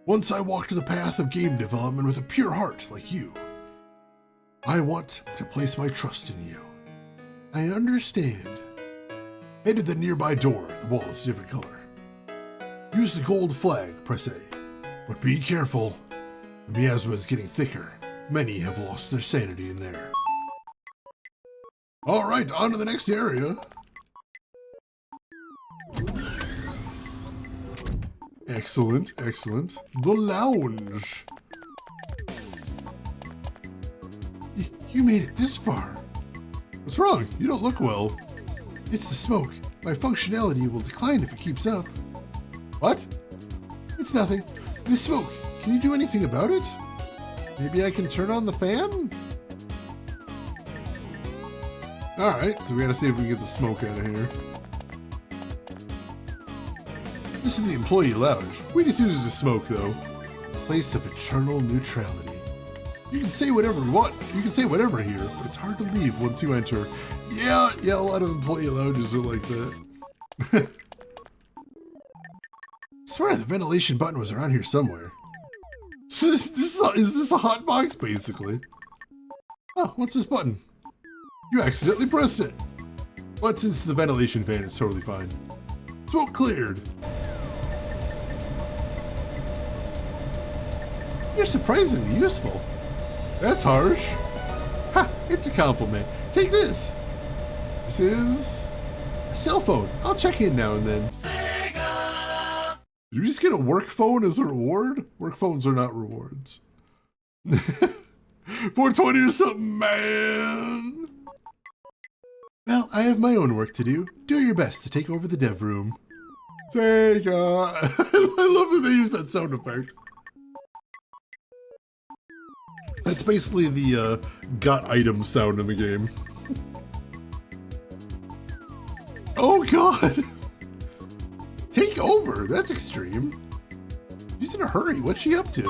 Once I walked the path of game development with a pure heart like you. I want to place my trust in you. I understand. Head to the nearby door. The wall is a different color. Use the gold flag, press A. But be careful. The miasma is getting thicker. Many have lost their sanity in there. Alright, on to the next area. Excellent, excellent. The lounge. You made it this far. What's wrong? You don't look well. It's the smoke. My functionality will decline if it keeps up. What? It's nothing. The smoke. Can you do anything about it? Maybe I can turn on the fan? Alright, so we gotta see if we can get the smoke out of here. This is the employee lounge. We just use it to smoke, though. Place of eternal neutrality. You can say whatever you want. You can say whatever here, but it's hard to leave once you enter. Yeah, a lot of employee lounges are like that. I swear the ventilation button was around here somewhere. So is this a hot box, basically? Oh, what's this button? You accidentally pressed it. But since the ventilation fan is totally fine. Smoke cleared. You're surprisingly useful. That's harsh. Ha! It's a compliment. Take this. This is a cell phone. I'll check in now and then. Did we just get a work phone as a reward? Work phones are not rewards. 420 or something, man. Well, I have my own work to do. Do your best to take over the dev room. Sega. I love that they use that sound effect. That's basically the got item sound in the game. Oh god! Take over? That's extreme. She's in a hurry. What's she up to?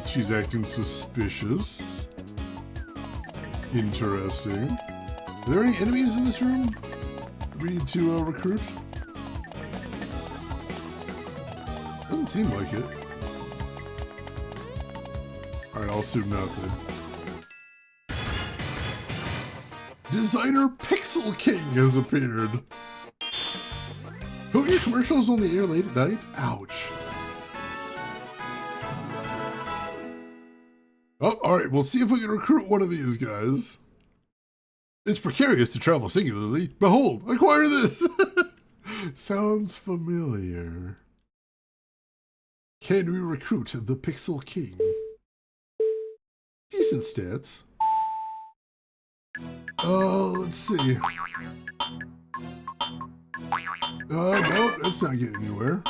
She's acting suspicious. Interesting. Are there any enemies in this room we need to recruit? Doesn't seem like it. Alright, I'll assume not then. Designer Pixel King has appeared. Don't your commercials on the air late at night? Ouch. Oh, alright, we'll see if we can recruit one of these guys. It's precarious to travel singularly. Behold, acquire this! Sounds familiar. Can we recruit the Pixel King? Decent stats. Let's see. No, that's not getting anywhere.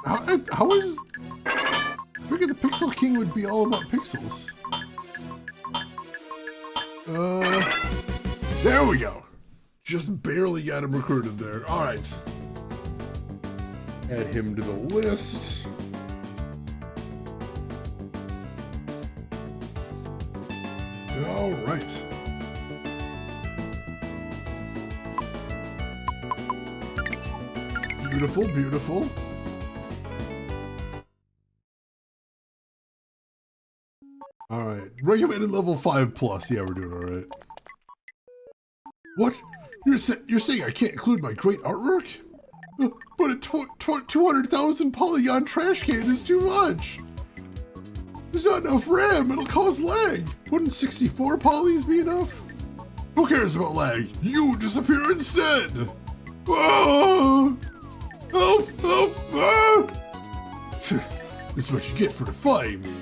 How is... I figured the Pixel King would be all about pixels. There we go. Just barely got him recruited there. Alright. Add him to the list. Alright. Beautiful, beautiful. Alright. Recommended level 5+. Yeah, we're doing alright. What? You're saying I can't include my great artwork? But a 200,000 polygon trash can is too much. There's not enough RAM. It'll cause lag. Wouldn't 64 polys be enough? Who cares about lag? You disappear instead. Oh! Help! Help! Ah! This is what you get for defying me.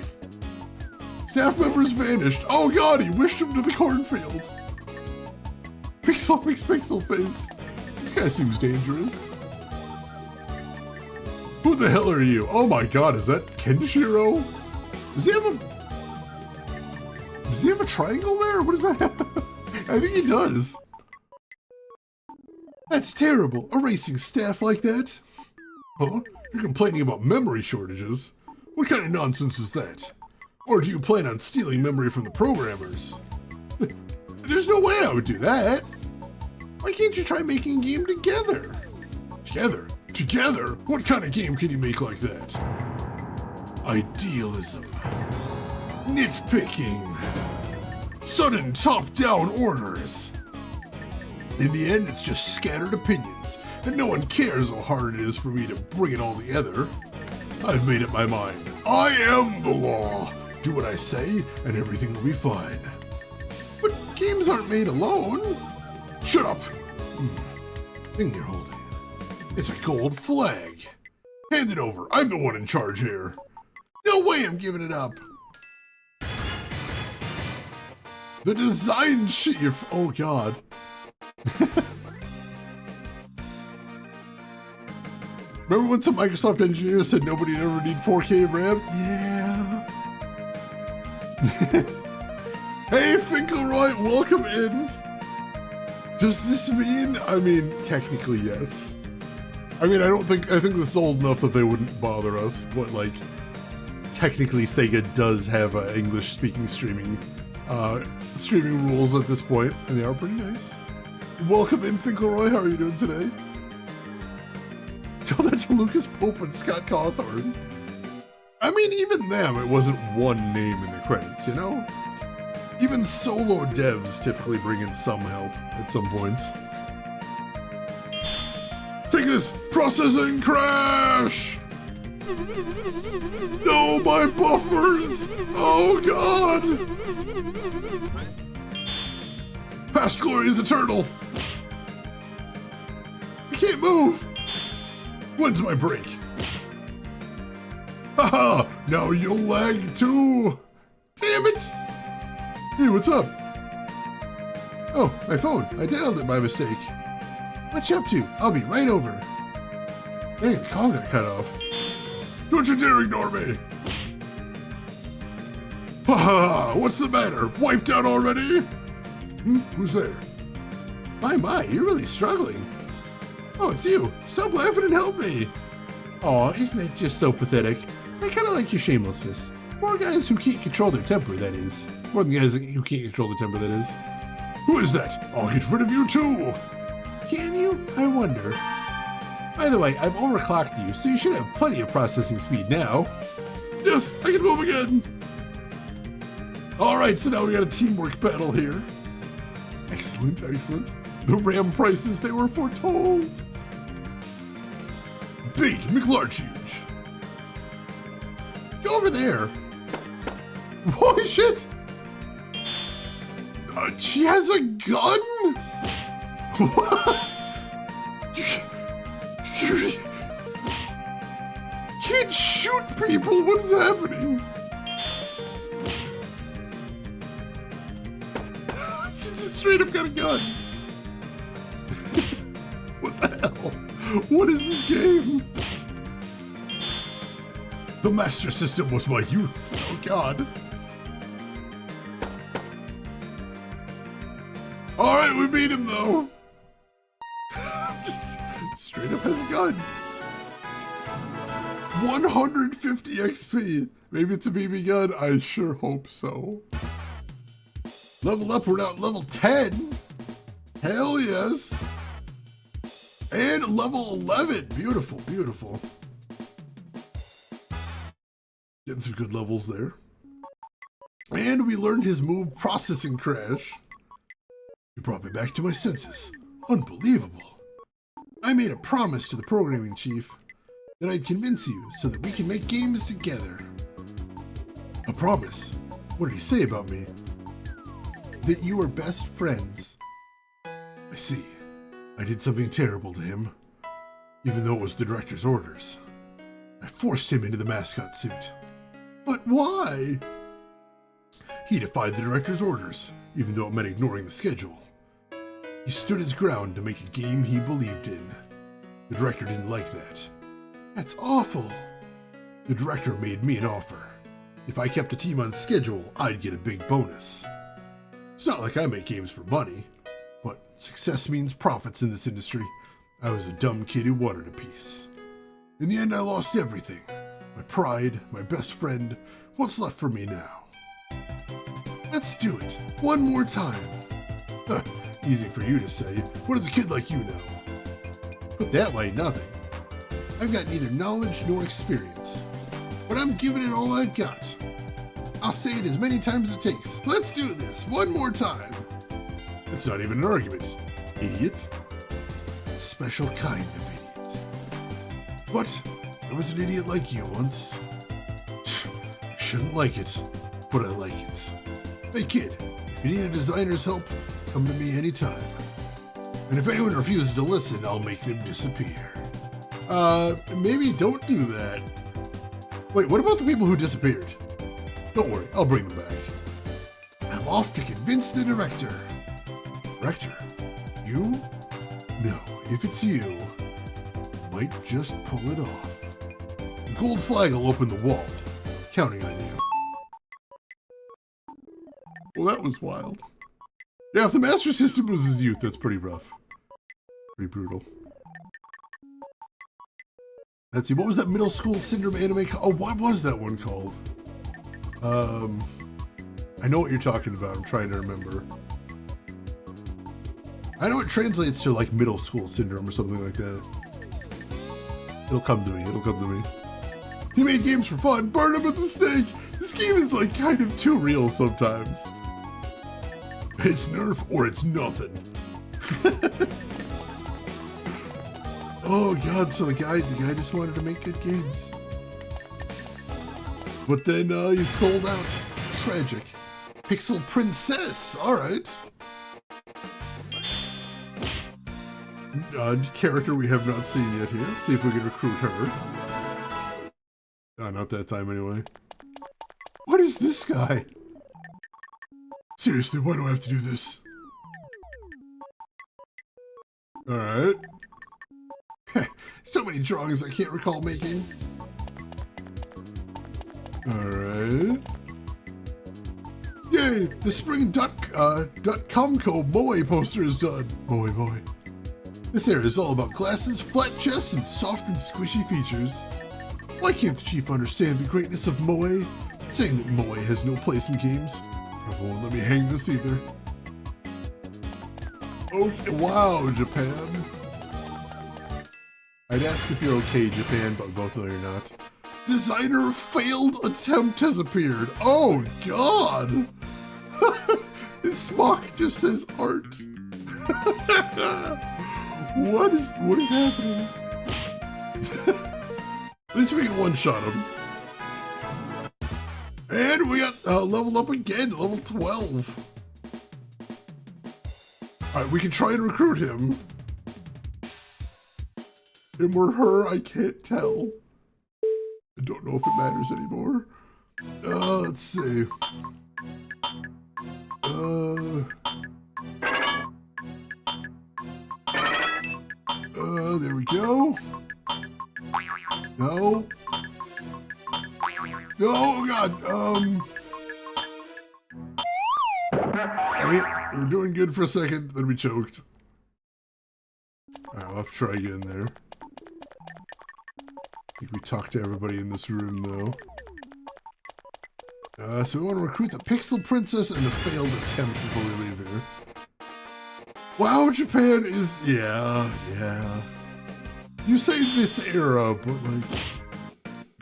Staff members vanished. Oh god, he wished him to the cornfield. Pixel makes pixel face. This guy seems dangerous. Who the hell are you? Oh my god, is that Kenshiro? Does he have a triangle there? What does that have? I think he does. That's terrible, erasing staff like that. Huh? You're complaining about memory shortages? What kind of nonsense is that? Or do you plan on stealing memory from the programmers? There's no way I would do that. Why can't you try making a game together? Together? Together? What kind of game can you make like that? Idealism. Nitpicking. Sudden top-down orders. In the end, it's just scattered opinions, and no one cares how hard it is for me to bring it all together. I've made up my mind. I am the law. Do what I say, and everything will be fine. But games aren't made alone. Shut up. Thing you're holding. It's a gold flag. Hand it over. I'm the one in charge here. No way I'm giving it up. The design chief. Oh god. Remember when some Microsoft engineers said nobody ever need 4K RAM? Yeah. Hey Finkelroy, welcome in. Does this mean? I mean, technically yes. I mean, I think this is old enough that they wouldn't bother us, but like, technically Sega does have English-speaking streaming rules at this point, and they are pretty nice. Welcome in, Finkelroy. How are you doing today? Tell that to Lucas Pope and Scott Cawthorn. I mean, even them, it wasn't one name in the credits, you know? Even solo devs typically bring in some help at some points. Take this! Processing crash! No, my buffers! Oh god! Past glory is eternal! I can't move! When's my break? Haha! Now you'll lag too! Damn it! Hey, what's up? Oh, my phone. I dialed it by mistake. What you up to? I'll be right over. Dang, the call got cut off. Don't you dare ignore me! Haha! What's the matter? Wiped out already? Who's there? My, you're really struggling. Oh, it's you. Stop laughing and help me. Aw, isn't it just so pathetic? I kinda like your shamelessness. More guys who can't control their temper, that is. More than guys who can't control their temper, that is. Who is that? I'll get rid of you too! Can you? I wonder. By the way, I've overclocked you, so you should have plenty of processing speed now. Yes, I can move again! Alright, so now we got a teamwork battle here. Excellent, excellent. The RAM prices, they were foretold. Big, McLarge huge. Go over there. Holy shit! She has a gun? What? You can't shoot people, what's happening? She just straight up got a gun. What the hell? What is this game? The Master System was my youth. Oh god. Alright, we beat him though. Just straight up has a gun. 150 XP. Maybe it's a BB gun. I sure hope so. Level up, we're now at level 10. Hell yes. And level 11. Beautiful, beautiful. Getting some good levels there. And we learned his move, Processing Crash. You brought me back to my senses. Unbelievable. I made a promise to the programming chief that I'd convince you so that we can make games together. A promise? What did he say about me? That you were best friends. I see. I did something terrible to him, even though it was the director's orders. I forced him into the mascot suit. But why? He defied the director's orders, even though it meant ignoring the schedule. He stood his ground to make a game he believed in. The director didn't like that. That's awful. The director made me an offer. If I kept the team on schedule, I'd get a big bonus. It's not like I make games for money, but success means profits in this industry. I was a dumb kid who wanted a piece. In the end, I lost everything. My pride, my best friend. What's left for me now? Let's do it. One more time. Easy for you to say. What does a kid like you know? Put that way, nothing. I've got neither knowledge nor experience, but I'm giving it all I've got. I'll say it as many times as it takes. Let's do this one more time. That's not even an argument, idiot. A special kind of idiot. But I was an idiot like you once. I shouldn't like it, but I like it. Hey kid, if you need a designer's help, come to me anytime. And if anyone refuses to listen, I'll make them disappear. Maybe don't do that. Wait, what about the people who disappeared? Don't worry, I'll bring them back. I'm off to convince the director. Director? You? No, if it's you, I might just pull it off. The gold flag will open the wall. Counting on you. Well, that was wild. Yeah, if the Master System was his youth, that's pretty rough. Pretty brutal. Let's see, what was that middle school syndrome anime called? Oh, what was that one called? I know what you're talking about. I'm trying to remember. I know it translates to like middle school syndrome or something like that. It'll come to me. It'll come to me. He made games for fun. Burn him at the stake. This game is like kind of too real sometimes. It's Nerf or it's nothing. Oh god, so the guy just wanted to make good games. But then he sold out. Tragic. Pixel Princess, alright. Character we have not seen yet here. Let's see if we can recruit her. Not that time anyway. What is this guy? Seriously, why do I have to do this? Alright. So many drawings I can't recall making. Alright. Yay! The spring .comco Moe poster is done. Moe. This area is all about glasses, flat chests, and soft and squishy features. Why can't the chief understand the greatness of Moe? saying that Moe has no place in games. Probably won't let me hang this either. Okay, wow, Japan. I'd ask if you're okay, Japan, but we both know you're not. Designer failed attempt has appeared. Oh, God. His smock just says art. What is happening? At least we can one-shot him. And we got leveled up again, level 12. Alright, we can try and recruit him. Him or her, I can't tell. I don't know if it matters anymore. Let's see. There we go. No. No, oh God. Wait, we were doing good for a second, then we choked. Alright, I'll have to try again there. I think we talked to everybody in this room, though. So we want to recruit the Pixel Princess and the failed attempt before we leave here. Wow, Japan is... Yeah. You say this era, but like...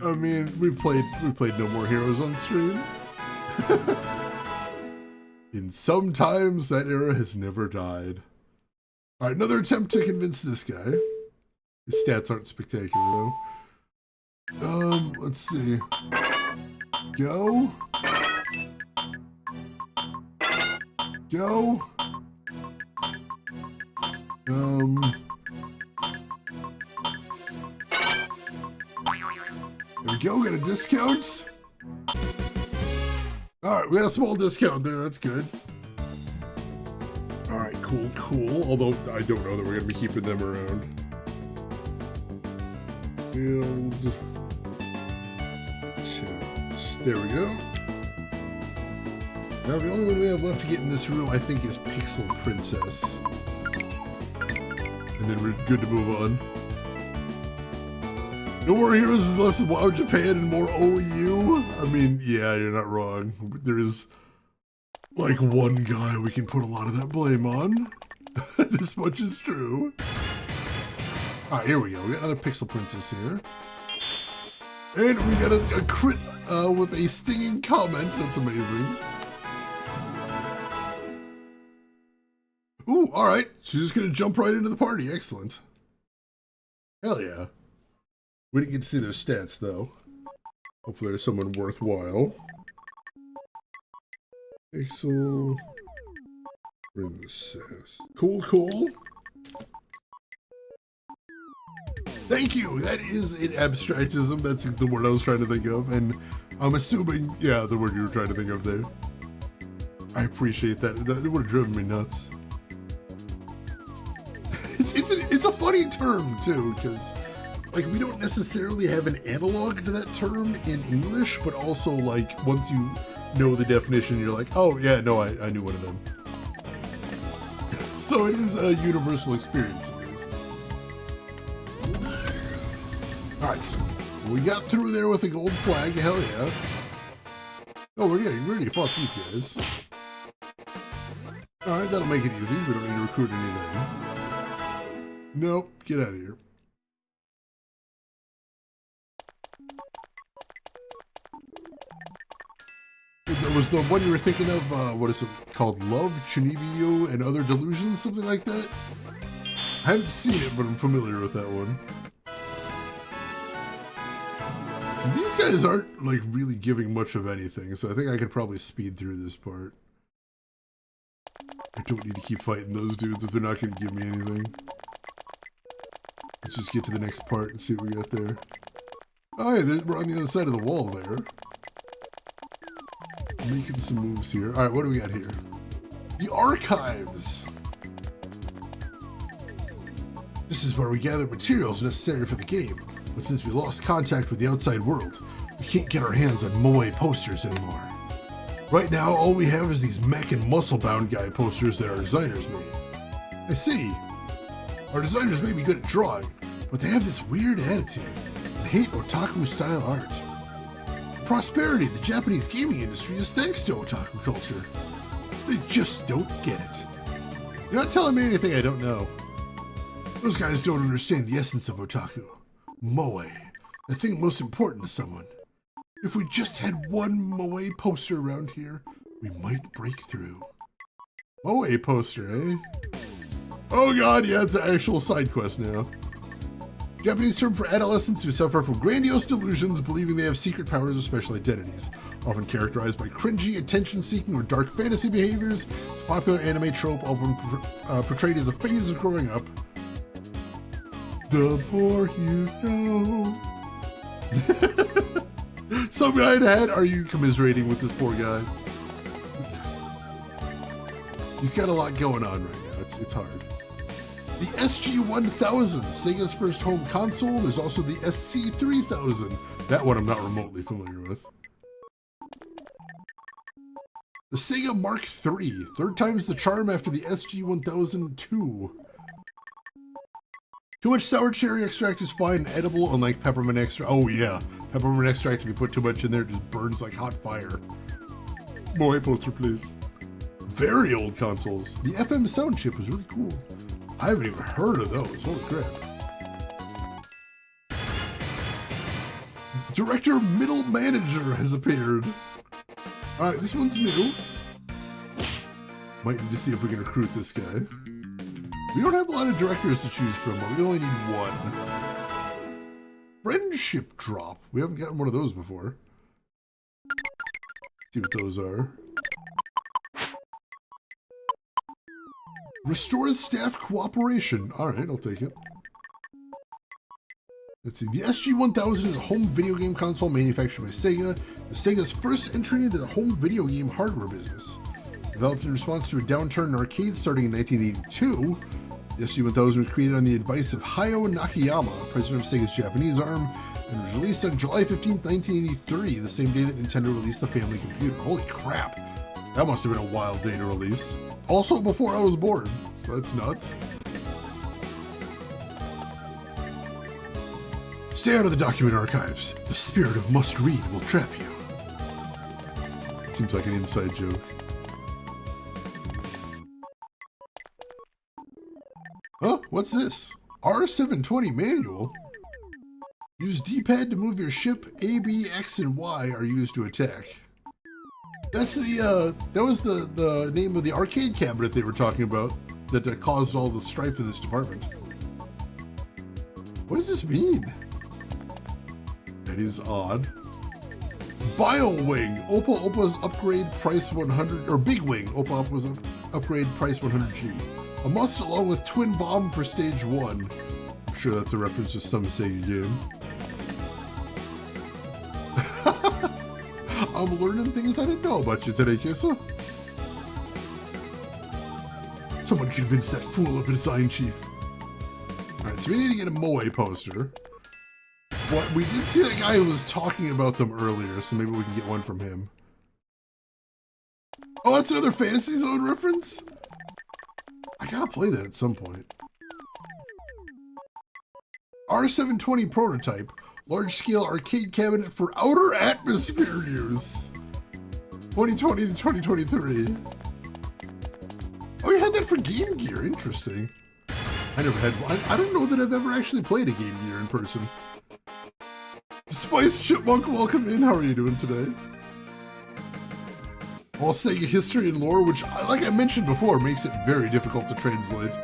I mean, we played No More Heroes on stream. And sometimes that era has never died. Alright, another attempt to convince this guy. His stats aren't spectacular, though. Let's see. Go. Go. There we go, got a discount. Alright, we got a small discount there, that's good. Alright, cool. Although, I don't know that we're going to be keeping them around. Build. There we go. Now the only one we have left to get in this room, I think, is Pixel Princess. And then we're good to move on. No More Heroes is less WoW Japan and more OU. I mean, yeah, you're not wrong. There is like one guy we can put a lot of that blame on. This much is true. Alright, here we go. We got another Pixel Princess here. And we got a crit with a stinging comment. That's amazing. Ooh, alright. She's just gonna jump right into the party. Excellent. Hell yeah. We didn't get to see their stats, though. Hopefully there's someone worthwhile. Pixel Princess. Cool. Thank you! That is an abstractism. That's the word I was trying to think of. And I'm assuming, yeah, the word you were trying to think of there. I appreciate that. That would have driven me nuts. It's a funny term, too, because... like, we don't necessarily have an analog to that term in English, but also, like, once you know the definition, you're like, oh, yeah, no, I knew one of them. So it is a universal experience, it is. Alright, so we got through there with a gold flag, hell yeah. Oh, we already fought these guys. Alright, that'll make it easy. We don't need to recruit anything. Nope, get out of here. That was the one you were thinking of, what is it called? Love, Chunibyo, and Other Delusions? Something like that? I haven't seen it, but I'm familiar with that one. So these guys aren't, like, really giving much of anything, so I think I could probably speed through this part. I don't need to keep fighting those dudes if they're not going to give me anything. Let's just get to the next part and see what we got there. Oh yeah, we're on the other side of the wall there. Making some moves here. Alright, what do we got here? The archives! This is where we gather materials necessary for the game. But since we lost contact with the outside world, we can't get our hands on Moe posters anymore. Right now, all we have is these mech and muscle-bound guy posters that our designers made. I see. Our designers may be good at drawing, but they have this weird attitude and hate otaku-style art. Prosperity of the Japanese gaming industry is thanks to otaku culture. They just don't get it. You're not telling me anything I don't know. Those guys don't understand the essence of otaku. Moe, the thing most important to someone. If we just had one Moe poster around here, we might break through. Moe poster, eh? Oh god, yeah, it's an actual side quest now. Japanese term for adolescents who suffer from grandiose delusions, believing they have secret powers or special identities. Often characterized by cringy, attention-seeking, or dark fantasy behaviors, it's a popular anime trope often portrayed as a phase of growing up. The more you know. Some guy in a hat, are you commiserating with this poor guy? He's got a lot going on right now. It's hard. The SG-1000, Sega's first home console. There's also the SC-3000. That one I'm not remotely familiar with. The Sega Mark III. Third time's the charm after the SG-1002. Too much sour cherry extract is fine and edible, unlike peppermint extract. Oh yeah, peppermint extract, if you put too much in there, it just burns like hot fire. Moe poster, please. Very old consoles. The FM sound chip was really cool. I haven't even heard of those, holy crap. Director Middle Manager has appeared. Alright, this one's new. Might need to see if we can recruit this guy. We don't have a lot of directors to choose from, but we only need one. Friendship Drop. We haven't gotten one of those before. See what those are. Restores staff cooperation. Alright, I'll take it. Let's see. The SG-1000 is a home video game console manufactured by Sega. The Sega's first entry into the home video game hardware business. Developed in response to a downturn in arcades starting in 1982, the SG-1000 was created on the advice of Hayao Nakayama, president of Sega's Japanese arm, and was released on July 15, 1983, the same day that Nintendo released the family computer. Holy crap! That must have been a wild day to release. Also before I was born, so that's nuts. Stay out of the document archives. The spirit of must-read will trap you. Seems like an inside joke. Huh? What's this? R720 manual? Use D-pad to move your ship. A, B, X, and Y are used to attack. That's the, that was the name of the arcade cabinet they were talking about that caused all the strife in this department. What does this mean? That is odd. BioWing, Oppa Oppa's upgrade price 100, or Big Wing, Oppa Oppa's upgrade price 100G. A must along with Twin Bomb for stage 1. I'm sure that's a reference to some Sega game. I'm learning things I didn't know about you today, Kissa. Someone convince that fool of a design chief. Alright, so we need to get a Moe poster. But we did see a guy who was talking about them earlier, so maybe we can get one from him. Oh, that's another Fantasy Zone reference? I gotta play that at some point. R720 prototype. Large-scale arcade cabinet for outer atmosphere use. 2020 to 2023. Oh, you had that for Game Gear. Interesting. I never had one. I don't know that I've ever actually played a Game Gear in person. Spice Chipmunk, welcome in. How are you doing today? All Sega history and lore, which, like I mentioned before, makes it very difficult to translate.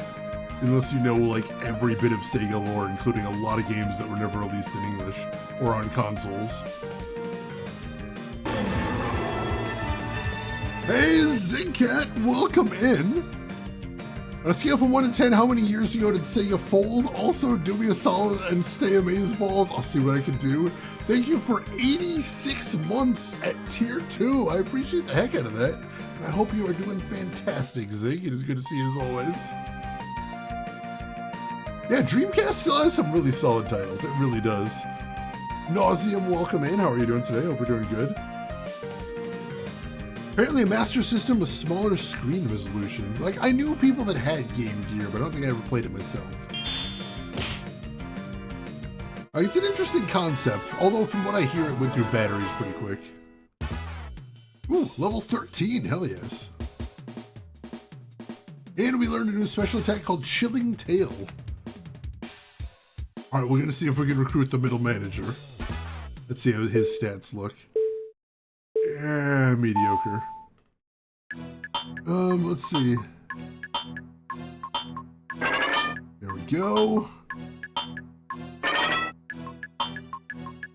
Unless you know, like, every bit of Sega lore, including a lot of games that were never released in English or on consoles. Hey, Zigcat, welcome in. On a scale from 1 to 10, how many years ago did Sega fold? Also, do me a solid and stay amazeballs. I'll see what I can do. Thank you for 86 months at Tier 2. I appreciate the heck out of that. And I hope you are doing fantastic, Zig. It is good to see you as always. Yeah, Dreamcast still has some really solid titles. It really does. Nauseum, welcome in. How are you doing today? Hope you're doing good. Apparently a Master System with smaller screen resolution. Like, I knew people that had Game Gear, but I don't think I ever played it myself. It's an interesting concept, although from what I hear, it went through batteries pretty quick. Ooh, level 13, hell yes. And we learned a new special attack called Chilling Tail. Alright, we're gonna see if we can recruit the middle manager. Let's see how his stats look. Yeah, mediocre. Let's see. There we go.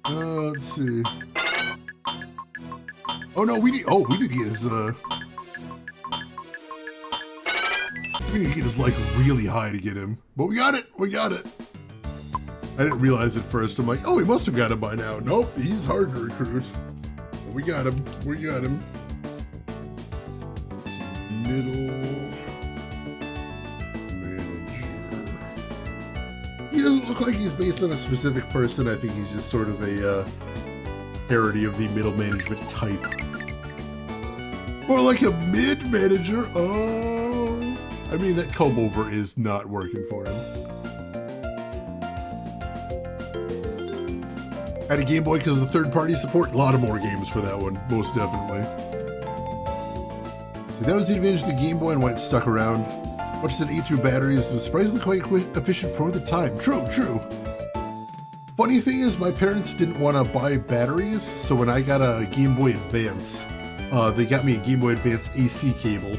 Let's see. Oh no, we need to get his, we need to get his, like, really high to get him. But we got it! We got it! I didn't realize at first. I'm like, oh, we must have got him by now. Nope, he's hard to recruit. But we got him. We got him. Middle manager. He doesn't look like he's based on a specific person. I think he's just sort of a parody of the middle management type. More like a mid-manager. Oh. I mean, that comb over is not working for him. Had a Game Boy because of the third-party support. A lot of more games for that one, most definitely. So that was the advantage of the Game Boy and why it stuck around. Much as it ate through batteries, it was surprisingly quite efficient for the time. True, true. Funny thing is, my parents didn't want to buy batteries, so when I got a Game Boy Advance, they got me a Game Boy Advance AC cable.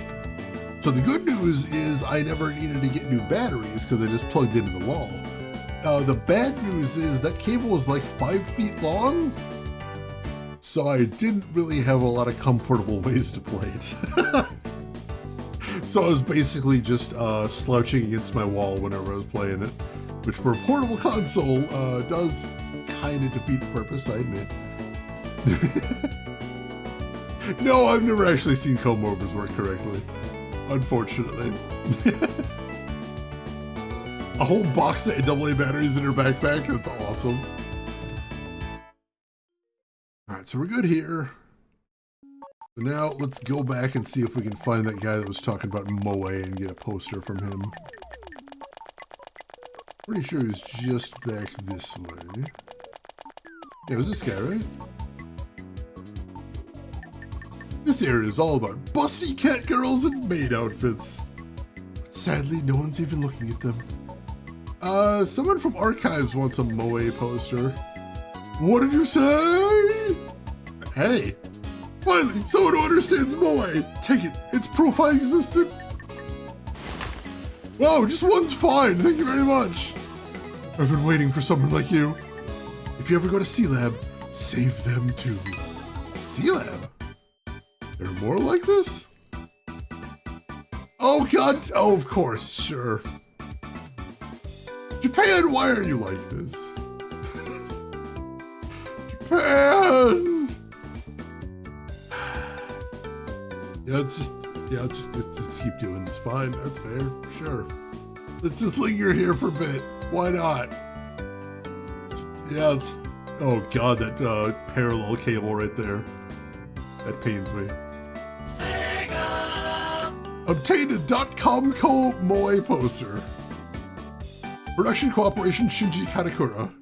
So the good news is I never needed to get new batteries because I just plugged into the wall. The bad news is that cable was like 5 feet long, so I didn't really have a lot of comfortable ways to play it. So I was basically just slouching against my wall whenever I was playing it, which for a portable console does kind of defeat the purpose, I admit. No, I've never actually seen comb overs work correctly, unfortunately. A whole box of AA batteries in her backpack. That's awesome. Alright, so we're good here. So now let's go back and see if we can find that guy that was talking about Moe and get a poster from him. Pretty sure he's just back this way. Yeah, it was this guy, right? This area is all about busty cat girls and maid outfits. But sadly, no one's even looking at them. Someone from Archives wants a Moe poster. What did you say? Hey, finally, someone who understands Moe. Take it, its profile existed. Wow, just one's fine, thank you very much. I've been waiting for someone like you. If you ever go to C-Lab, save them too. C-Lab? There are more like this? Oh god, oh of course, sure. Japan, why are you like this? Japan! Yeah, let's keep doing this. Fine, that's fair, sure. Let's just linger here for a bit. Why not? Oh god, that parallel cable right there. That pains me. Obtained a .comco Moe poster. Production cooperation Shinji Katakura.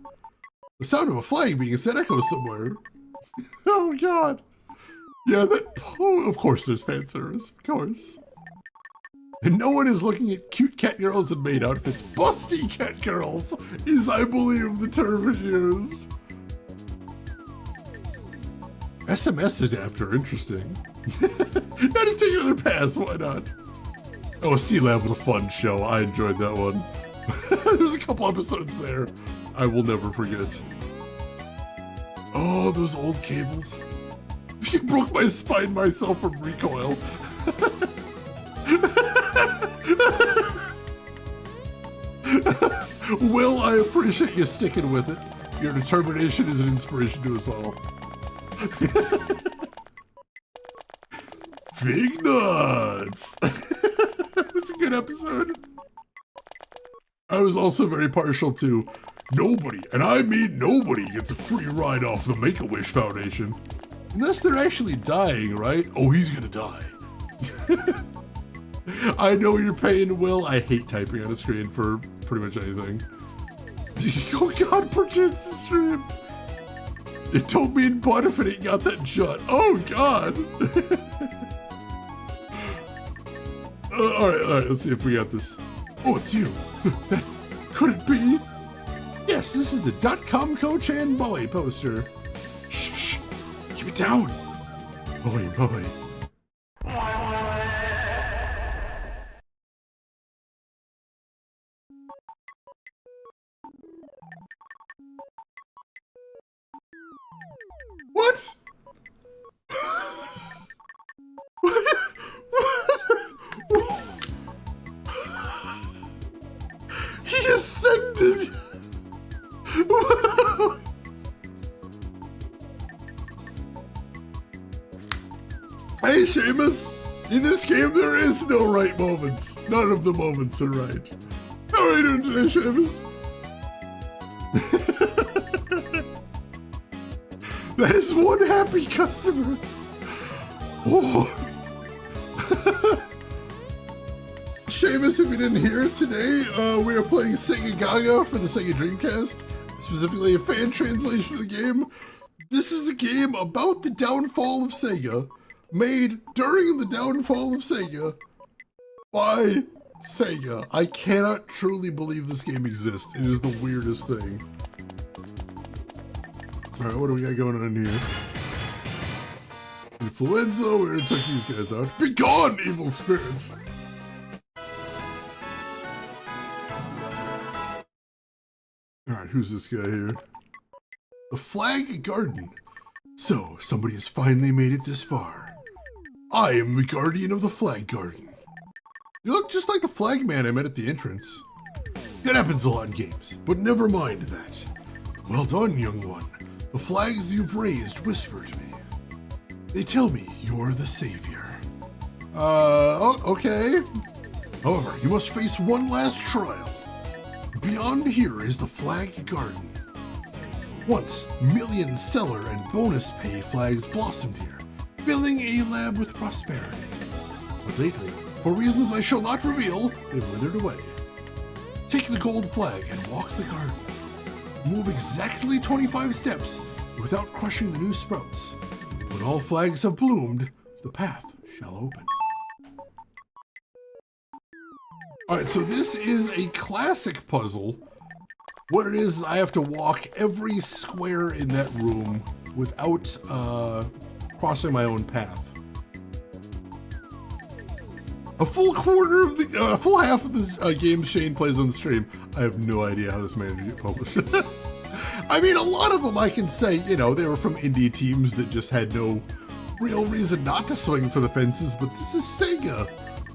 The sound of a flag being set echoes somewhere. Oh god. Yeah, of course there's fan service, of course. And no one is looking at cute cat girls in maid outfits. Busty cat girls is, I believe, the term he used. SMS adapter, interesting. Yeah, just take another pass, why not? Oh, C-Lab was a fun show. I enjoyed that one. There's a couple episodes there I will never forget. Oh, those old cables. You broke my spine myself from recoil. Will, I appreciate you sticking with it. Your determination is an inspiration to us all. Fig nuts! It's a good episode. I was also very partial to nobody, and I mean nobody, gets a free ride off the Make-A-Wish Foundation. Unless they're actually dying, right? Oh, he's gonna die. I know your pain, Will. I hate typing on a screen for pretty much anything. Oh God, pretends to stream. It don't mean butt if it ain't got that jut. Oh God. All right, let's see if we got this. Oh, it's you. That could it be? Yes, this is the .com coach and boy poster. Shh, keep it down. Boy. What? He ascended. Hey, Seamus. In this game, there is no right moments. None of the moments are right. How are you doing today, Seamus? That is one happy customer. Oh. Seamus, if you didn't hear it today, we are playing Segagaga for the Sega Dreamcast, specifically a fan translation of the game. This is a game about the downfall of Sega, made during the downfall of Sega by Sega. I cannot truly believe this game exists. It is the weirdest thing. Alright, what do we got going on here? Influenza, we're gonna take these guys out. Be gone, evil spirits! Alright, who's this guy here? The Flag Garden. So, somebody has finally made it this far. I am the guardian of the Flag Garden. You look just like the flag man I met at the entrance. That happens a lot in games, but never mind that. Well done, young one. The flags you've raised whisper to me. They tell me you're the savior. Okay. However, you must face one last trial. Beyond here is the Flag Garden. Once, million seller and bonus pay flags blossomed here, filling a lab with prosperity. But lately, for reasons I shall not reveal, they've withered away. Take the gold flag and walk the garden. Move exactly 25 steps without crushing the new sprouts. When all flags have bloomed, the path shall open. Alright, so this is a classic puzzle. What it is I have to walk every square in that room without crossing my own path. A full quarter of the, full half of the games Shane plays on the stream. I have no idea how this managed to get published. I mean, a lot of them I can say, you know, they were from indie teams that just had no real reason not to swing for the fences, but this is Sega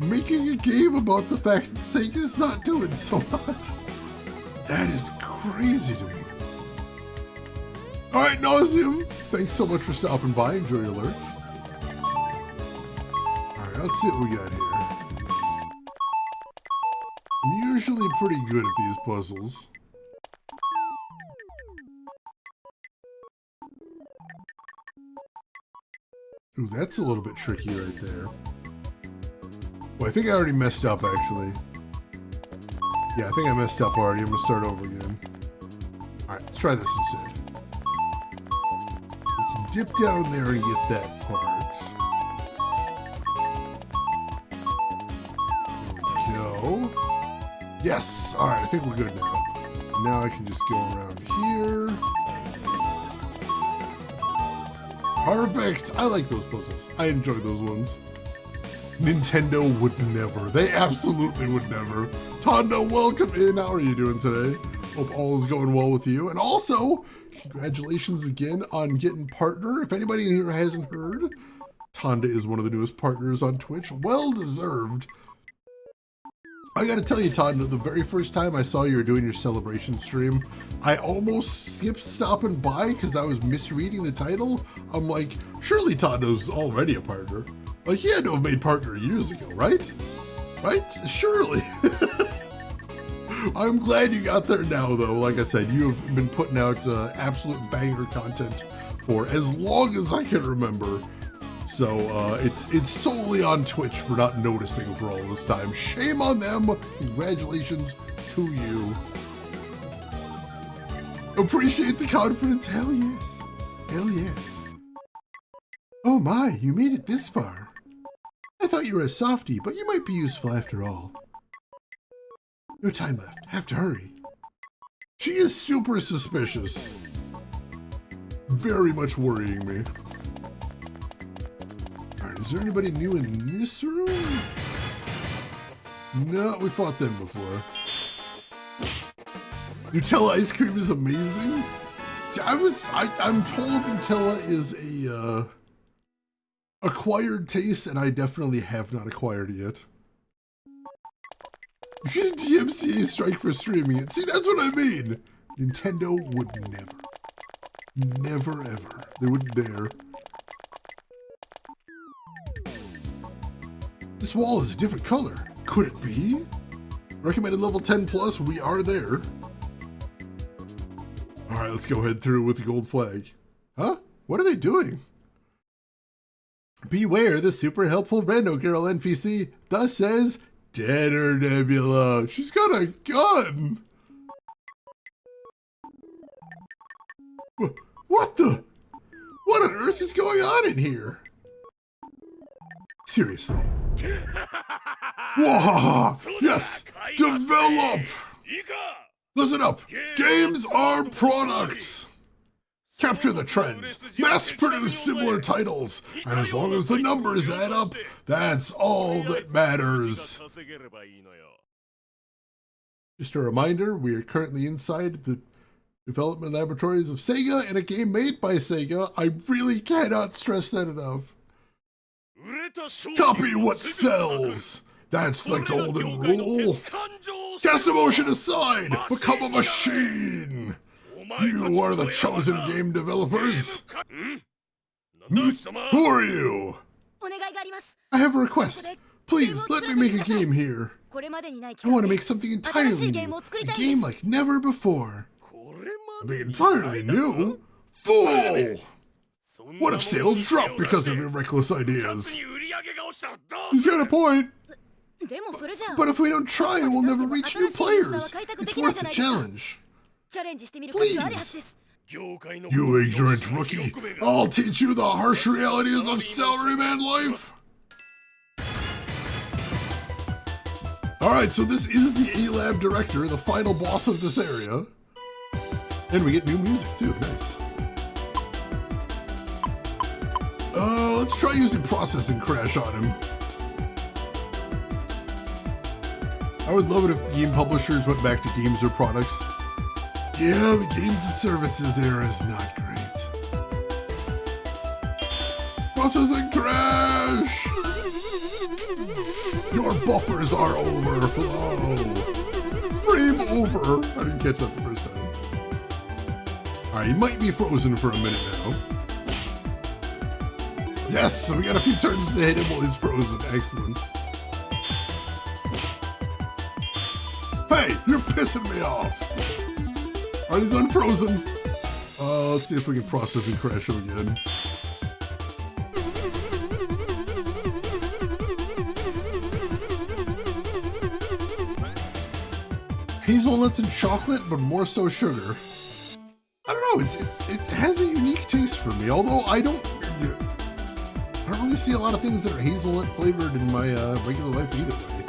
making a game about the fact that Sega's not doing so hot. That is crazy to me. Alright, Nauseum, thanks so much for stopping by. Enjoy your lurk. Alright, let's see what we got here. I'm usually pretty good at these puzzles. Ooh, that's a little bit tricky right there. Well, I think I already messed up, actually. Yeah, I think I messed up already. I'm gonna start over again. Alright, let's try this instead. Let's dip down there and get that part. There we go. Yes! Alright, I think we're good now. Now I can just go around here. Perfect! I like those puzzles. I enjoy those ones. Nintendo would never. They absolutely would never. Tondo, welcome in. How are you doing today? Hope all is going well with you. And also, congratulations again on getting partner. If anybody in here hasn't heard, Tonda is one of the newest partners on Twitch. Well deserved. I gotta tell you, Tonda, the very first time I saw you were doing your celebration stream, I almost skipped stopping by because I was misreading the title. I'm like, surely Tondo's already a partner. Like, he had to have made partner years ago, right? Right? Surely. I'm glad you got there now, though. Like I said, you have been putting out absolute banger content for as long as I can remember. So it's solely on Twitch for not noticing for all this time. Shame on them. Congratulations to you. Appreciate the confidence. Hell yes. Hell yes. Oh my, you made it this far. I thought you were a softie, but you might be useful after all. No time left. Have to hurry. She is super suspicious. Very much worrying me. Alright, is there anybody new in this room? No, we fought them before. Nutella ice cream is amazing. I'm told Nutella is a acquired taste, and I definitely have not acquired it yet. You get a DMCA strike for streaming it. See, that's what I mean. Nintendo would never. Never ever. They wouldn't dare. This wall is a different color. Could it be? Recommended level 10 plus, we are there. Alright, let's go ahead through with the gold flag. Huh? What are they doing? Beware the super helpful Rando Girl NPC thus says, Deader Nebula. She's got a gun. What the? What on earth is going on in here? Seriously. Whoa! Yes! Develop! Listen up! Games are products! Capture the trends, mass produce similar titles, and as long as the numbers add up, that's all that matters. Just a reminder, we are currently inside the development laboratories of Sega in a game made by Sega. I really cannot stress that enough. Copy what sells! That's the golden rule! Cast emotion aside! Become a machine! You are the chosen game developers! Who are you? I have a request. Please, let me make a game here. I want to make something entirely new. A game like never before. Something entirely new? Fool! What if sales drop because of your reckless ideas? He's got a point. But if we don't try, we'll never reach new players. It's worth the challenge. Please. You ignorant rookie. I'll teach you the harsh realities of salaryman life. Alright, so this is the A-Lab director, the final boss of this area. And we get new music too, nice. Let's try using processing crash on him. I would love it if game publishers went back to games or products. Yeah, the games and services era is not great. Processing crash! Your buffers are overflow. Frame over. I didn't catch that the first time. Alright, he might be frozen for a minute now. Yes, so we got a few turns to hit him while he's frozen. Excellent. Hey, you're pissing me off. Alright, he's unfrozen. Let's see if we can process and crash him again. Hazelnuts and chocolate, but more so sugar. I don't know, it has a unique taste for me, although I don't really see a lot of things that are hazelnut flavored in my regular life either way.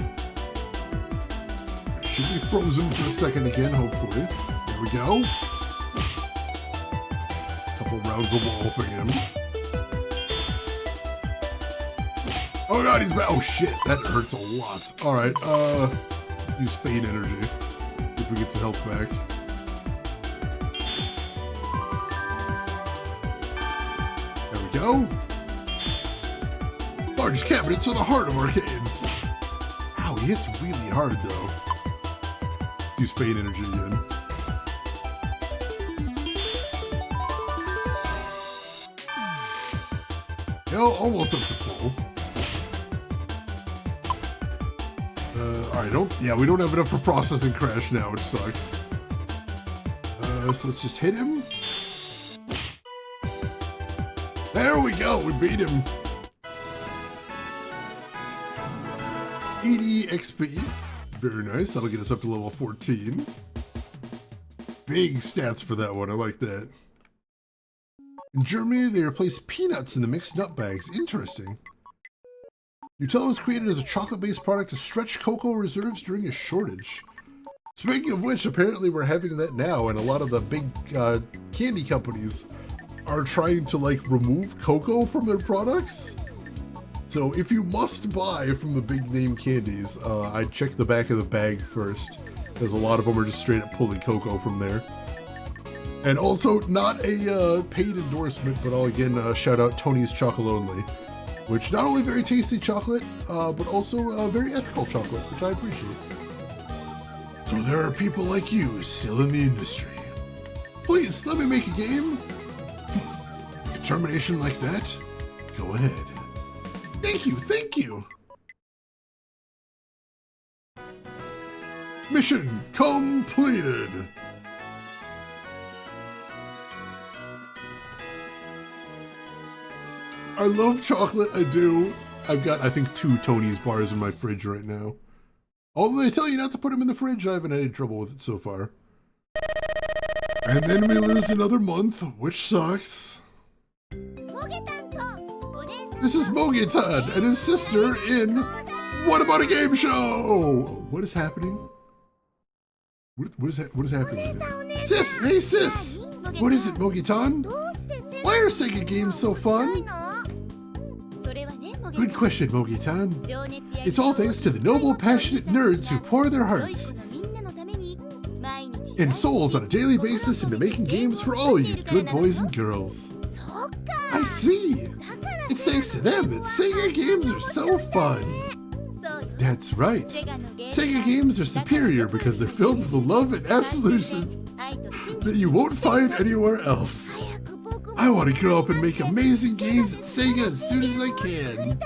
It should be frozen for a second again, hopefully. There we go. Couple rounds of walloping him. Oh god, he's back. Oh shit, that hurts a lot. Alright, use Fade Energy. See if we get some health back. There we go. Large cabinets are the heart of arcades. Ow, he hits really hard though. Use Fade Energy again. Yo, almost up to full. Alright, we don't have enough for processing crash now, which sucks. So let's just hit him. There we go, we beat him. 80 XP. Very nice, that'll get us up to level 14. big stats for that one. I like that. In Germany, they replace peanuts in the mixed nut bags. Interesting. Nutella was created as a chocolate-based product to stretch cocoa reserves during a shortage. Speaking of which, apparently we're having that now, and a lot of the big candy companies are trying to like remove cocoa from their products. So if you must buy from the big name candies, I'd check the back of the bag first, because a lot of them are just straight up pulling cocoa from there. And also, not a paid endorsement, but I'll again shout out Tony's Chocolate Only, which not only very tasty chocolate, but also very ethical chocolate, which I appreciate. So there are people like you still in the industry. Please, let me make a game. Determination like that? Go ahead. Thank you, thank you. Mission completed. I love chocolate, I do. I've got, I think, 2 Tony's bars in my fridge right now. Although they tell you not to put them in the fridge, I haven't had any trouble with it so far. And then we lose another month, which sucks. This is Mogetan and his sister in What About a Game Show? What is happening? What is happening here? Sis! Hey sis! What is it, Mogetan? Why are Sega games so fun? Good question, Mogetan. It's all thanks to the noble, passionate nerds who pour their hearts and souls on a daily basis into making games for all you good boys and girls. I see. It's thanks to them that Sega games are so fun. That's right. Sega games are superior because they're filled with the love and absolution that you won't find anywhere else. I want to grow up and make amazing games at Sega as soon as I can.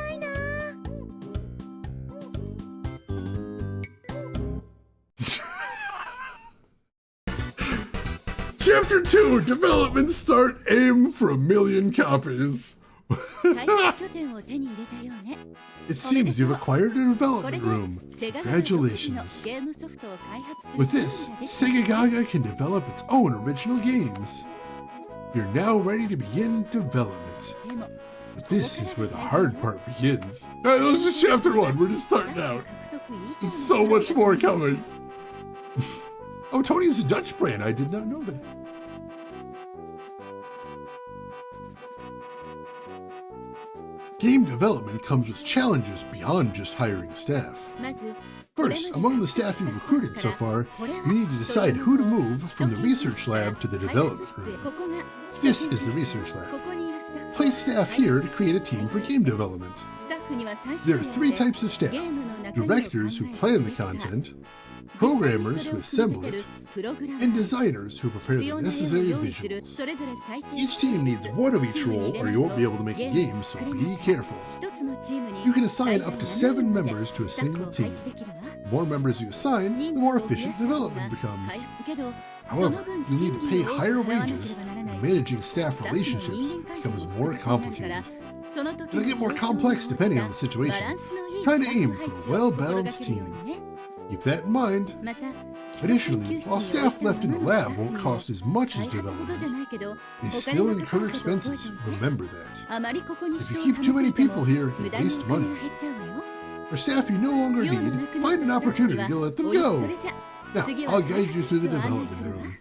Chapter 2, Development Start, Aim for 1 million copies. It seems you've acquired a development room. Congratulations. With this, Segagaga can develop its own original games. You're now ready to begin development. But this is where the hard part begins. Alright, that was just chapter 1, we're just starting out. There's so much more coming. Oh, Tony's a Dutch brand, I did not know that. Game development comes with challenges beyond just hiring staff. First, among the staff you've recruited so far, you need to decide who to move from the research lab to the development room. This is the research lab. Place staff here to create a team for game development. There are 3 types of staff: directors who plan the content, programmers who assemble it, and designers who prepare the necessary visuals. Each team needs 1 of each role or you won't be able to make a game, so be careful. You can assign up to 7 members to a single team. The more members you assign, the more efficient development becomes. However, you need to pay higher wages, and managing staff relationships becomes more complicated. It'll get more complex depending on the situation. Try to aim for a well-balanced team. Keep that in mind. Additionally, while staff left in the lab won't cost as much as development, they still incur expenses. Remember that. If you keep too many people here, you waste money. For staff you no longer need, find an opportunity to let them go. Now, I'll guide you through the development room.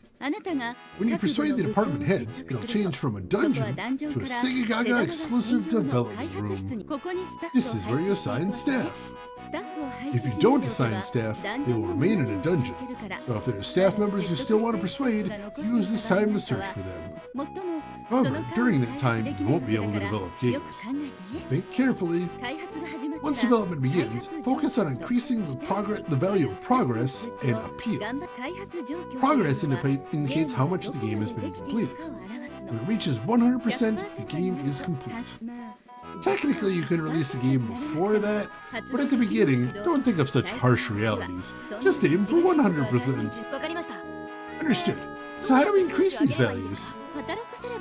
When you persuade the department heads, it'll change from a dungeon to a Segagaga exclusive development room. This is where you assign staff. If you don't assign staff, they will remain in a dungeon. So if there are staff members you still want to persuade, use this time to search for them. However, during that time, you won't be able to develop games. So think carefully. Once development begins, focus on increasing the value of progress and appeal. Progress indicates how much of the game has been completed. When it reaches 100%, the game is complete. Technically, you can release the game before that, but at the beginning, don't think of such harsh realities. Just aim for 100%. Understood. So how do we increase these values?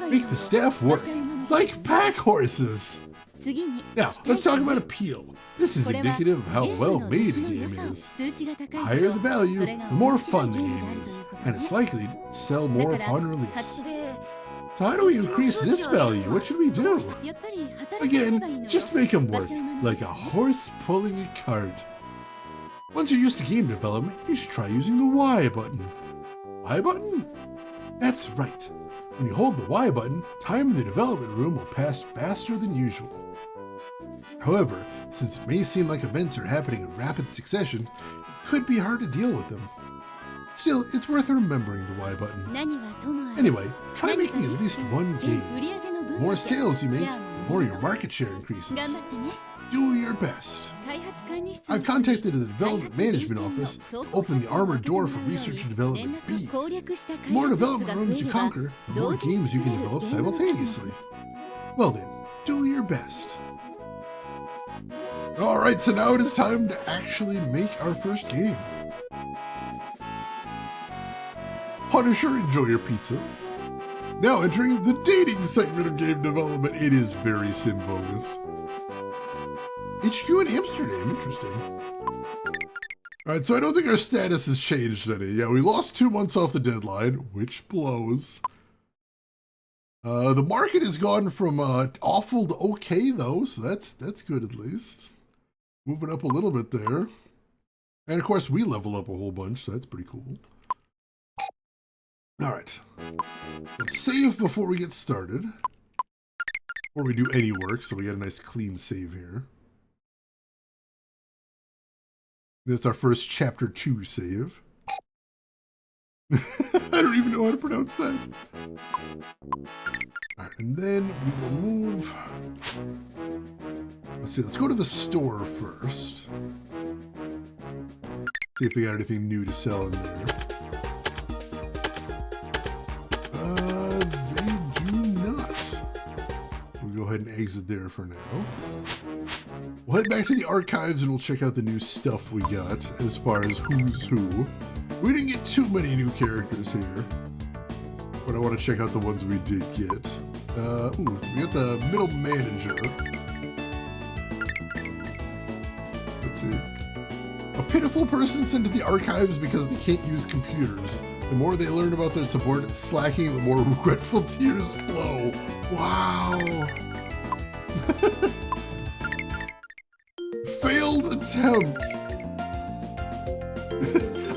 Make the staff work, like pack horses. 次に Now, let's talk about appeal. This is これは indicative of how ゲーム well の made 出来 a の良 game さを is. 数値が高い The ほ higher ど the value, それが the more 面白い fun ゲ the ームで game あると is, いうこと and ね it's likely to sell だ more から upon 初 release. で So how do we increase this value? What should we do? やっぱり働かせればいい Again, のよ just make them work, 馬車馬の like a horse pulling a cart. Once you're used to game development, you should try using the Y button. Y button? That's right. When you hold the Y button, time in the development room will pass faster than usual. However, since it may seem like events are happening in rapid succession, it could be hard to deal with them. Still, it's worth remembering the Y button. 何はともあれ Anyway, try making at least one 売 game. り上げの分 The more だけ sales you シ make, ェア the も more 伸び your る market share increases. 頑張ってね Do your best. 開発管理室 I've contacted the development management office to open the armored door for research and development B. The more development rooms you conquer, the more games you can develop simultaneously. Well then, do your best. Alright, so now it is time to actually make our first game. Punisher, enjoy your pizza. Now entering the dating segment of game development. It is very sim-focused. HQ in Amsterdam, interesting. Alright, so I don't think our status has changed any. Yeah, we lost 2 months off the deadline, which blows. The market has gone from awful to okay, though, so that's good at least. Moving up a little bit there. And of course, we level up a whole bunch, so that's pretty cool. Alright. Let's save before we get started. Before we do any work, so we got a nice clean save here. That's our first chapter 2 save. I don't even know how to pronounce that. Alright, and then we will move. Let's see, let's go to the store first. See if they got anything new to sell in there. They do not. We'll go ahead and exit there for now. We'll head back to the archives and we'll check out the new stuff we got as far as who's who. We didn't get too many new characters here, but I want to check out the ones we did get. We got the middle manager. Let's see. A pitiful person sent to the archives because they can't use computers. The more they learn about their subordinates slacking, the more regretful tears flow. Wow. Failed attempt.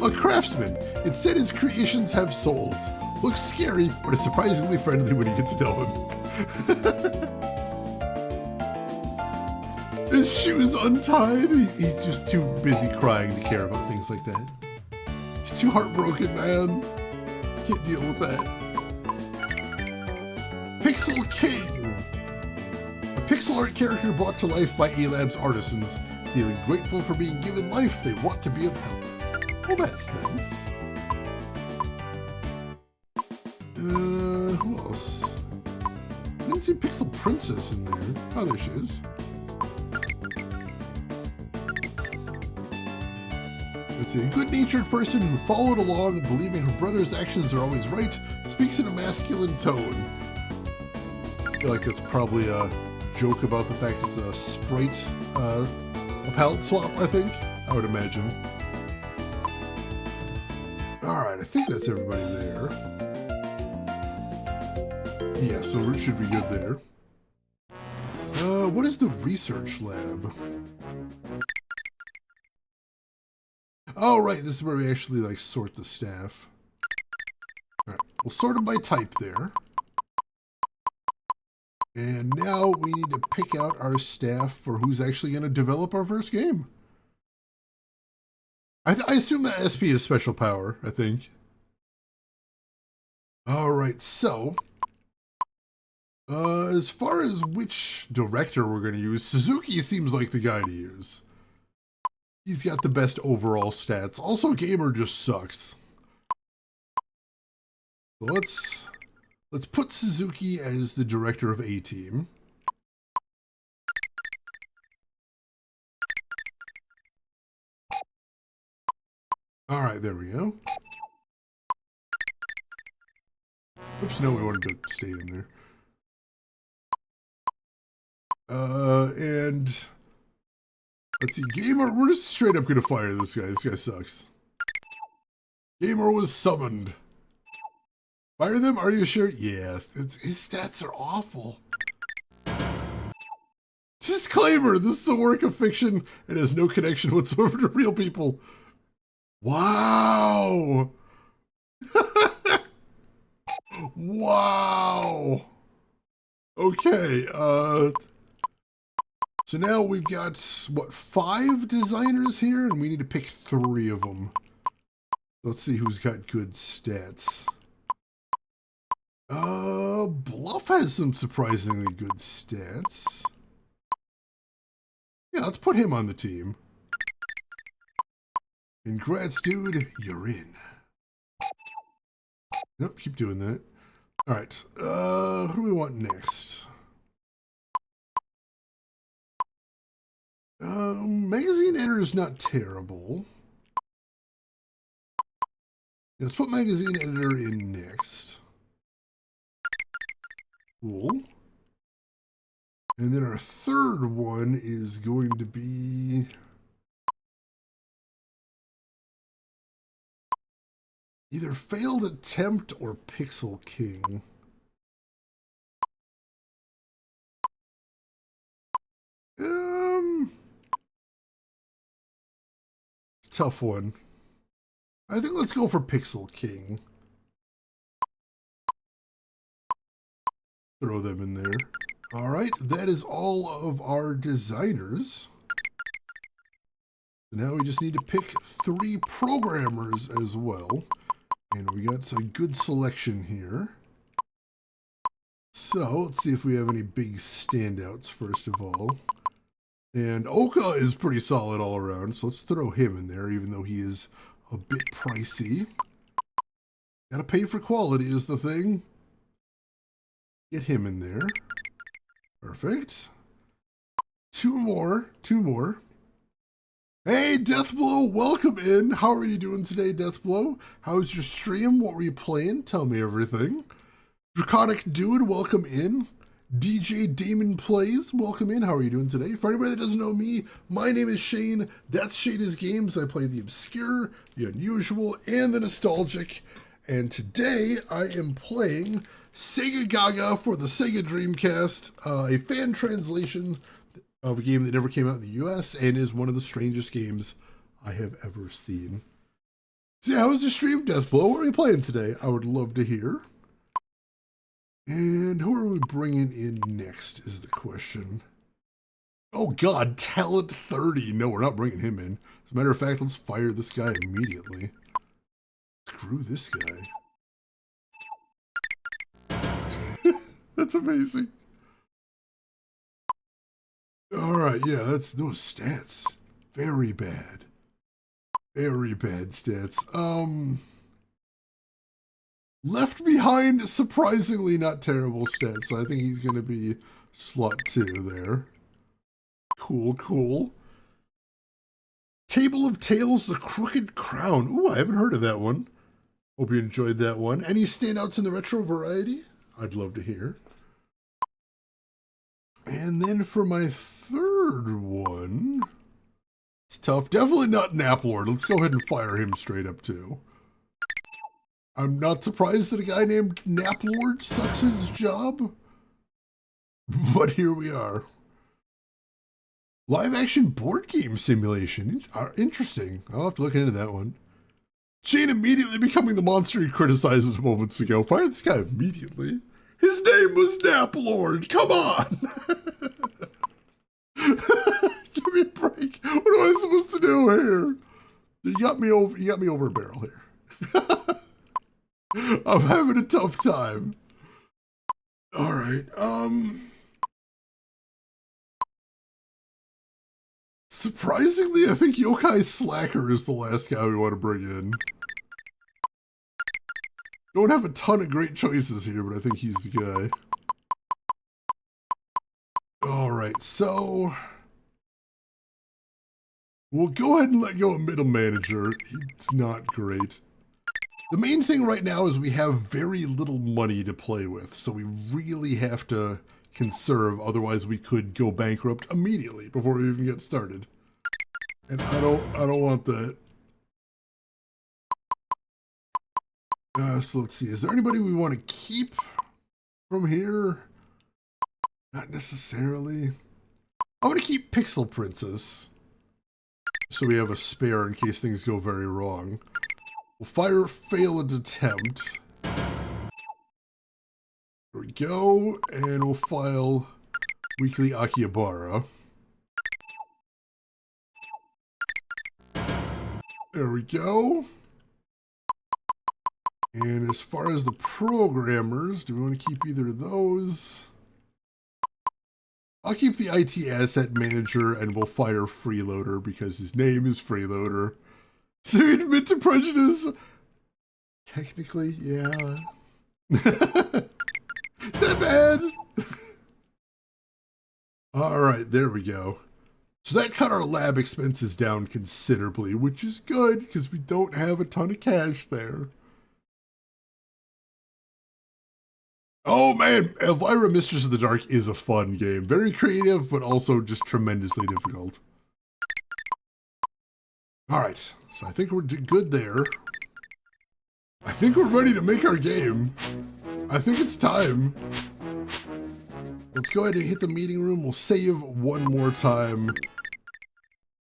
A craftsman. It said his creations have souls. Looks scary, but is surprisingly friendly when you get to know him. His shoes untied. He's just too busy crying to care about things like that. He's too heartbroken, man. Can't deal with that. Pixel King. A pixel art character brought to life by A-Lab's artisans. Feeling grateful for being given life, they want to be of help. Well, that's nice. Who else? I didn't see Pixel Princess in there. Oh, there she is. Let's see. A good-natured person who followed along, believing her brother's actions are always right, speaks in a masculine tone. I feel like that's probably a joke about the fact it's a sprite, a palette swap, I think. I would imagine. Alright, I think that's everybody there. Yeah, so Root should be good there. What is the research lab? Oh, right, this is where we actually, like, sort the staff. Alright, we'll sort them by type there. And now we need to pick out our staff for who's actually going to develop our first game. I assume that SP is special power, I think. Alright, so... as far as which director we're going to use, Suzuki seems like the guy to use. He's got the best overall stats. Also, Gamer just sucks. So let's put Suzuki as the director of A-Team. Alright, there we go. Oops, no, we wanted to stay in there. And let's see, Gamer, we're just straight up gonna fire this guy. This guy sucks. Gamer was summoned. Fire them? Are you sure? Yes. His stats are awful. Disclaimer, this is a work of fiction and has no connection whatsoever to real people. Wow. Wow. Okay, so now we've got, what, 5 designers here? And we need to pick 3 of them. Let's see who's got good stats. Bluff has some surprisingly good stats. Yeah, let's put him on the team. Congrats, dude, you're in. Nope, keep doing that. Alright, who do we want next? Magazine editor is not terrible. Let's put magazine editor in next. Cool. And then our third one is going to be... either failed attempt or Pixel King. It's a tough one. I think let's go for Pixel King. Throw them in there. All right, that is all of our designers. Now we just need to pick 3 programmers as well. And we got a good selection here. So, let's see if we have any big standouts first of all. And Oka is pretty solid all around, so let's throw him in there, even though he is a bit pricey. Gotta pay for quality is the thing. Get him in there. Perfect. 2 more. Hey, Deathblow, welcome in. How are you doing today, Deathblow? How's your stream? What were you playing? Tell me everything. Draconic Dude, welcome in. DJ Damon Plays, welcome in. How are you doing today? For anybody that doesn't know me, my name is Shane. That's Shane's Games. I play the obscure, the unusual, and the nostalgic. And today I am playing Segagaga for the Sega Dreamcast, a fan translation of a game that never came out in the US and is one of the strangest games I have ever seen. So yeah, how was the stream, Deathblow? What are we playing today? I would love to hear. And who are we bringing in next is the question. Oh god, Talent 30. No, we're not bringing him in. As a matter of fact, let's fire this guy immediately. Screw this guy. That's amazing. Alright, yeah, that's those stats. Very bad. Very bad stats. Left Behind, surprisingly not terrible stats, so I think he's gonna be slot 2 there. Cool. Table of Tales, The Crooked Crown. Ooh, I haven't heard of that one. Hope you enjoyed that one. Any standouts in the retro variety? I'd love to hear. And then for my third one, it's tough. Definitely not Naplord. Let's go ahead and fire him straight up too. I'm not surprised that a guy named Naplord sucks his job, but here we are. Live action board game simulation. Interesting. I'll have to look into that one. Shane immediately becoming the monster he criticized moments ago. Fire this guy immediately. His name was Naplord. Come on. Give me a break. What am I supposed to do here? You got me over a barrel here. I'm having a tough time. All right. Surprisingly, I think Yokai Slacker is the last guy we want to bring in. Don't have a ton of great choices here, but I think he's the guy. Alright, so... we'll go ahead and let go of Middle Manager. It's not great. The main thing right now is we have very little money to play with, so we really have to conserve, otherwise we could go bankrupt immediately before we even get started. And I don't want that. So let's see, is there anybody we want to keep from here? Not necessarily. I'm going to keep Pixel Princess, so we have a spare in case things go very wrong. We'll fire failed attempt. There we go, and we'll file Weekly Akihabara. There we go. And as far as the programmers, do we want to keep either of those? I'll keep the IT Asset Manager, and we'll fire Freeloader because his name is Freeloader. So we admit to prejudice? Technically, yeah. Is that bad? Alright, there we go. So that cut our lab expenses down considerably, which is good because we don't have a ton of cash there. Oh man, Elvira Mistress of the Dark is a fun game. Very creative, but also just tremendously difficult. Alright, so I think we're good there. I think we're ready to make our game. I think it's time. Let's go ahead and hit the meeting room. We'll save one more time.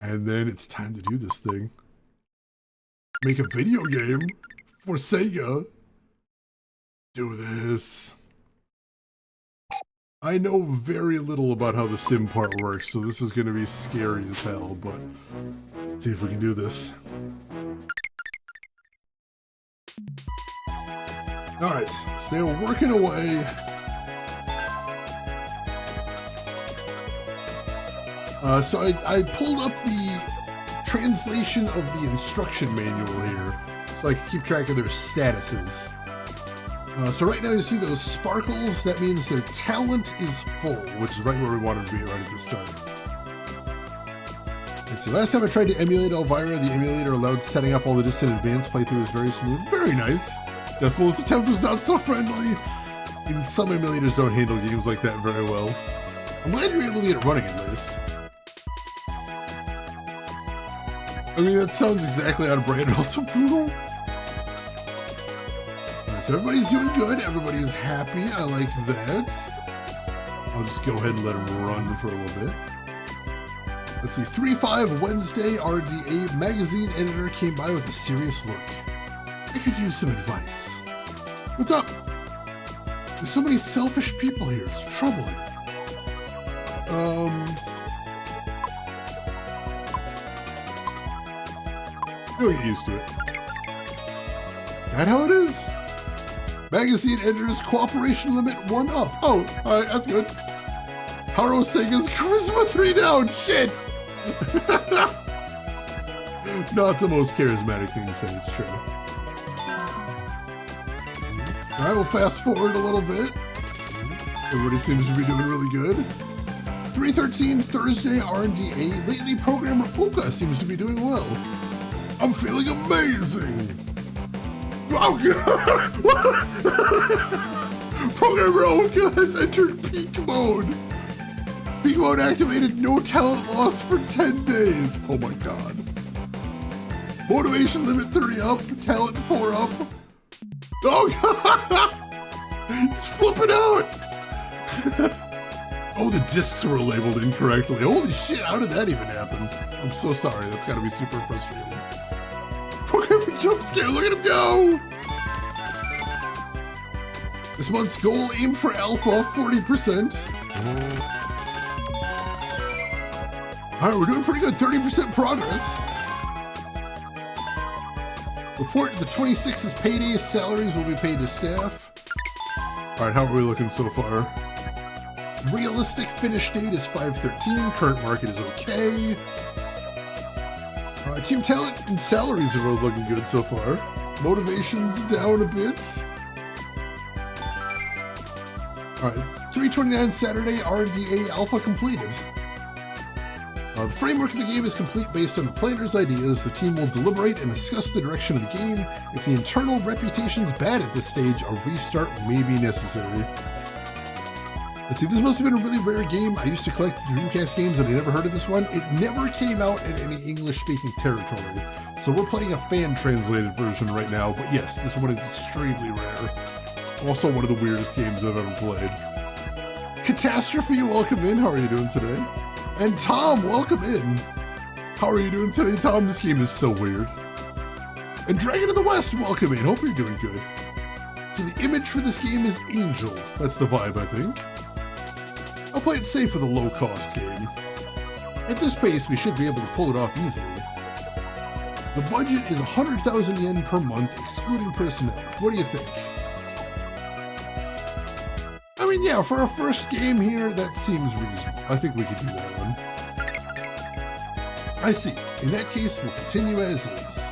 And then it's time to do this thing. Make a video game for Sega. Do this. I know very little about how the sim part works, so this is going to be scary as hell, but let's see if we can do this. Alright, so they're working away. So I pulled up the translation of the instruction manual here, so I can keep track of their statuses. So right now you see those sparkles, that means their talent is full, which is right where we wanted to be right at the start. And so last time I tried to emulate Elvira, the emulator allowed setting up all the distant advanced playthrough was very smooth. Very nice. Deathbowl's attempt was not so friendly. And some emulators don't handle games like that very well. I'm glad you're able to get it running at least. I mean, that sounds exactly out of brand and also brutal. So everybody's doing good, everybody's happy, I like that. I'll just go ahead and let him run for a little bit. Let's see, 3-5 Wednesday, RDA magazine editor came by with a serious look. I could use some advice. What's up? There's so many selfish people here, it's troubling. You'll get used to it. Is that how it is? Magazine editor's cooperation limit 1 up. Oh, alright, that's good. Haro Sega's charisma 3 down. Shit! Not the most charismatic thing to say, it's true. Alright, we'll fast forward a little bit. Everybody seems to be doing really good. 313 Thursday R&DA. Lately, programmer Oka seems to be doing well. I'm feeling amazing! Oh god! Programmer Oka has entered peak mode! Peak mode activated, no talent loss for 10 days. Oh my god. Motivation limit 3 up, talent 4 up. Oh god! It's flipping out! Oh, the discs were labeled incorrectly. Holy shit, how did that even happen? I'm so sorry, that's gotta be super frustrating. Programmer jump scare, look at him go! This month's goal, aim for alpha, 40%. Alright, we're doing pretty good, 30% progress. Report the 26th payday, salaries will be paid to staff. Alright, how are we looking so far? Realistic finish date is 5/13, current market is okay. Team talent and salaries are both looking good so far. Motivation's down a bit. Alright, 329 Saturday, RDA Alpha completed. The framework of the game is complete based on the player's ideas. The team will deliberate and discuss the direction of the game. If the internal reputation's bad at this stage, a restart may be necessary. Let's see, this must have been a really rare game. I used to collect Dreamcast games and I never heard of this one. It never came out in any English-speaking territory. So we're playing a fan-translated version right now, but yes, this one is extremely rare. Also one of the weirdest games I've ever played. Catastrophe, welcome in. How are you doing today? And Tom, welcome in. How are you doing today, Tom? This game is so weird. And Dragon of the West, welcome in. Hope you're doing good. So the image for this game is Angel. That's the vibe, I think. I'll play it safe with a low-cost game. At this pace, we should be able to pull it off easily. The budget is 100,000 yen per month, excluding personnel. What do you think? I mean, yeah, for our first game here, that seems reasonable. I think we could do that one. I see. In that case, we'll continue as is.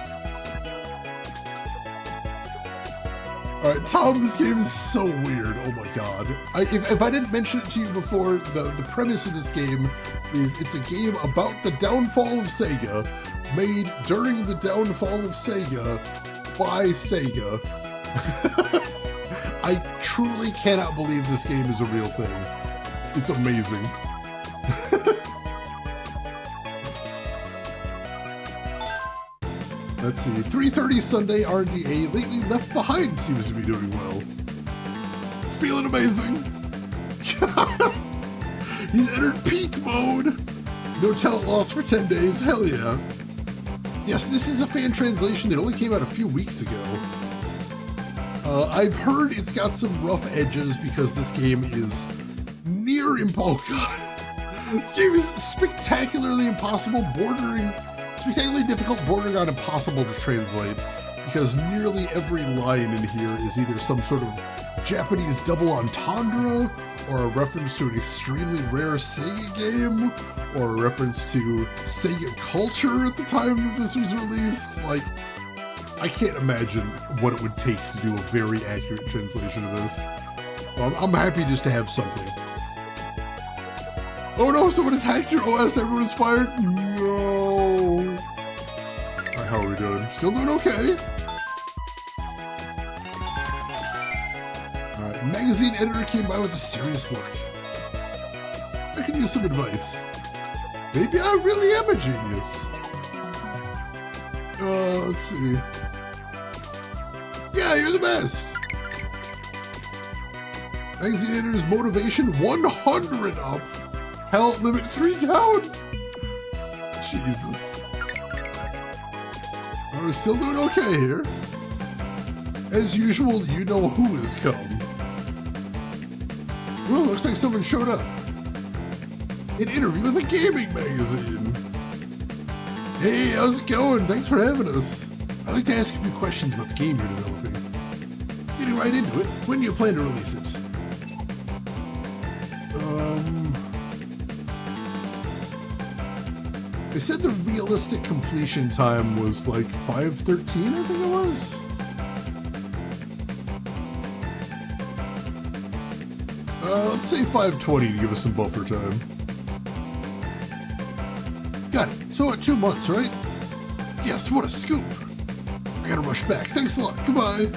Alright, Tom, this game is so weird. Oh my god. If I didn't mention it to you before, the premise of this game is it's a game about the downfall of Sega, made during the downfall of Sega by Sega. I truly cannot believe this game is a real thing. It's amazing. Let's see, 3:30 Sunday R&DA, lately Left Behind seems to be doing well. Feeling amazing. He's entered peak mode. No talent loss for 10 days, hell yeah. Yes, this is a fan translation that only came out a few weeks ago. I've heard it's got some rough edges because this game is near impossible. This game is spectacularly difficult, bordering on impossible to translate, because nearly every line in here is either some sort of Japanese double entendre, or a reference to an extremely rare Sega game, or a reference to Sega culture at the time that this was released. Like, I can't imagine what it would take to do a very accurate translation of this. I'm happy just to have something. Oh no, someone has hacked your OS, everyone's fired? No. Alright, how are we doing? Still doing okay. Alright, magazine editor came by with a serious look. I could use some advice. Maybe I really am a genius. Let's see. Yeah, you're the best. Magazine editor's motivation 100 up. Health limit 3 down. Jesus. Are we still doing okay here? As usual, you know who has come. Well, looks like someone showed up. An interview with a gaming magazine. Hey, how's it going? Thanks for having us. I'd like to ask a few questions about the game you're developing. Getting right into it, when do you plan to release it? They said the realistic completion time was like 5/13, I think it was. Let's say 5/20 to give us some buffer time. Got it. So at 2 months, right? Yes, what a scoop. I gotta rush back. Thanks a lot. Goodbye.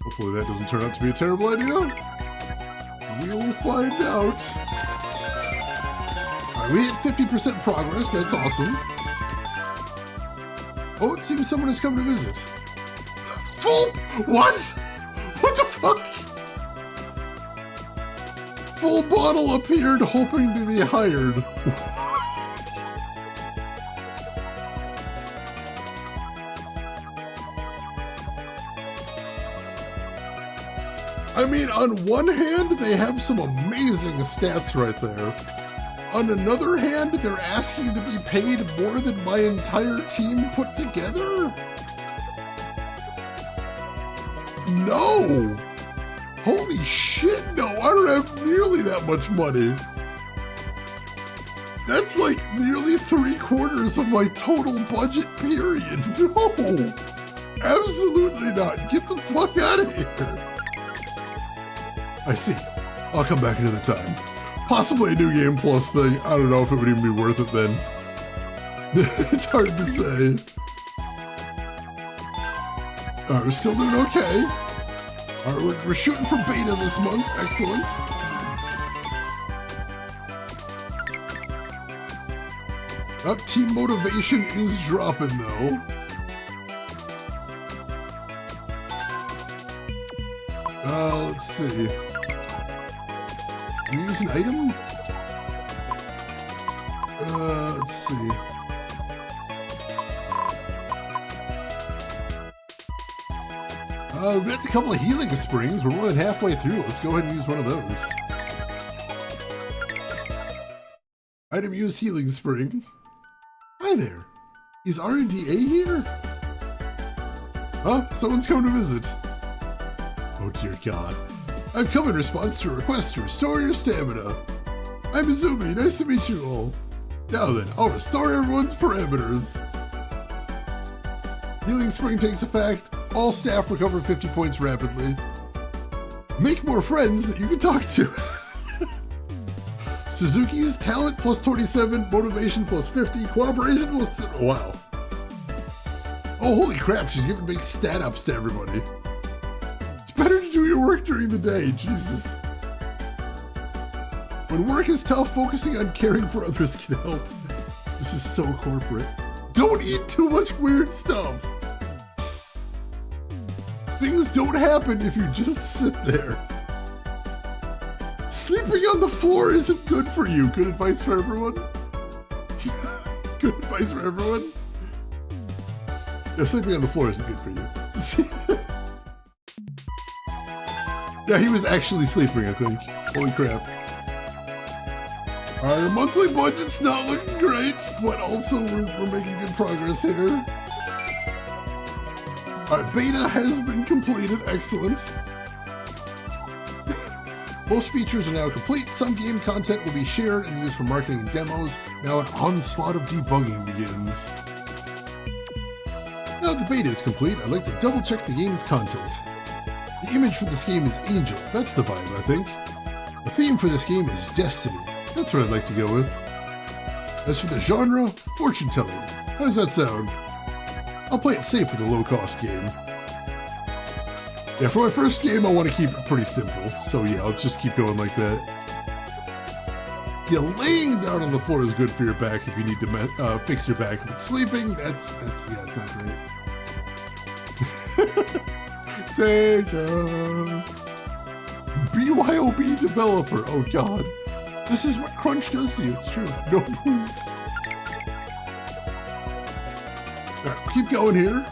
Hopefully that doesn't turn out to be a terrible idea. We'll find out. Alright, we hit 50% progress. That's awesome. Oh, it seems someone has come to visit. Full... What? What the fuck? Full bottle appeared hoping to be hired. I mean, on one hand, they have some amazing stats right there. On another hand, they're asking to be paid more than my entire team put together? No! Holy shit, no, I don't have nearly that much money. That's like nearly 3/4 of my total budget, period. No! Absolutely not. Get the fuck out of here. I see. I'll come back another time. Possibly a New Game Plus thing. I don't know if it would even be worth it then. It's hard to say. Alright, we're still doing okay. Alright, we're shooting for beta this month. Excellent. Up team motivation is dropping though. Let's see. Can we use an item? Let's see. We've got a couple of healing springs. We're more than halfway through. Let's go ahead and use one of those. Item use healing spring. Hi there. Is R&DA here? Huh? Someone's come to visit. Oh dear God. I've come in response to a request to restore your stamina. I'm Izumi. Nice to meet you all. Now then, I'll restore everyone's parameters. Healing spring takes effect. All staff recover 50 points rapidly. Make more friends that you can talk to. Suzuki's talent plus 27, motivation plus 50, cooperation plus... Oh, wow. Oh, holy crap, she's giving big stat ups to everybody. It's better to do your work during the day, Jesus. When work is tough, focusing on caring for others can help. This is so corporate. Don't eat too much weird stuff. Things don't happen if you just sit there. Sleeping on the floor isn't good for you. Good advice for everyone? Good advice for everyone? Yeah, sleeping on the floor isn't good for you. Yeah, he was actually sleeping, I think. Holy crap. Our monthly budget's not looking great, but also we're making good progress here. Our beta has been completed. Excellent. Most features are now complete. Some game content will be shared and used for marketing and demos. Now an onslaught of debugging begins. Now that the beta is complete, I'd like to double check the game's content. The image for this game is Angel. That's the vibe, I think. The theme for this game is Destiny. That's what I'd like to go with. As for the genre, fortune telling. How does that sound? I'll play it safe with a low-cost game. Yeah, for my first game, I want to keep it pretty simple. So yeah, let's just keep going like that. Yeah, laying down on the floor is good for your back if you need to fix your back. But sleeping, that's yeah, it's not great. Sega. BYOB developer. Oh God. This is what crunch does to you. It's true. No booze. Alright, keep going here.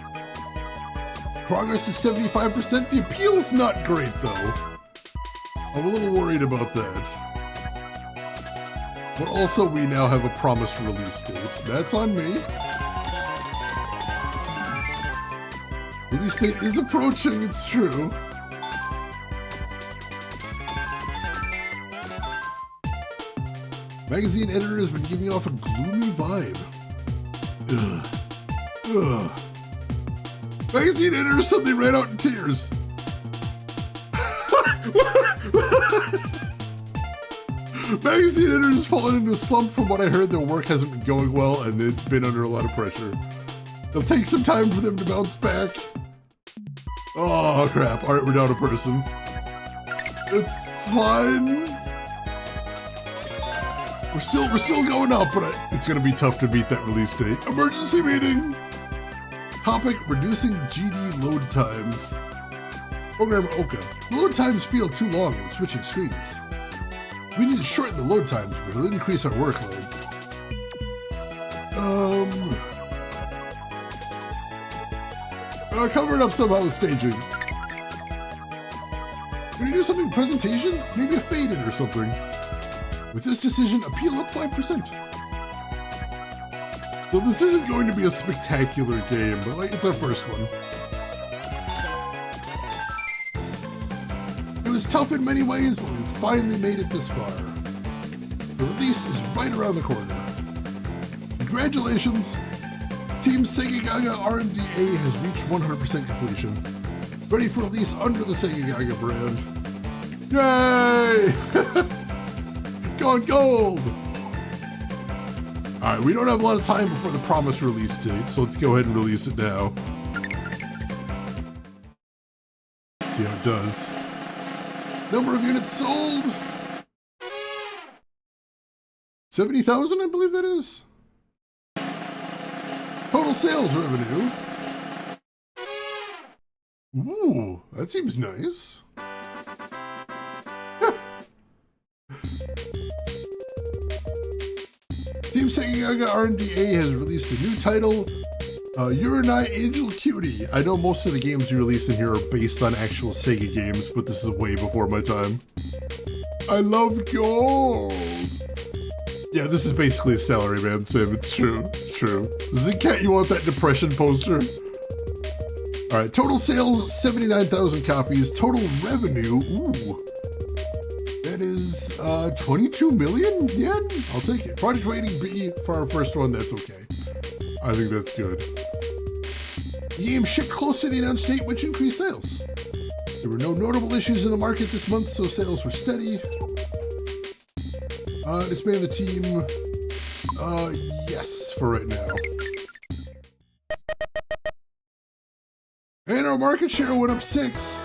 Progress is 75%. The appeal is not great, though. I'm a little worried about that. But also, we now have a promised release date. That's on me. Release date is approaching, it's true. Magazine editor has been giving off a gloomy vibe. Ugh. Ugh. Magazine editor suddenly ran out in tears. Magazine editor has fallen into a slump. From what I heard, their work hasn't been going well and they've been under a lot of pressure. It'll take some time for them to bounce back. Oh crap, alright, we're down a person. It's fine. We're still going up, but it's gonna be tough to beat that release date. Emergency meeting! Topic, reducing GD load times. Programmer Oka, load times feel too long when switching screens. We need to shorten the load times, but it'll increase our workload. Cover it up somehow with staging. Can you do something with presentation? Maybe a fade in or something. With this decision, appeal up 5%. So this isn't going to be a spectacular game, but like it's our first one. It was tough in many ways, but we finally made it this far. The release is right around the corner. Congratulations! Team Segagaga R&DA has reached 100% completion. Ready for release under the Segagaga brand. Yay! Going gold! Alright, we don't have a lot of time before the promised release date, so let's go ahead and release it now. See how it does. Number of units sold! 70,000, I believe that is. Total sales revenue. Ooh, that seems nice. Team Segagaga R&DA has released a new title, Uranai Angel Cutie. I know most of the games you release in here are based on actual Sega games, but this is way before my time. I love gold! Yeah, this is basically a salary man sim. It's true. It's true. Zigcat, you want that depression poster? Alright, total sales, 79,000 copies. Total revenue, ooh. That is 22 million yen? I'll take it. Project rating B for our first one, that's okay. I think that's good. The game shipped close to the announced date, which increased sales. There were no notable issues in the market this month, so sales were steady. Disband the team. Yes, for right now. And our market share went up 6.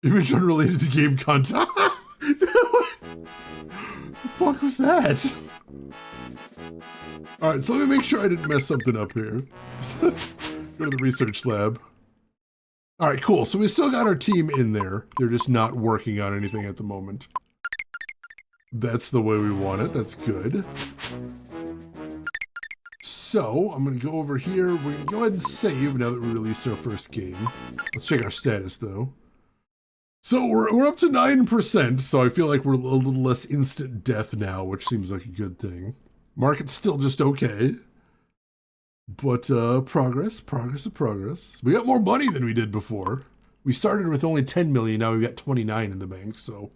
Image unrelated to game content. What the fuck was that? Alright, so let me make sure I didn't mess something up here. Go to the research lab. Alright, cool. So we still got our team in there. They're just not working on anything at the moment. That's the way we want it. That's good. So, I'm going to go over here. We're going to go ahead and save now that we released our first game. Let's check our status, though. So, we're up to 9%, so I feel like we're a little less instant death now, which seems like a good thing. Market's still just okay. But, progress. We got more money than we did before. We started with only 10 million, now we've got 29 in the bank, so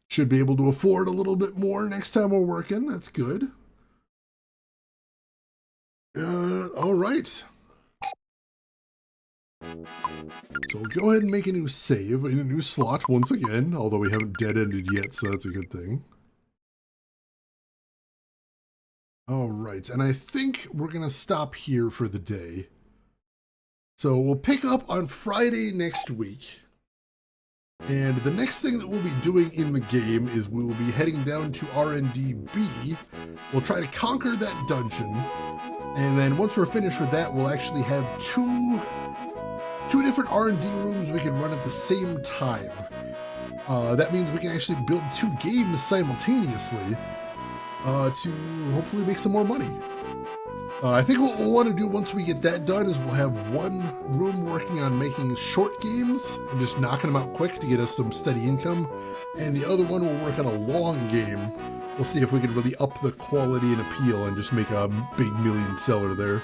should be able to afford a little bit more next time we're working. That's good. All right. So we'll go ahead and make a new save in a new slot once again, although we haven't dead-ended yet, so that's a good thing. All right, and I think we're going to stop here for the day. So we'll pick up on Friday next week. And the next thing that we'll be doing in the game is we will be heading down to R&D-B. We'll try to conquer that dungeon. And then once we're finished with that, we'll actually have two different R&D rooms we can run at the same time. That means we can actually build 2 games simultaneously to hopefully make some more money. I think what we'll want to do once we get that done is we'll have one room working on making short games and just knocking them out quick to get us some steady income. And the other one will work on a long game. We'll see if we can really up the quality and appeal and just make a big million seller there.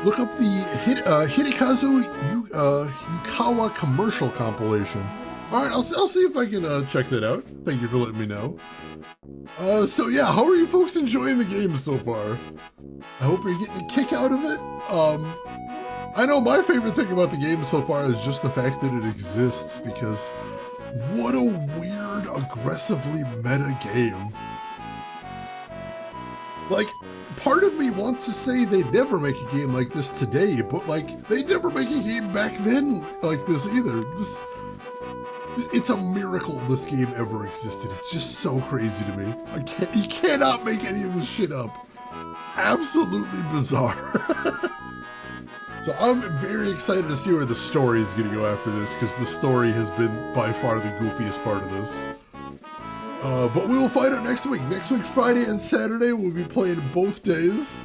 Look up the Hidekazu Yukawa commercial compilation. Alright, I'll see if I can check that out. Thank you for letting me know. So yeah, how are you folks enjoying the game so far? I hope you're getting a kick out of it. I know my favorite thing about the game so far is just the fact that it exists, because what a weird, aggressively meta game. Like, part of me wants to say they'd never make a game like this today, but like, they'd never make a game back then like this either. It's a miracle this game ever existed. It's just so crazy to me. You cannot make any of this shit up. Absolutely bizarre. So I'm very excited to see where the story is going to go after this, because the story has been by far the goofiest part of this. But we will find out next week. Next week, Friday and Saturday, we'll be playing both days.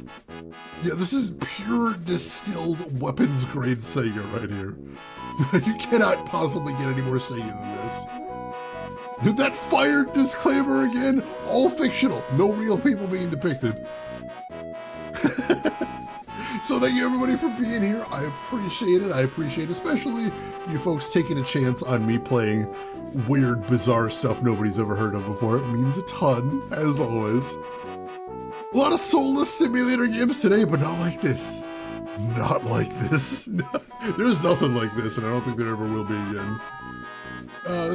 Yeah, this is pure distilled weapons grade Sega right here. You cannot possibly get any more Sega than this. Did that fire disclaimer again? All fictional. No real people being depicted. So thank you everybody for being here. I appreciate it. I appreciate especially you folks taking a chance on me playing weird, bizarre stuff nobody's ever heard of before. It means a ton, as always. A lot of soulless simulator games today, but not like this. Not like this. There's nothing like this, and I don't think there ever will be again.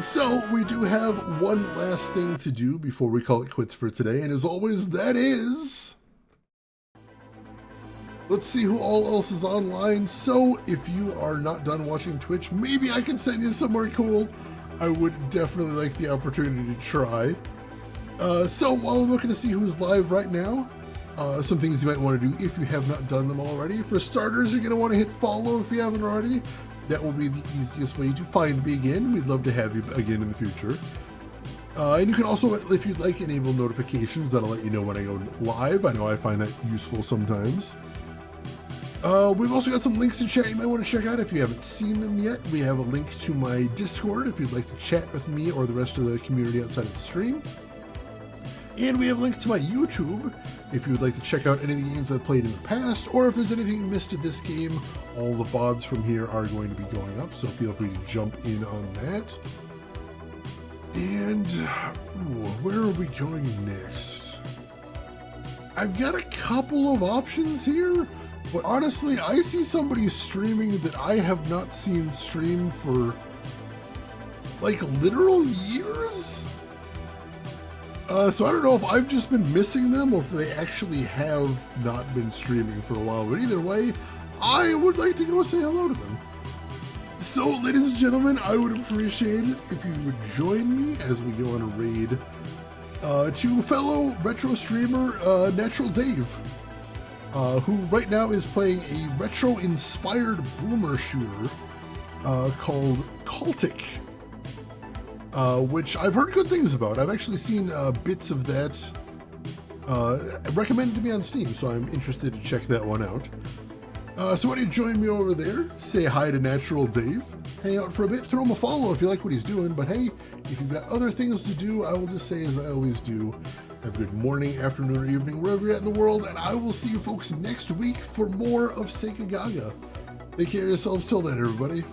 So we do have one last thing to do before we call it quits for today, and as always, that is... let's see who all else is online. So if you are not done watching Twitch, maybe I can send you somewhere cool. I would definitely like the opportunity to try. So while I'm looking to see who's live right now, some things you might want to do if you have not done them already. For starters, you're going to want to hit follow if you haven't already. That will be the easiest way to find me again. We'd love to have you again in the future. And you can also, if you'd like, enable notifications. That'll let you know when I go live. I know I find that useful sometimes. We've also got some links in chat you might want to check out if you haven't seen them yet. We have a link to my Discord if you'd like to chat with me or the rest of the community outside of the stream. And we have a link to my YouTube if you would like to check out any of the games I've played in the past, or if there's anything you missed in this game. All the VODs from here are going to be going up, so feel free to jump in on that. And where are we going next? I've got a couple of options here, but honestly, I see somebody streaming that I have not seen stream for like literal years. So I don't know if I've just been missing them or if they actually have not been streaming for a while, but either way, I would like to go say hello to them. So, ladies and gentlemen, I would appreciate it if you would join me as we go on a raid to fellow retro streamer Natural Dave, who right now is playing a retro-inspired boomer shooter called Cultic. Which I've heard good things about. I've actually seen bits of that recommended to me on Steam, so I'm interested to check that one out. So why don't you join me over there, say hi to Natural Dave, hang out for a bit, throw him a follow if you like what he's doing, but hey, if you've got other things to do, I will just say as I always do, have a good morning, afternoon, or evening, wherever you're at in the world, and I will see you folks next week for more of Segagaga. Take care of yourselves till then, everybody.